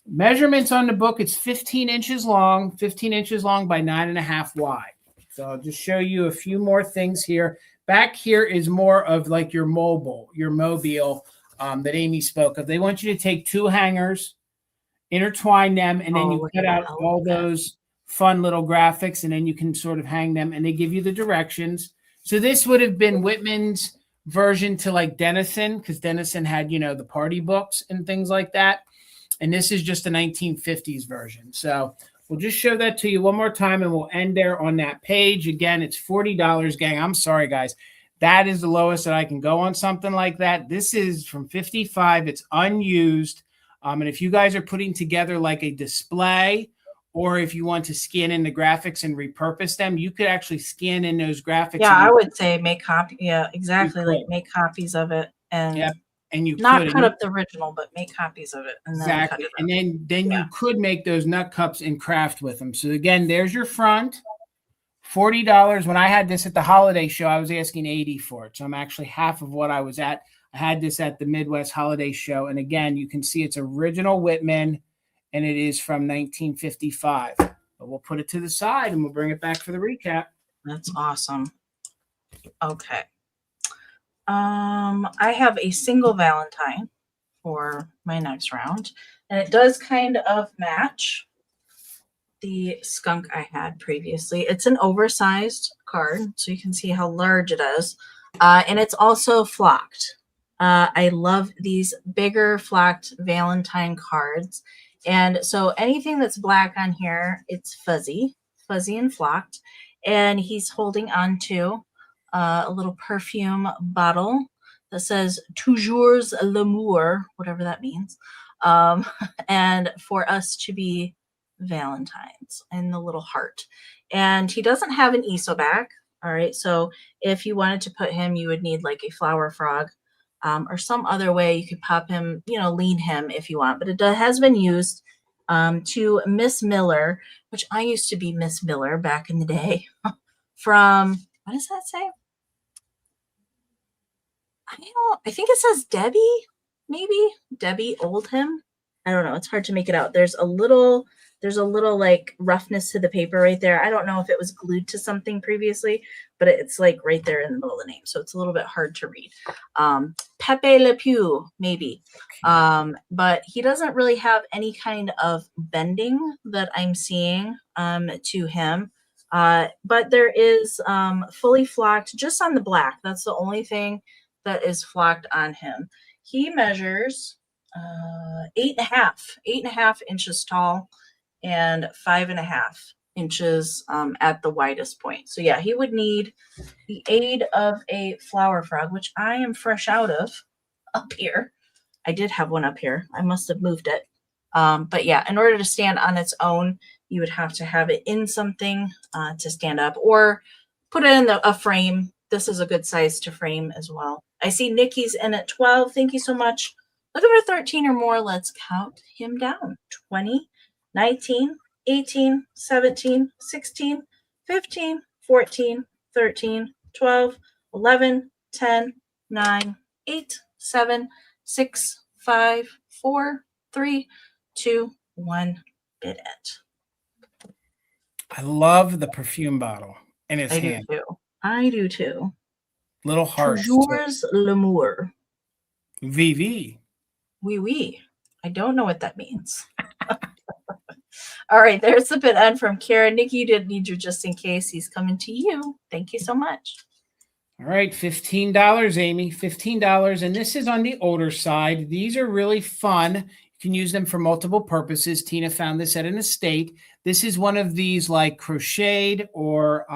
Measurements on the book, it's 15 inches long by 9.5 wide. So I'll just show you a few more things here. Back here is more of like your mobile that Amy spoke of. They want you to take 2 hangers, intertwine them, and then you cut out all those fun little graphics, and then you can sort of hang them, and they give you the directions. So this would have been Whitman's version to like Denison, because Denison had, the party books and things like that. And this is just the 1950s version. So we'll just show that to you one more time, and we'll end there on that page. Again, it's $40, gang. I'm sorry, guys. That is the lowest that I can go on something like that. This is from $55. It's unused. And if you guys are putting together like a display, or if you want to scan in the graphics and repurpose them, you could actually scan in those graphics. Yeah, I would say make copy. Yeah, exactly. Like make copies of it, and and you not cut up the original, but make copies of it. And exactly. And then you could make those nut cups and craft with them. So again, there's your front. $40. When I had this at the holiday show, I was asking $80 for it. So I'm actually half of what I was at. I had this at the Midwest Holiday Show. And again, you can see it's original Whitman, and it is from 1955. But we'll put it to the side and we'll bring it back for the recap. That's awesome. Okay. I have a single Valentine for my next round, and it does kind of match the skunk I had previously. It's an oversized card, so you can see how large it is. And it's also flocked. I love these bigger flocked Valentine cards. And so anything that's black on here, it's fuzzy and flocked. And he's holding on to a little perfume bottle that says Toujours l'amour, whatever that means. And for us to be Valentines and the little heart. And he doesn't have an ESO back. All right. So if you wanted to put him, you would need like a flower frog or some other way you could pop him, lean him if you want. But it has been used to Miss Miller, which I used to be Miss Miller back in the day from, what does that say? I think it says Debbie, maybe Debbie Oldham. I don't know. It's hard to make it out. There's a little like roughness to the paper right there. I don't know if it was glued to something previously, but it's like right there in the middle of the name. So it's a little bit hard to read. Pepe Le Pew, maybe. But he doesn't really have any kind of bending that I'm seeing to him. But there is fully flocked just on the black. That's the only thing that is flocked on him. He measures 8.5 inches tall and 5.5 inches at the widest point. So yeah, he would need the aid of a flower frog, which I am fresh out of up here. I did have one up here. I must have moved it. But yeah, in order to stand on its own, you would have to have it in something to stand up, or put it in a frame. This is a good size to frame as well. I see Nikki's in at 12. Thank you so much. Looking for 13 or more. Let's count him down. 20, 19, 18, 17, 16, 15, 14, 13, 12, 11, 10, 9, 8, 7, 6, 5, 4, 3, 2, 1. Bid it. I love the perfume bottle in his hand. I do too. Little hearts. Toujours l'amour. VV. Oui, oui. I don't know what that means. All right, there's the bid end from Kara. Nikki, you didn't need your just in case. He's coming to you. Thank you so much. All right, $15, Amy, $15. And this is on the older side. These are really fun. You can use them for multiple purposes. Tina found this at an estate. This is one of these like crocheted or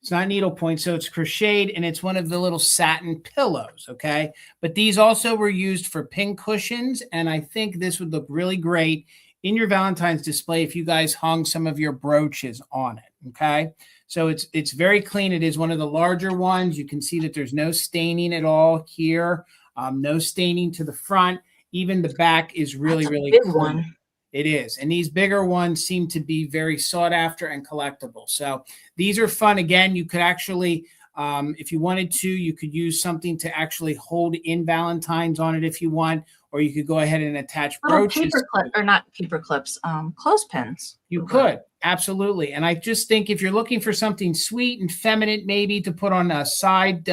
it's not needlepoint, so it's crocheted, and it's one of the little satin pillows, okay? But these also were used for pin cushions, and I think this would look really great in your Valentine's display if you guys hung some of your brooches on it, okay? So it's very clean. It is one of the larger ones. You can see that there's no staining at all here, no staining to the front. Even the back is really, really big clean. One. It is. And these bigger ones seem to be very sought after and collectible. So these are fun. Again, you could actually, if you wanted to, you could use something to actually hold in Valentine's on it if you want, or you could go ahead and attach brooches. Not paper clips, clothespins. You could. Absolutely. And I just think if you're looking for something sweet and feminine, maybe to put on a side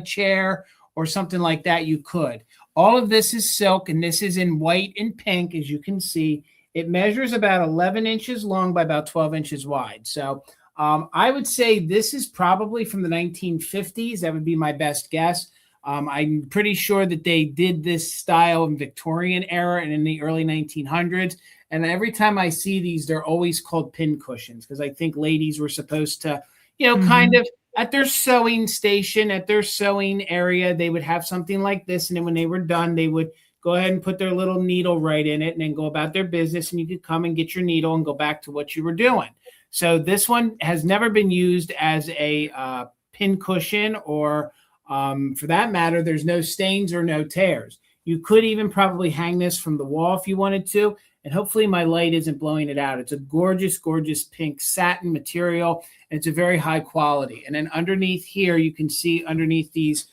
chair or something like that, you could. All of this is silk, and this is in white and pink, as you can see. It measures about 11 inches long by about 12 inches wide. So I would say this is probably from the 1950s. That would be my best guess. I'm pretty sure that they did this style in Victorian era and in the early 1900s. And every time I see these, they're always called pin cushions because I think ladies were supposed to, kind of at their sewing station, at their sewing area, they would have something like this. And then when they were done, they would go ahead and put their little needle right in it and then go about their business. And you could come and get your needle and go back to what you were doing. So this one has never been used as a pin cushion or for that matter, there's no stains or no tears. You could even probably hang this from the wall if you wanted to. And hopefully my light isn't blowing it out. It's a gorgeous, gorgeous pink satin material. And it's a very high quality. And then underneath here, you can see underneath these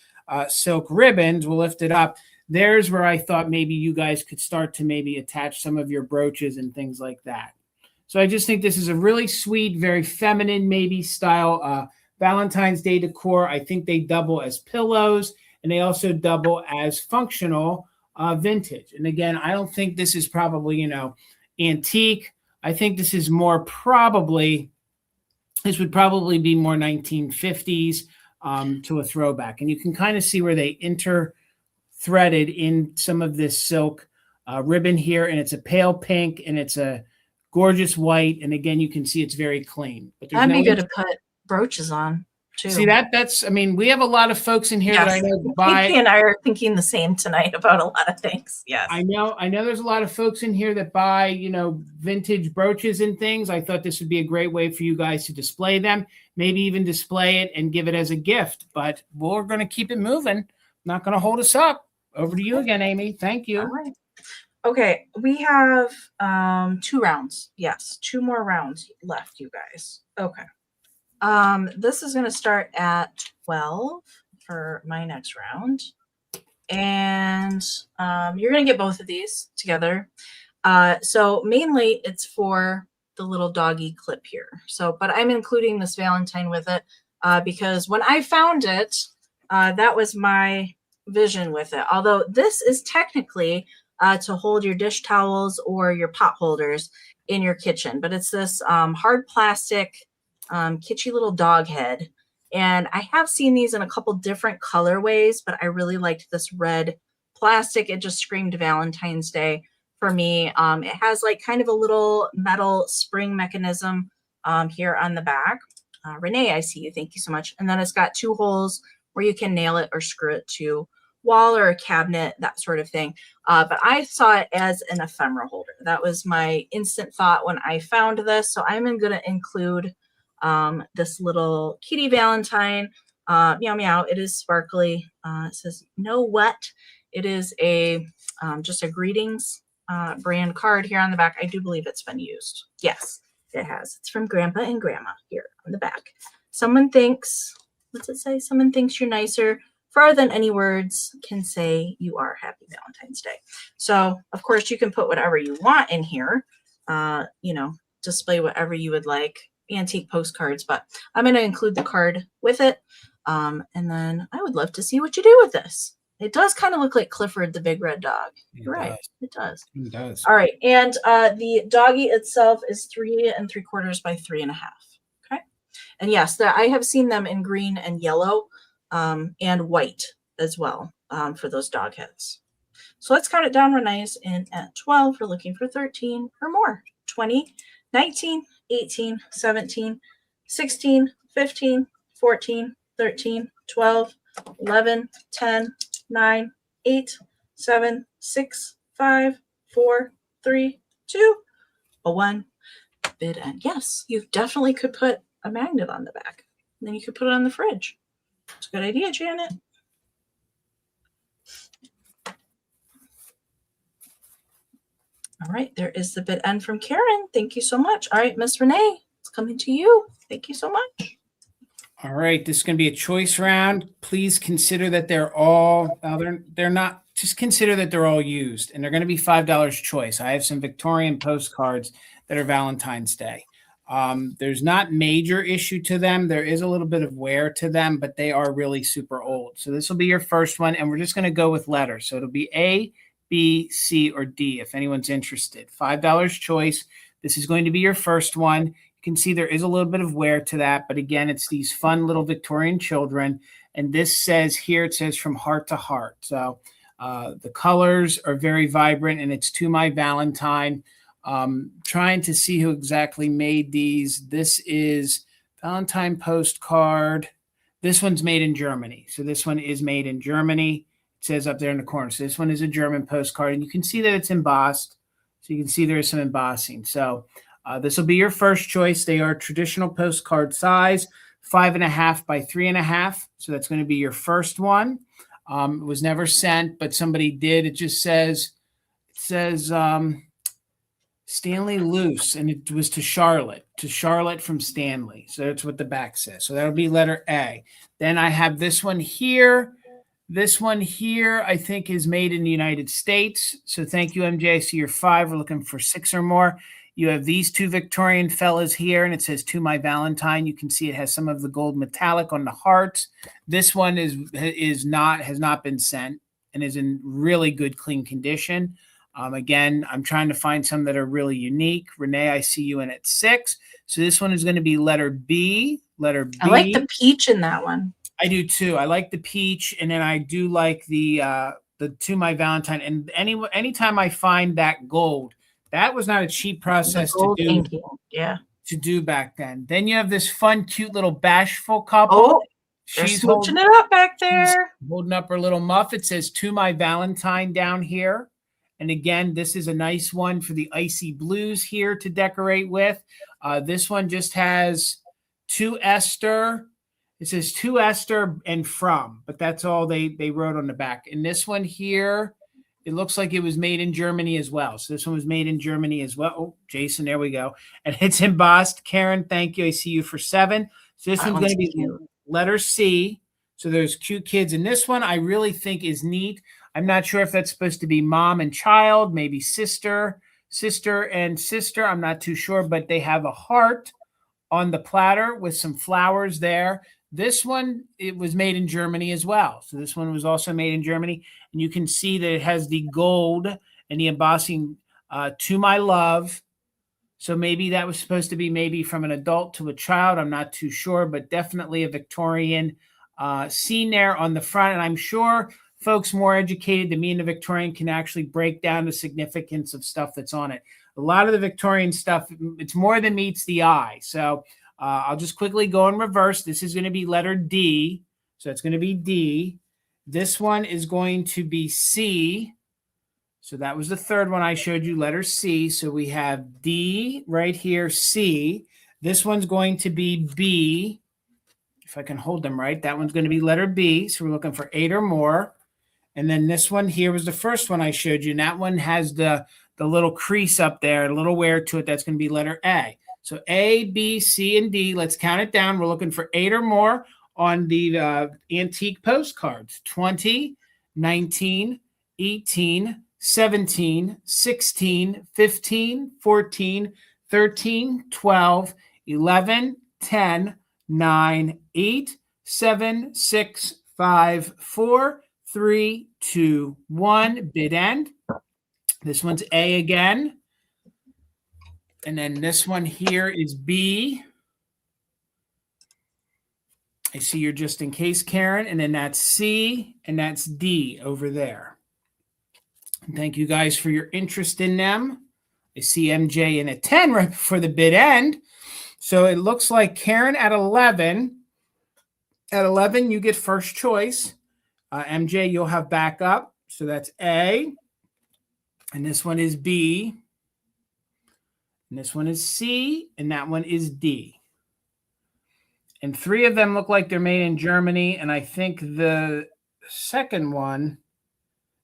silk ribbons, we'll lift it up. There's where I thought maybe you guys could start to maybe attach some of your brooches and things like that. So I just think this is a really sweet, very feminine maybe style Valentine's Day decor. I think they double as pillows and they also double as functional vintage. And again, I don't think this is probably, antique. I think this is more probably, this would probably be more 1950s to a throwback. And you can kind of see where they threaded in some of this silk ribbon here. And it's a pale pink and it's a gorgeous white. And again, you can see it's very clean. But that'd be good to put brooches on too. See we have a lot of folks in here that I know buy. Nikki and I are thinking the same tonight about a lot of things. Yes. I know there's a lot of folks in here that buy, vintage brooches and things. I thought this would be a great way for you guys to display them, maybe even display it and give it as a gift, but we're going to keep it moving. Not going to hold us up. Over to you again, Amy. Thank you. All right. Okay. We have 2 rounds. Yes. 2 more rounds left, you guys. Okay. This is going to start at 12 for my next round. And you're going to get both of these together. So mainly it's for the little doggy clip here. So, but I'm including this Valentine with it because when I found it, that was my vision with it. Although this is technically to hold your dish towels or your pot holders in your kitchen. But it's this hard plastic kitschy little dog head. And I have seen these in a couple different colorways, but I really liked this red plastic. It just screamed Valentine's Day for me. It has like kind of a little metal spring mechanism here on the back. Renee, I see you. Thank you so much. And then it's got 2 holes where you can nail it or screw it to wall or a cabinet, that sort of thing. But I saw it as an ephemera holder. That was my instant thought when I found this. So I'm going to include this little kitty Valentine. Meow meow. It is sparkly. It says no what. It is a just a greetings brand card here on the back. I do believe it's been used. Yes, it has. It's from Grandpa and Grandma here on the back. Someone thinks, what's it say? Someone thinks you're nicer far than any words can say. You are. Happy Valentine's Day. So of course you can put whatever you want in here. Display whatever you would like. Antique postcards, but I'm going to include the card with it. And then I would love to see what you do with this. It does kind of look like Clifford the Big Red Dog. You're right. It does. It does. All right. And the doggy itself is 3 3/4 by 3 1/2. Okay. And yes, I have seen them in green and yellow and white as well for those dog heads. So let's count it down real nice. And at 12, we're looking for 13 or more. 20, 19, 18, 17, 16, 15, 14, 13, 12, 11, 10, 9, 8, 7, 6, 5, 4, 3, 2, 1. Bid end. Yes, you definitely could put a magnet on the back. And then you could put it on the fridge. It's a good idea, Janet. All right, there is the bid end from Karen. Thank you so much. All right, Miss Renee, it's coming to you. Thank you so much. All right, this is going to be a choice round. Please consider that they're all, they're not, just consider that they're all used, and they're going to be $5 choice. I have some Victorian postcards that are Valentine's Day. There's not major issue to them. There is a little bit of wear to them, but they are really super old. So this will be your first one, and we're just going to go with letters. So it'll be A, B, C, or D if anyone's interested. $5 choice. This is going to be your first one. You can see there is a little bit of wear to that, but again, it's these fun little Victorian children. And this says here, it says from heart to heart. So the colors are very vibrant, and it's to my Valentine. Trying to see who exactly made these. This is Valentine postcard. This one's made in Germany. So this one is made in Germany. It says up there in the corner. So this one is a German postcard, and you can see that it's embossed. So you can see there is some embossing. So this will be your first choice. They are traditional postcard size, 5.5 by 3.5. So that's going to be your first one. It was never sent, but somebody did. It just says, Stanley Loose, and it was to Charlotte from Stanley. So that's what the back says. So that'll be letter A. Then I have this one here. This one here, I think, is made in the United States. So thank you, MJ. I see you're 5. We're looking for 6 or more. You have these 2 Victorian fellas here, and it says to my Valentine. You can see it has some of the gold metallic on the hearts. This one has not been sent and is in really good, clean condition. Again, I'm trying to find some that are really unique. Renee, I see you in at 6. So this one is going to be letter B. Letter B. I like the peach in that one. I do too. I like the peach, and then I do like the To My Valentine. And anytime I find that gold, that was not a cheap process to do. Inking. Yeah. To do back then. Then you have this fun, cute little bashful couple. Oh, she's smooching it up back there. Holding up her little muff. It says To My Valentine down here. And again, this is a nice one for the icy blues here to decorate with. This one just has to Esther. It says to Esther and from, but that's all they wrote on the back. And this one here, it looks like it was made in Germany as well. So this one was made in Germany as well. Oh, Jason, there we go. And it's embossed. Karen, thank you. I see you for 7. So this one's going to be cute. Letter C. So there's cute kids. And this one I really think is neat. I'm not sure if that's supposed to be mom and child, maybe sister and sister. I'm not too sure, but they have a heart on the platter with some flowers there. This one, it was made in Germany as well. So this one was also made in Germany. And you can see that it has the gold and the embossing to my love. So maybe that was supposed to be maybe from an adult to a child. I'm not too sure, but definitely a Victorian scene there on the front. And I'm sure folks more educated than me and the Victorian can actually break down the significance of stuff that's on it. A lot of the Victorian stuff, it's more than meets the eye. So I'll just quickly go in reverse. This is going to be letter D. So it's going to be D. This one is going to be C. So that was the third one I showed you, letter C. So we have D right here, C. This one's going to be B. If I can hold them right, that one's going to be letter B. So we're looking for 8 or more. And then this one here was the first one I showed you. And that one has the little crease up there, a little wear to it. That's going to be letter A. So A, B, C, and D. Let's count it down. We're looking for 8 or more on the antique postcards. 20, 19, 18, 17, 16, 15, 14, 13, 12, 11, 10, 9, 8, 7, 6, 5, 4, 3, 2, 1. Bid end. This one's A again. And then this one here is B. I see you're just in case, Karen. And then that's C, and that's D over there. And thank you guys for your interest in them. I see MJ in a 10 right before the bid end. So it looks like Karen at 11. At 11, you get first choice. MJ, you'll have backup. So that's A. And this one is B. And this one is C. And that one is D. And 3 of them look like they're made in Germany. And I think the second one,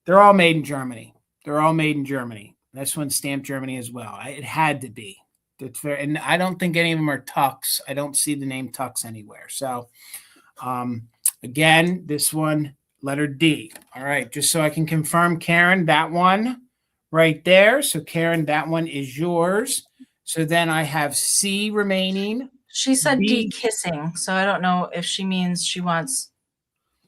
they're all made in Germany. They're all made in Germany. This one's stamped Germany as well. It had to be. It's fair. And I don't think any of them are Tucks. I don't see the name Tucks anywhere. So, again, this one, letter D. All right, just so I can confirm, Karen, that one right there. So, Karen, that one is yours. So then I have C remaining. She said D kissing. So I don't know if she means she wants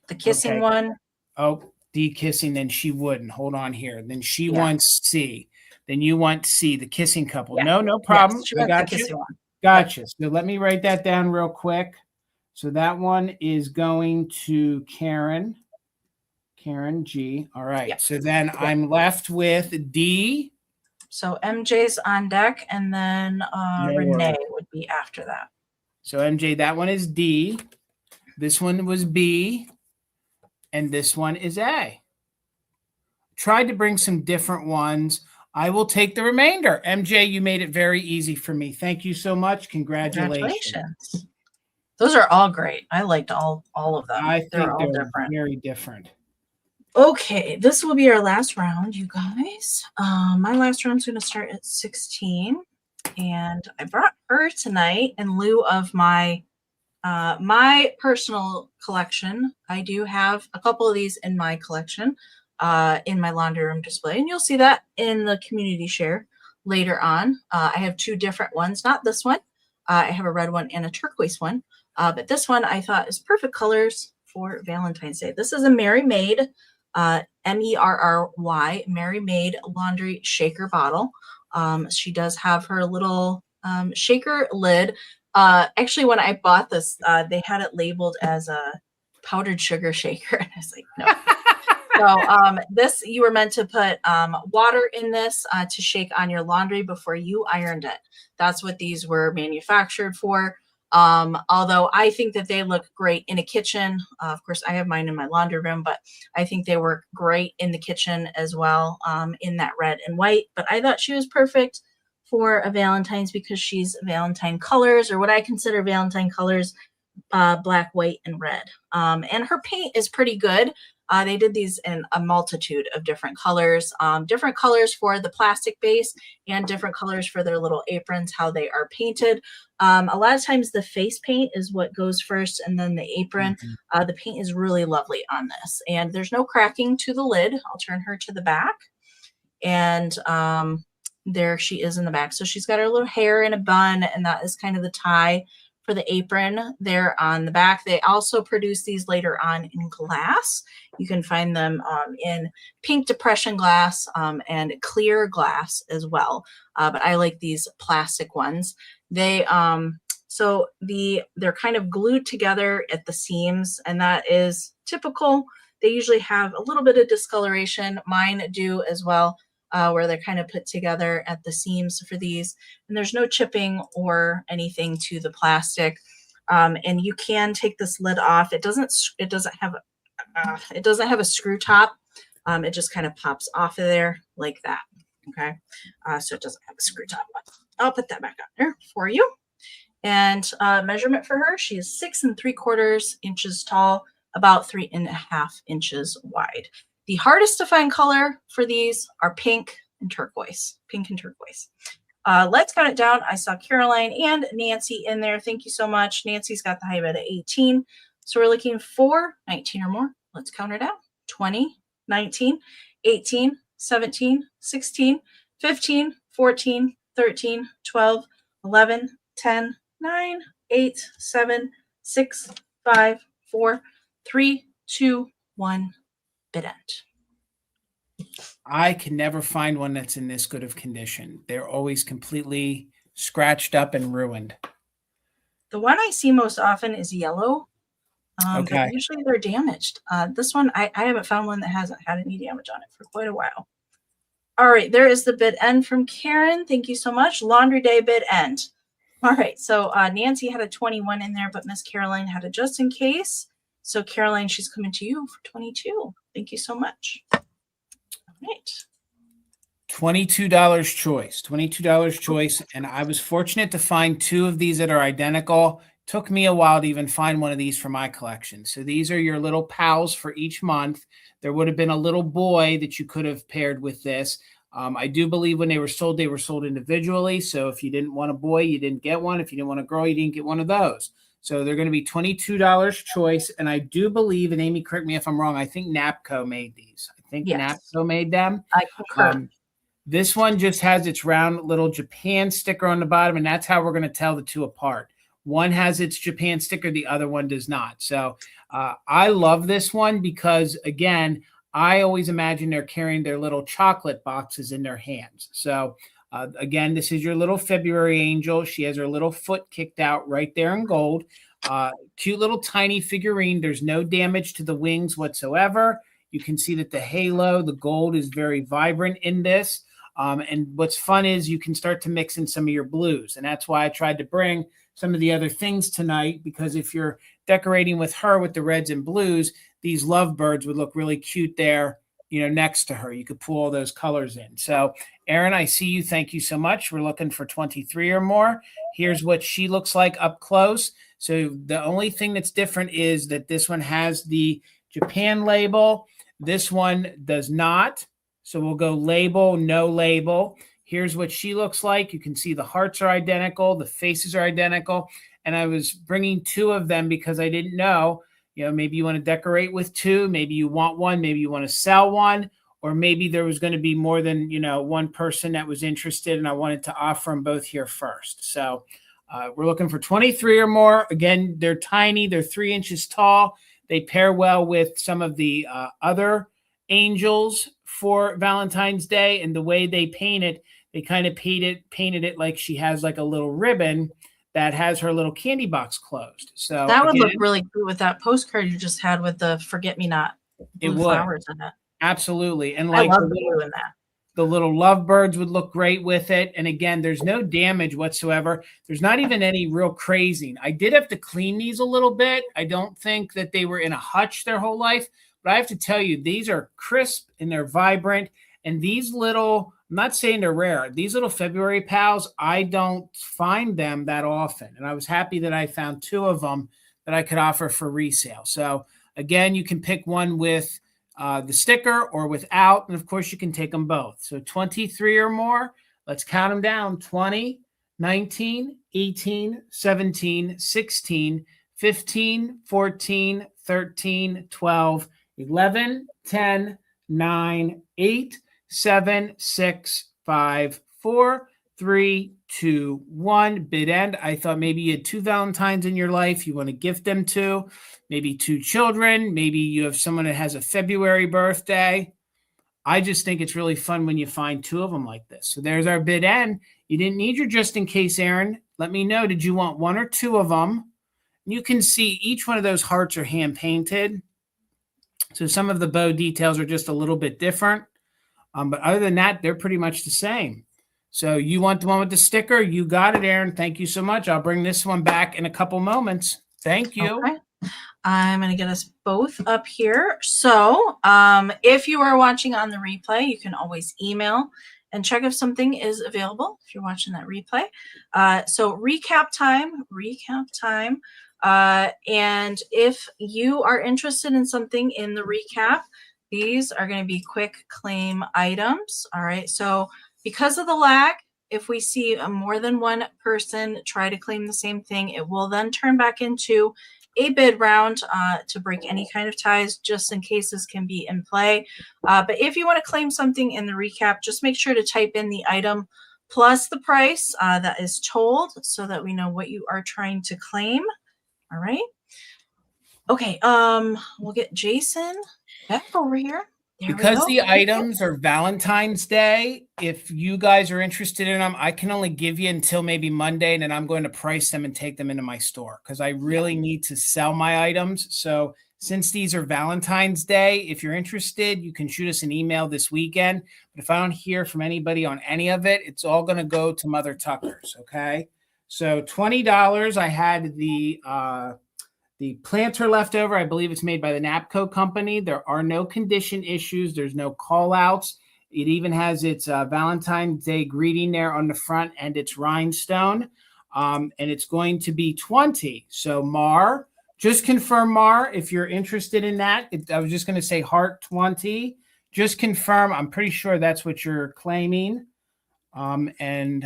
the kissing one. Oh, D kissing, then she wouldn't. Hold on here. Then she wants C. Then you want C, the kissing couple. Yeah. No problem. Yes, I got you. One. Gotcha. So let me write that down real quick. So that one is going to Karen. Karen G. All right. Yep. So then I'm left with D. So MJ's on deck, and then Renee would be after that. So MJ, that one is D. This one was B. And this one is A. Tried to bring some different ones. I will take the remainder. MJ, you made it very easy for me. Thank you so much. Congratulations. Those are all great. I liked all of them. I think they're all different. Very different. Okay, this will be our last round, you guys. My last round's going to start at 16. And I brought her tonight in lieu of my personal collection. I do have a couple of these in my collection. In my laundry room display, and you'll see that in the community share later on. I have 2 different ones, not this one. I have a red one and a turquoise one, but this one I thought is perfect colors for Valentine's Day. This is a Merry Maid, MERRY, Merry Maid laundry shaker bottle. She does have her little shaker lid. Actually, when I bought this, they had it labeled as a powdered sugar shaker, and I was like, no. So this, you were meant to put water in this to shake on your laundry before you ironed it. That's what these were manufactured for. Although I think that they look great in a kitchen. Of course, I have mine in my laundry room, but I think they work great in the kitchen as well, in that red and white. But I thought she was perfect for a Valentine's because she's Valentine colors, or what I consider Valentine colors, black, white, and red. And her paint is pretty good. They did these in a multitude of different colors for the plastic base and different colors for their little aprons, how they are painted. A lot of times the face paint is what goes first, and then the apron. The paint is really lovely on this, and there's no cracking to the lid. I'll turn her to the back, and there she is in the back. So she's got her little hair in a bun, and that is kind of the tie for the apron there on the back. They also produce these later on in glass. You can find them in pink depression glass and clear glass as well. But I like these plastic ones. They they're kind of glued together at the seams, and that is typical. They usually have a little bit of discoloration. Mine do as well, where they're kind of put together at the seams for these, and there's no chipping or anything to the plastic. And you can take this lid off. It doesn't have a screw top. It just kind of pops off of there like that. Okay, so it doesn't have a screw top. I'll put that back on there for you. And measurement for her, she is 6 3/4 inches tall, about 3.5 inches wide. The hardest to find color for these are pink and turquoise. Let's count it down. I saw Caroline and Nancy in there. Thank you so much. Nancy's got the high bid at 18. So we're looking for 19 or more. Let's count her down. 20, 19, 18, 17, 16, 15, 14, 13, 12, 11, 10, 9, 8, 7, 6, 5, 4, 3, 2, 1, bid end. I can never find one that's in this good of condition. They're always completely scratched up and ruined. The one I see most often is yellow. Okay. But usually they're damaged. This one, I haven't found one that hasn't had any damage on it for quite a while. All right, there is the bid end from Karen. Thank you so much. Laundry day bid end. All right, so Nancy had a 21 in there, but Miss Caroline had a just in case. So Caroline, she's coming to you for 22. Thank you so much. All right. $22 choice, $22 choice. And I was fortunate to find 2 of these that are identical. Took me a while to even find one of these for my collection. So these are your little pals for each month. There would have been a little boy that you could have paired with this. I do believe when they were sold individually. So if you didn't want a boy, you didn't get one. If you didn't want a girl, you didn't get one of those. So they're going to be $22 choice. And I do believe, and Amy, correct me if I'm wrong, I think NAPCO made these. I think NAPCO made them. I concur. This one just has its round little Japan sticker on the bottom, and that's how we're going to tell the 2 apart. One has its Japan sticker, the other one does not. So I love this one because, again, I always imagine they're carrying their little chocolate boxes in their hands. So, again, this is your little February angel. She has her little foot kicked out right there in gold. Cute little tiny figurine. There's no damage to the wings whatsoever. You can see that the halo, the gold is very vibrant in this. And what's fun is you can start to mix in some of your blues. And that's why I tried to bring some of the other things tonight, because if you're decorating with her with the reds and blues, these lovebirds would look really cute there, next to her. You could pull all those colors in. So Erin, I see you. Thank you so much. We're looking for 23 or more. Here's what she looks like up close. So the only thing that's different is that this one has the Japan label. This one does not. So we'll go label, no label. Here's what she looks like. You can see the hearts are identical. The faces are identical. And I was bringing 2 of them because I didn't know, maybe you want to decorate with 2. Maybe you want one. Maybe you want to sell one. Or maybe there was going to be more than, one person that was interested. And I wanted to offer them both here first. So we're looking for 23 or more. Again, they're tiny. They're 3 inches tall. They pair well with some of the other angels for Valentine's Day, and the way they paint it, they kind of painted it like she has like a little ribbon that has her little candy box closed. So that would look really cool with that postcard you just had with the forget-me-not blue flowers in it. Absolutely. And like I love the blue in that. The little lovebirds would look great with it. And again, there's no damage whatsoever. There's not even any real crazing. I did have to clean these a little bit. I don't think that they were in a hutch their whole life. But I have to tell you, these are crisp and they're vibrant. And these little, I'm not saying they're rare, these little February pals, I don't find them that often. And I was happy that I found 2 of them that I could offer for resale. So again, you can pick one with the sticker or without. And of course, you can take them both. So 23 or more, let's count them down. 20, 19, 18, 17, 16, 15, 14, 13, 12, 11, 10, 9, 8, 7, 6, 5, 4, 3, 2, 1. Bid end. I thought maybe you had 2 Valentines in your life. You want to gift them to, maybe 2 children. Maybe you have someone that has a February birthday. I just think it's really fun when you find 2 of them like this. So there's our bid end. You didn't need your just in case, Erin. Let me know. Did you want 1 or 2 of them? You can see each one of those hearts are hand painted. So some of the bow details are just a little bit different. But other than that, they're pretty much the same. So you want the one with the sticker? You got it, Erin. Thank you so much. I'll bring this one back in a couple moments. Thank you. Okay. I'm going to get us both up here. So if you are watching on the replay, you can always email and check if something is available if you're watching that replay. So recap time. And if you are interested in something in the recap, these are going to be quick claim items. All right. So because of the lag, if we see more than one person try to claim the same thing, it will then turn back into a bid round to break any kind of ties, just in case this can be in play. But if you want to claim something in the recap, just make sure to type in the item plus the price that is told so that we know what you are trying to claim. All right. Okay. We'll get Jason back over here. Because the items are Valentine's Day, if you guys are interested in them, I can only give you until maybe Monday, and then I'm going to price them and take them into my store because I really need to sell my items. So since these are Valentine's Day, if you're interested, you can shoot us an email this weekend. But if I don't hear from anybody on any of it, it's all going to go to Mother Tuckers, okay? So $20, I had the planter left over. I believe it's made by the Napco company. There are no condition issues. There's no call outs. It even has its Valentine's Day greeting there on the front and its rhinestone. And it's going to be 20. So Mar, just confirm, Mar, if you're interested in that. I was just going to say heart 20. Just confirm. I'm pretty sure that's what you're claiming. Did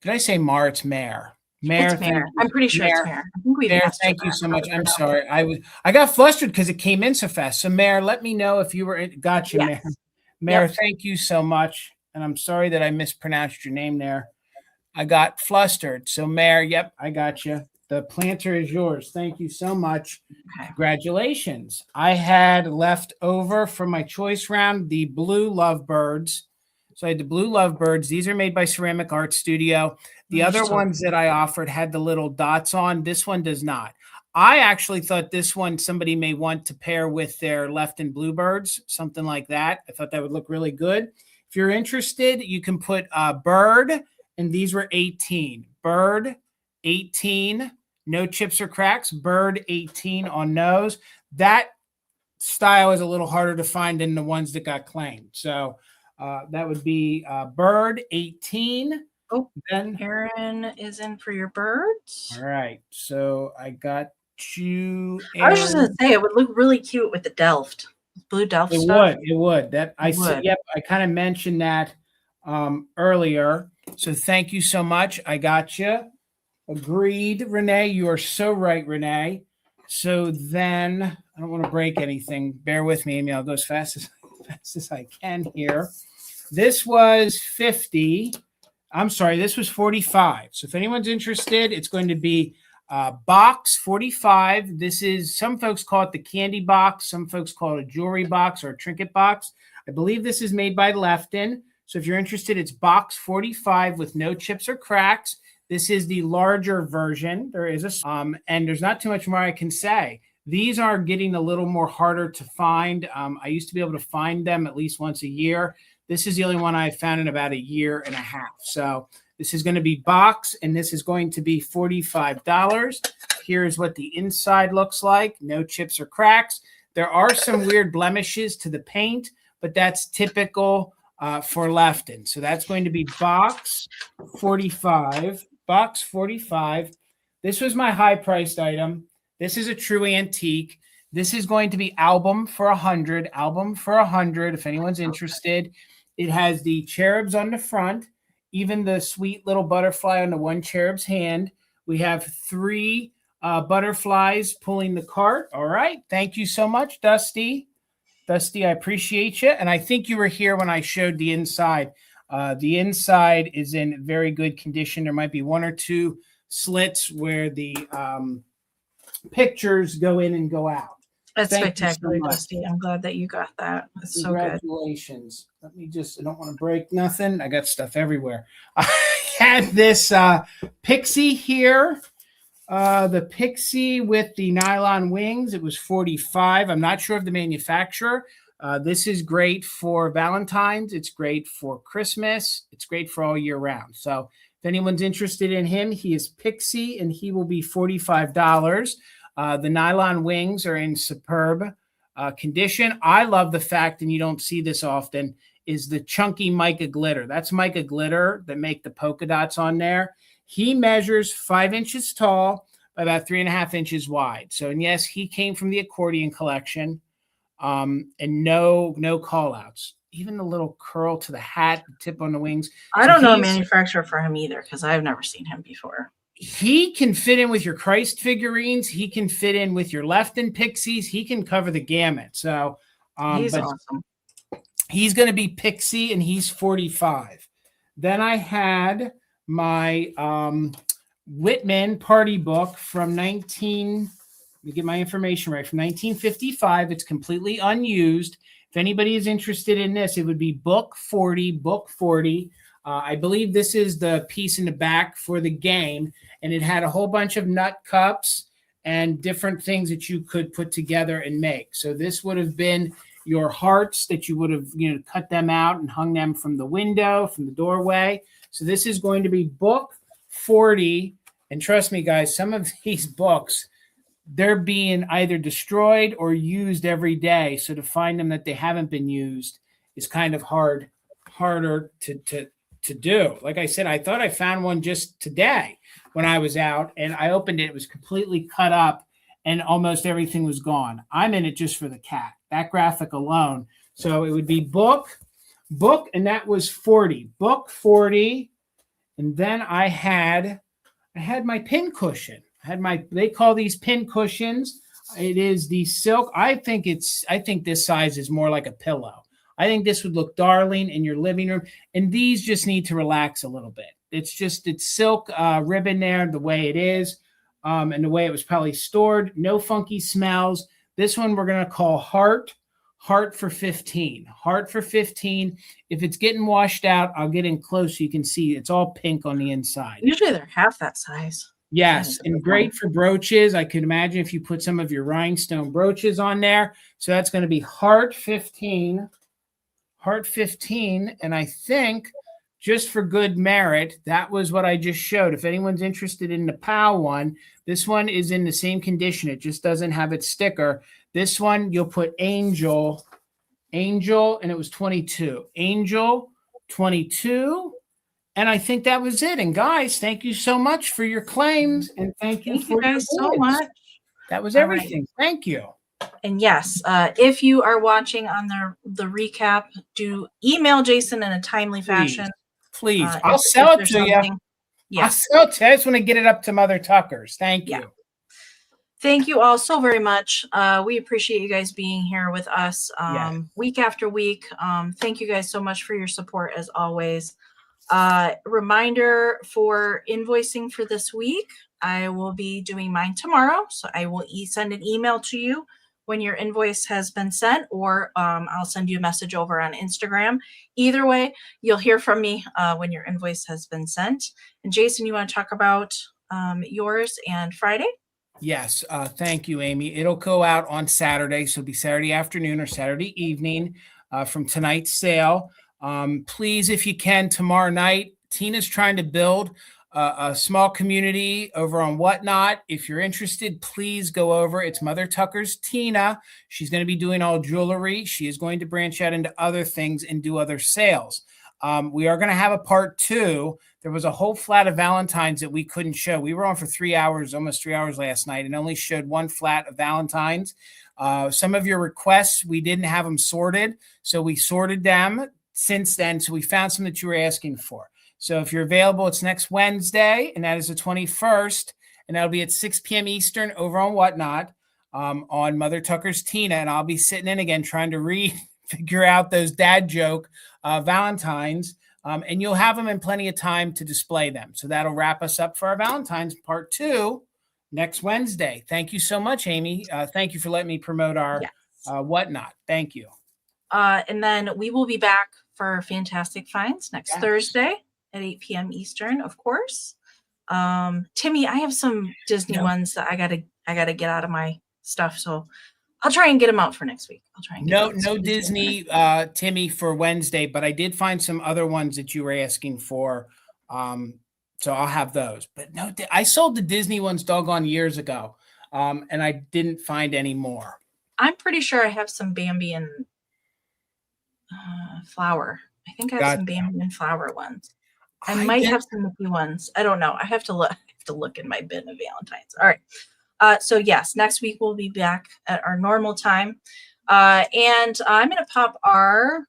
I say Mar? It's Mare. Mare, I'm pretty sure it's Mare. I think we've Mare, thank you so much. I'm sorry. I got flustered because it came in so fast. So Mare, let me know if you were in. Gotcha, yes. Mare. Mare, thank you so much. And I'm sorry that I mispronounced your name there. I got flustered. So Mare, yep, I got you. The planter is yours. Thank you so much. Okay. Congratulations. I had left over from my choice round the blue lovebirds. So I had the blue lovebirds. These are made by Ceramic Art Studio. The other ones that I offered had the little dots on. This one does not. I actually thought this one somebody may want to pair with their left and bluebirds, something like that. I thought that would look really good. If you're interested, you can put bird, and these were 18. Bird, 18, no chips or cracks. Bird, 18 on nose. That style is a little harder to find than the ones that got claimed. So that would be bird, 18. Oh, then Aaron is in for your birds. All right. So I got you. Aaron. I was just going to say it would look really cute with the Delft. Blue Delft stuff. It would. That I said, yep, I kind of mentioned that earlier. So thank you so much. I got you. Agreed, Renee. You are so right, Renee. So then I don't want to break anything. Bear with me, Amy. I'll go as fast as I can here. This was 50. I'm sorry, this was 45. So if anyone's interested, it's going to be box 45. This is, some folks call it the candy box. Some folks call it a jewelry box or a trinket box. I believe this is made by Lefton. So if you're interested, it's box 45 with no chips or cracks. This is the larger version. There is and there's not too much more I can say. These are getting a little more harder to find. I used to be able to find them at least once a year. This is the only one I found in about a year and a half. So this is going to be box, and this is going to be $45. Here's what the inside looks like. No chips or cracks. There are some weird blemishes to the paint, but that's typical for Lefton. So that's going to be box 45. Box 45. This was my high-priced item. This is a true antique. This is going to be album for 100. Album for 100, if anyone's interested. It has the cherubs on the front, even the sweet little butterfly on the one cherub's hand. We have 3 butterflies pulling the cart. All right. Thank you so much, Dusty. Dusty, I appreciate you. And I think you were here when I showed the inside. The inside is in very good condition. There might be 1 or 2 slits where the pictures go in and go out. That's spectacular, Dusty. I'm glad that you got that. That's so good. Congratulations. Let me just, I don't want to break nothing. I got stuff everywhere. I had this Pixie here. The Pixie with the nylon wings. It was 45. I'm not sure of the manufacturer. This is great for Valentine's. It's great for Christmas. It's great for all year round. So if anyone's interested in him, he is Pixie, and he will be $45. The nylon wings are in superb condition. I love the fact, and you don't see this often, is the chunky mica glitter. That's mica glitter that make the polka dots on there. He measures 5 inches tall by about 3.5 inches wide. So, and yes, he came from the accordion collection, and no call outs. Even the little curl to the hat, the tip on the wings. I don't know a manufacturer for him either, because I've never seen him before. He can fit in with your Christ figurines. He can fit in with your Lefton Pixies. He can cover the gamut. So he's awesome. He's going to be Pixie, and he's 45. Then I had my Whitman party book from 19 Let me get my information right. From 1955. It's completely unused. If anybody is interested in this, it would be book 40, book 40. I believe this is the piece in the back for the game, and it had a whole bunch of nut cups and different things that you could put together and make. So this would have been your hearts that you would have, cut them out and hung them from the window, from the doorway. So this is going to be book 40. And trust me, guys, some of these books, they're being either destroyed or used every day. So to find them that they haven't been used is kind of harder to do. Like I said, I thought I found one just today when I was out, and I opened it. It was completely cut up and almost everything was gone. I'm in it just for the cat, that graphic alone. So it would be book, and that was 40, book 40. And then I had my pin cushion. They call these pin cushions. It is the silk. I think this size is more like a pillow. I think this would look darling in your living room. And these just need to relax a little bit. It's silk ribbon there, the way it is, and the way it was probably stored. No funky smells. This one we're going to call Heart for 15. Heart for 15. If it's getting washed out, I'll get in close so you can see it's all pink on the inside. Usually they're half that size. Yes, and great for brooches. I could imagine if you put some of your rhinestone brooches on there. So that's going to be Heart 15. Heart 15. And I think just for good merit, that was what I just showed. If anyone's interested in the POW one, this one is in the same condition. It just doesn't have its sticker. This one, you'll put Angel, and it was 22. Angel, 22. And I think that was it. And guys, thank you so much for your claims. And thank you guys so much. That was everything. Right. Thank you. And yes, if you are watching on the recap, do email Jason in a timely fashion. Please. I'll sell it to you. Yeah. I'll sell it to you. I just want to get it up to Mother Tuckers. Thank you. Thank you all so very much. We appreciate you guys being here with us week after week. Thank you guys so much for your support as always. Reminder for invoicing for this week. I will be doing mine tomorrow. So I will send an email to you when your invoice has been sent, or I'll send you a message over on Instagram. Either way, you'll hear from me when your invoice has been sent. And Jason, you want to talk about yours and Friday? Yes. Thank you, Amy. It'll go out on Saturday. So it'll be Saturday afternoon or Saturday evening from tonight's sale. Please, if you can, tomorrow night, Tina's trying to build a small community over on Whatnot. If you're interested, please go over. It's Mother Tucker's Tina. She's going to be doing all jewelry. She is going to branch out into other things and do other sales. We are going to have a part 2. There was a whole flat of Valentines that we couldn't show. We were on for 3 hours, almost 3 hours last night, and only showed one flat of Valentines. Some of your requests, we didn't have them sorted, so we sorted them since then. So we found some that you were asking for. So if you're available, it's next Wednesday, and that is the 21st, and that'll be at 6 p.m. Eastern over on Whatnot on Mother Tucker's Tina, and I'll be sitting in again trying to figure out those dad joke Valentines, and you'll have them in plenty of time to display them. So that'll wrap us up for our Valentines part 2 next Wednesday. Thank you so much, Amy. Thank you for letting me promote our Whatnot. Thank you. And then we will be back for Fantastic Finds next Thursday at 8 p.m. Eastern, of course. Timmy, I have some Disney ones that I gotta get out of my stuff, so I'll try and get them out for next week. I'll try and get no Disney, Timmy, for Wednesday, but I did find some other ones that you were asking for. So I'll have those. But no, I sold the Disney ones doggone years ago, and I didn't find any more. I'm pretty sure I have some Bambi and Flower. I think I have some Bambi and Flower ones. I might have some Mickey ones. I don't know. I have to look in my bin of Valentines. All right. So yes, next week we'll be back at our normal time. And I'm going to pop our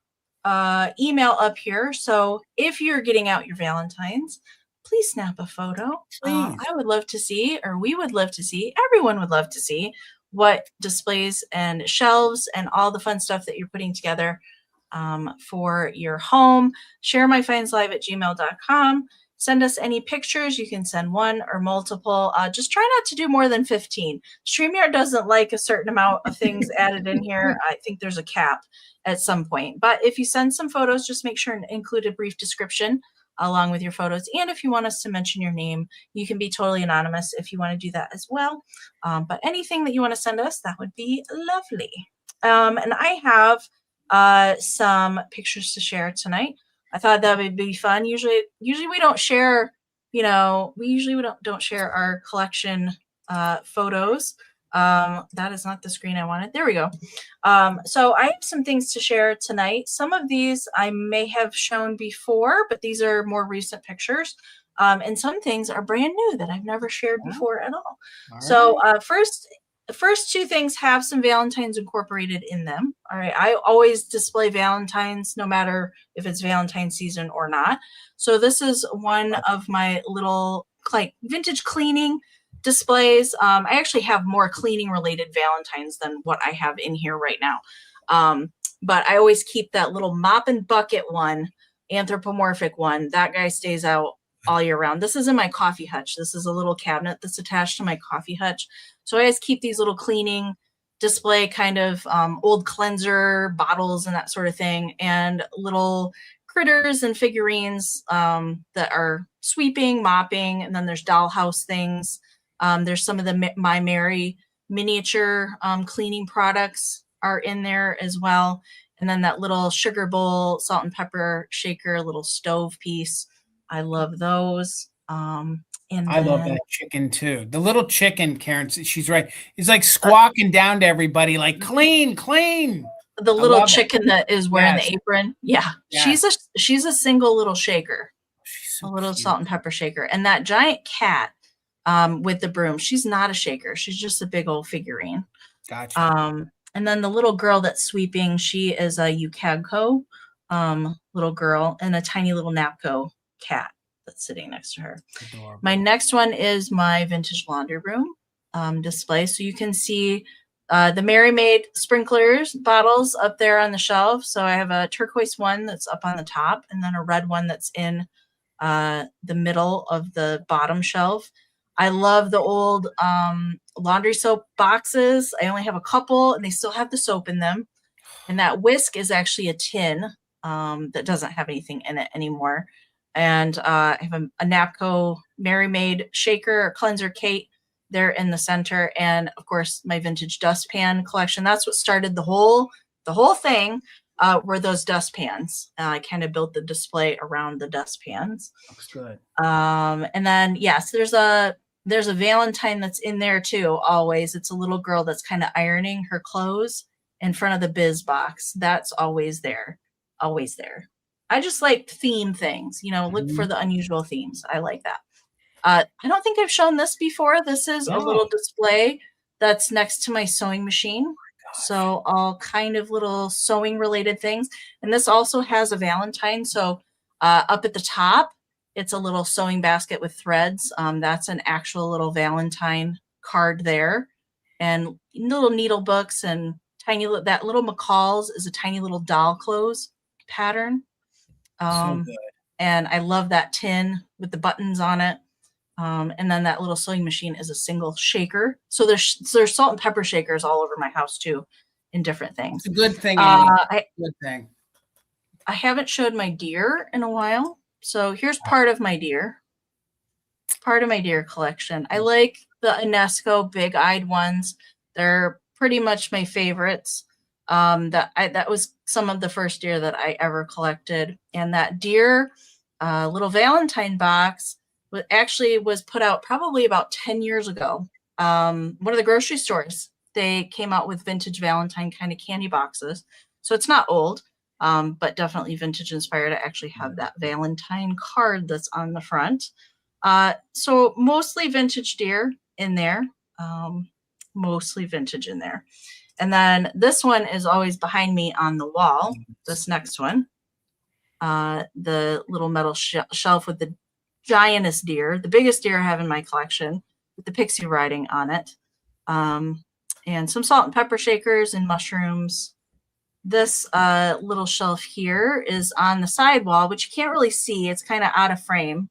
email up here. So if you're getting out your Valentines, please snap a photo. I would love to see, or we would love to see, everyone would love to see what displays and shelves and all the fun stuff that you're putting together for your home. ShareMyFindsLive@gmail.com. send us any pictures. You can send one or multiple. Just try not to do more than 15. StreamYard doesn't like a certain amount of things added in here. I think there's a cap at some point. But if you send some photos, just make sure and include a brief description along with your photos. And if you want us to mention your name, you can be totally anonymous if you want to do that as well. But anything that you want to send us, that would be lovely. And I have some pictures to share tonight. I thought that would be fun. Usually we don't share, we usually don't share our collection photos. That is not the screen I wanted. There we go. So I have some things to share tonight. Some of these I may have shown before, but these are more recent pictures. And some things are brand new that I've never shared before at all. So the first two things have some Valentines incorporated in them. All right. I always display Valentines no matter if it's Valentine season or not. So this is one of my little like vintage cleaning displays. I actually have more cleaning related Valentines than what I have in here right now. But I always keep that little mop and bucket one, anthropomorphic one. That guy stays out all year round. This is in my coffee hutch. This is a little cabinet that's attached to my coffee hutch. So I always keep these little cleaning display kind of old cleanser bottles and that sort of thing, and little critters and figurines that are sweeping, mopping, and then there's dollhouse things. There's some of the My Mary miniature cleaning products are in there as well. And then that little sugar bowl, salt and pepper shaker, little stove piece. I love those. And I love that chicken too. The little chicken, Karen, she's right. He's like squawking down to everybody, like clean, clean. The little chicken that is wearing the apron. Yeah. Yes. She's a single little shaker. She's so a little cute. Salt and pepper shaker. And that giant cat with the broom, she's not a shaker. She's just a big old figurine. Gotcha. And then the little girl that's sweeping, she is a Ukagko little girl, and a tiny little Napco cat that's sitting next to her. Adorable. My next one is my vintage laundry room display. So you can see the Mary Maid sprinklers bottles up there on the shelf. So I have a turquoise one that's up on the top, and then a red one that's in the middle of the bottom shelf. I love the old laundry soap boxes. I only have a couple, and they still have the soap in them. And that whisk is actually a tin that doesn't have anything in it anymore. And I have a Napco Mary Maid shaker or cleanser Kate there in the center. And of course, my vintage dustpan collection. That's what started the whole thing were those dustpans. I kind of built the display around the dustpans. Looks good. And then, yes, there's a Valentine that's in there too, always. It's a little girl that's kind of ironing her clothes in front of the biz box. That's always there. Always there. I just like theme things, look for the unusual themes. I like that. I don't think I've shown this before. This is a little display that's next to my sewing machine. So all kind of little sewing related things. And this also has a Valentine. So up at the top, it's a little sewing basket with threads. That's an actual little Valentine card there. And little needle books and that little McCall's is a tiny little doll clothes pattern. So good. And I love that tin with the buttons on it. And then that little sewing machine is a single shaker. So there's salt and pepper shakers all over my house too, in different things. It's a good thing. Good thing. I haven't showed my deer in a while. So here's part of my deer collection. I like the UNESCO big-eyed ones. They're pretty much my favorites. That was some of the first deer that I ever collected. And that deer little Valentine box was put out probably about 10 years ago. One of the grocery stores, they came out with vintage Valentine kind of candy boxes. So it's not old, but definitely vintage inspired. I actually have that Valentine card that's on the front. So mostly vintage deer in there, mostly vintage in there. And then this one is always behind me on the wall, this next one. The little metal shelf with the giantest deer, the biggest deer I have in my collection, with the pixie writing on it. And some salt and pepper shakers and mushrooms. This little shelf here is on the sidewall, which you can't really see. It's kind of out of frame.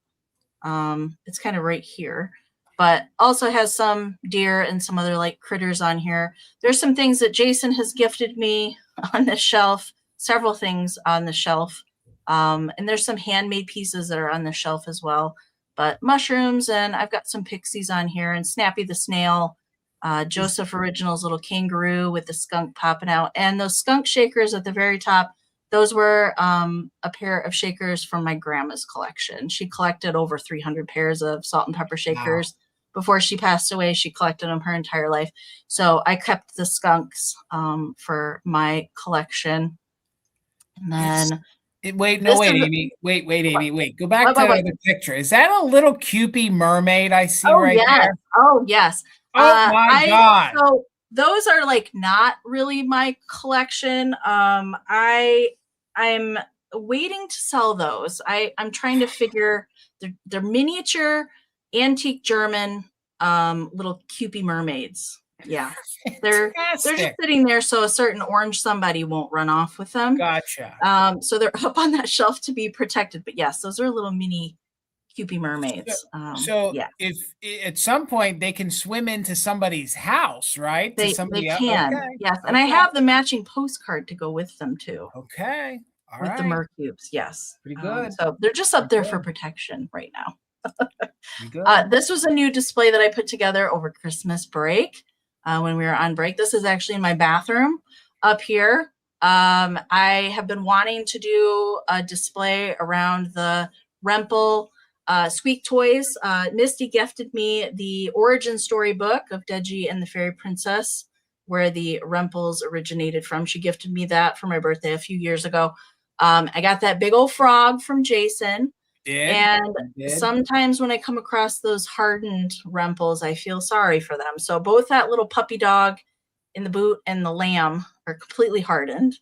It's kind of right here, but also has some deer and some other like critters on here. There's some things that Jason has gifted me on the shelf, several things on the shelf. And there's some handmade pieces that are on the shelf as well, but mushrooms, and I've got some pixies on here, and Snappy the snail, Joseph Original's little kangaroo with the skunk popping out, and those skunk shakers at the very top. Those were a pair of shakers from my grandma's collection. She collected over 300 pairs of salt and pepper shakers. Wow. Before she passed away, she collected them her entire life. So I kept the skunks for my collection. And then wait, Amy. Wait. Go back to the picture. Is that a little Cupid mermaid I see there? Oh, yes. Oh my God. So those are like not really my collection. I'm waiting to sell those. I'm trying to figure, they're miniature antique German little Cupid mermaids. Yeah. They're just sitting there so a certain orange somebody won't run off with them. Gotcha. So they're up on that shelf to be protected. But yes, those are little mini Cupid mermaids. Yeah. If at some point they can swim into somebody's house, right? They can. Okay. Yes. And I have the matching postcard to go with them too. Okay. All right. The mer cubes. Yes. Pretty good. So they're just up there for protection right now. This was a new display that I put together over Christmas break when we were on break. This is actually in my bathroom up here. I have been wanting to do a display around the Rempel Squeak toys. Misty gifted me the origin story book of Deji and the Fairy Princess, where the Rempels originated from. She gifted me that for my birthday a few years ago. I got that big old frog from Jason. Sometimes when I come across those hardened Rempels, I feel sorry for them. So both that little puppy dog in the boot and the lamb are completely hardened.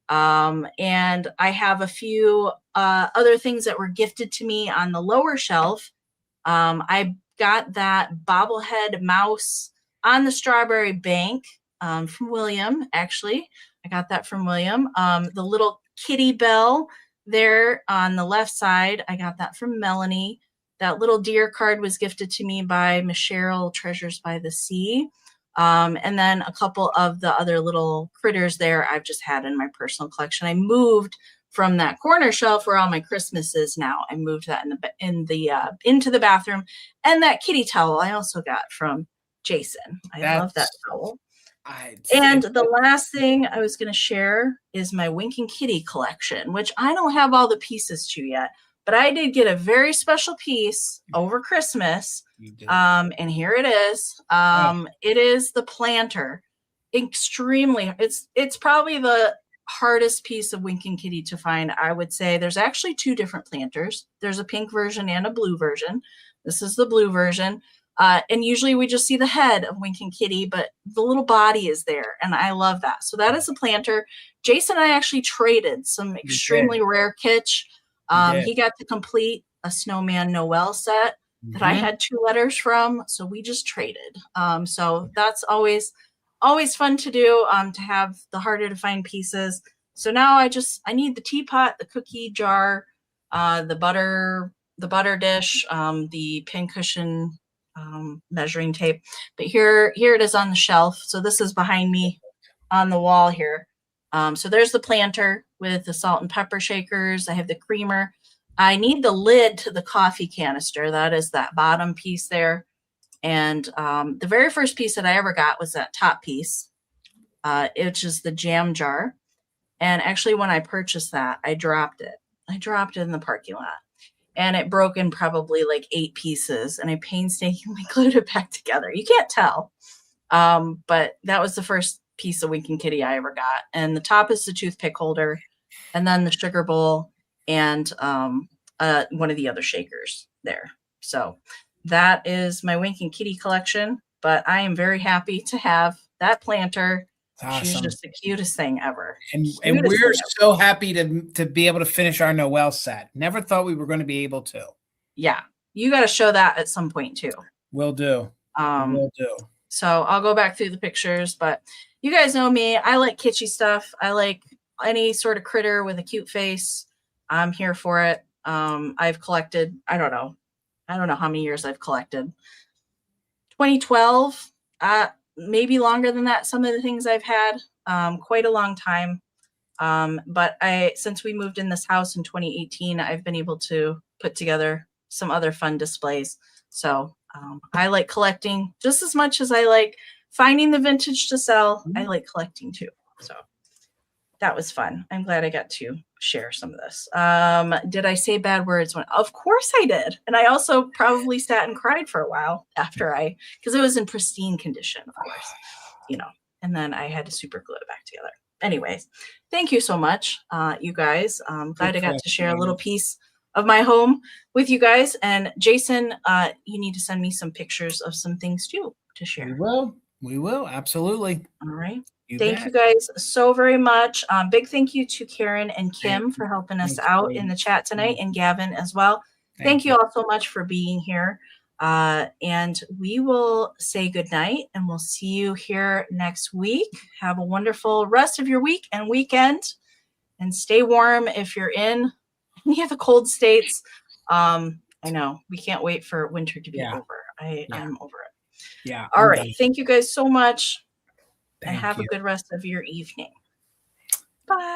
And I have a few other things that were gifted to me on the lower shelf. I got that bobblehead mouse on the strawberry bank from William, actually. I got that from William. The little kitty bell there on the left side, I got that from Melanie. That little deer card was gifted to me by Michelle Treasures by the Sea. And then a couple of the other little critters there I've just had in my personal collection. I moved from that corner shelf where all my Christmas is now. I moved that into the bathroom. And that kitty towel I also got from Jason. I love that towel. And the last thing I was going to share is my Winking Kitty collection, which I don't have all the pieces to yet, but I did get a very special piece over Christmas. And here it is. It is the planter. It's probably the hardest piece of Winking Kitty to find, I would say. There's actually two different planters. There's a pink version and a blue version. This is the blue version. And usually we just see the head of Winking Kitty, but the little body is there. And I love that. So that is a planter. Jason and I actually traded some extremely rare kitsch. He got to complete a Snowman Noel set that I had 2 letters from. So we just traded. So that's always fun to do, to have the harder to find pieces. So now I need the teapot, the cookie jar, the butter dish, the pincushion measuring tape. But here it is on the shelf. So this is behind me on the wall here. So there's the planter with the salt and pepper shakers. I have the creamer. I need the lid to the coffee canister. That is that bottom piece there. And the very first piece that I ever got was that top piece, which is the jam jar. And actually, when I purchased that, I dropped it. I dropped it in the parking lot. And it broke in probably like 8 pieces. And I painstakingly glued it back together. You can't tell. But that was the first piece of Winking Kitty I ever got. And the top is the toothpick holder. And then the sugar bowl and one of the other shakers there. So that is my Winking Kitty collection. But I am very happy to have that planter. Awesome. She's just the cutest thing ever. And we're so happy to be able to finish our Noel set. Never thought we were going to be able to. Yeah. You got to show that at some point too. Will do. Will do. So I'll go back through the pictures, but you guys know me. I like kitschy stuff. I like any sort of critter with a cute face. I'm here for it. I've collected, I don't know, I don't know how many years I've collected. 2012, maybe longer than that. Some of the things I've had, quite a long time. But since we moved in this house in 2018, I've been able to put together some other fun displays. So I like collecting just as much as I like finding the vintage to sell. I like collecting too. So that was fun. I'm glad I got to share some of this. Did I say bad words? Of course I did. And I also probably sat and cried for a while after because it was in pristine condition, of course, and then I had to super glue it back together. Anyways, thank you so much, you guys. I'm glad I got to share a little piece of my home with you guys. And Jason, you need to send me some pictures of some things too to share. We will. Absolutely. All right. Thank you guys so very much. Big thank you to Karen and Kim for helping us out in the chat tonight, and Gavin as well. Thank you all so much for being here. And we will say good night, and we'll see you here next week. Have a wonderful rest of your week and weekend, and stay warm if you're in any of the cold states. I know we can't wait for winter to be over. I'm over it. Yeah. All right. Thank you guys so much. And have a good rest of your evening. Bye.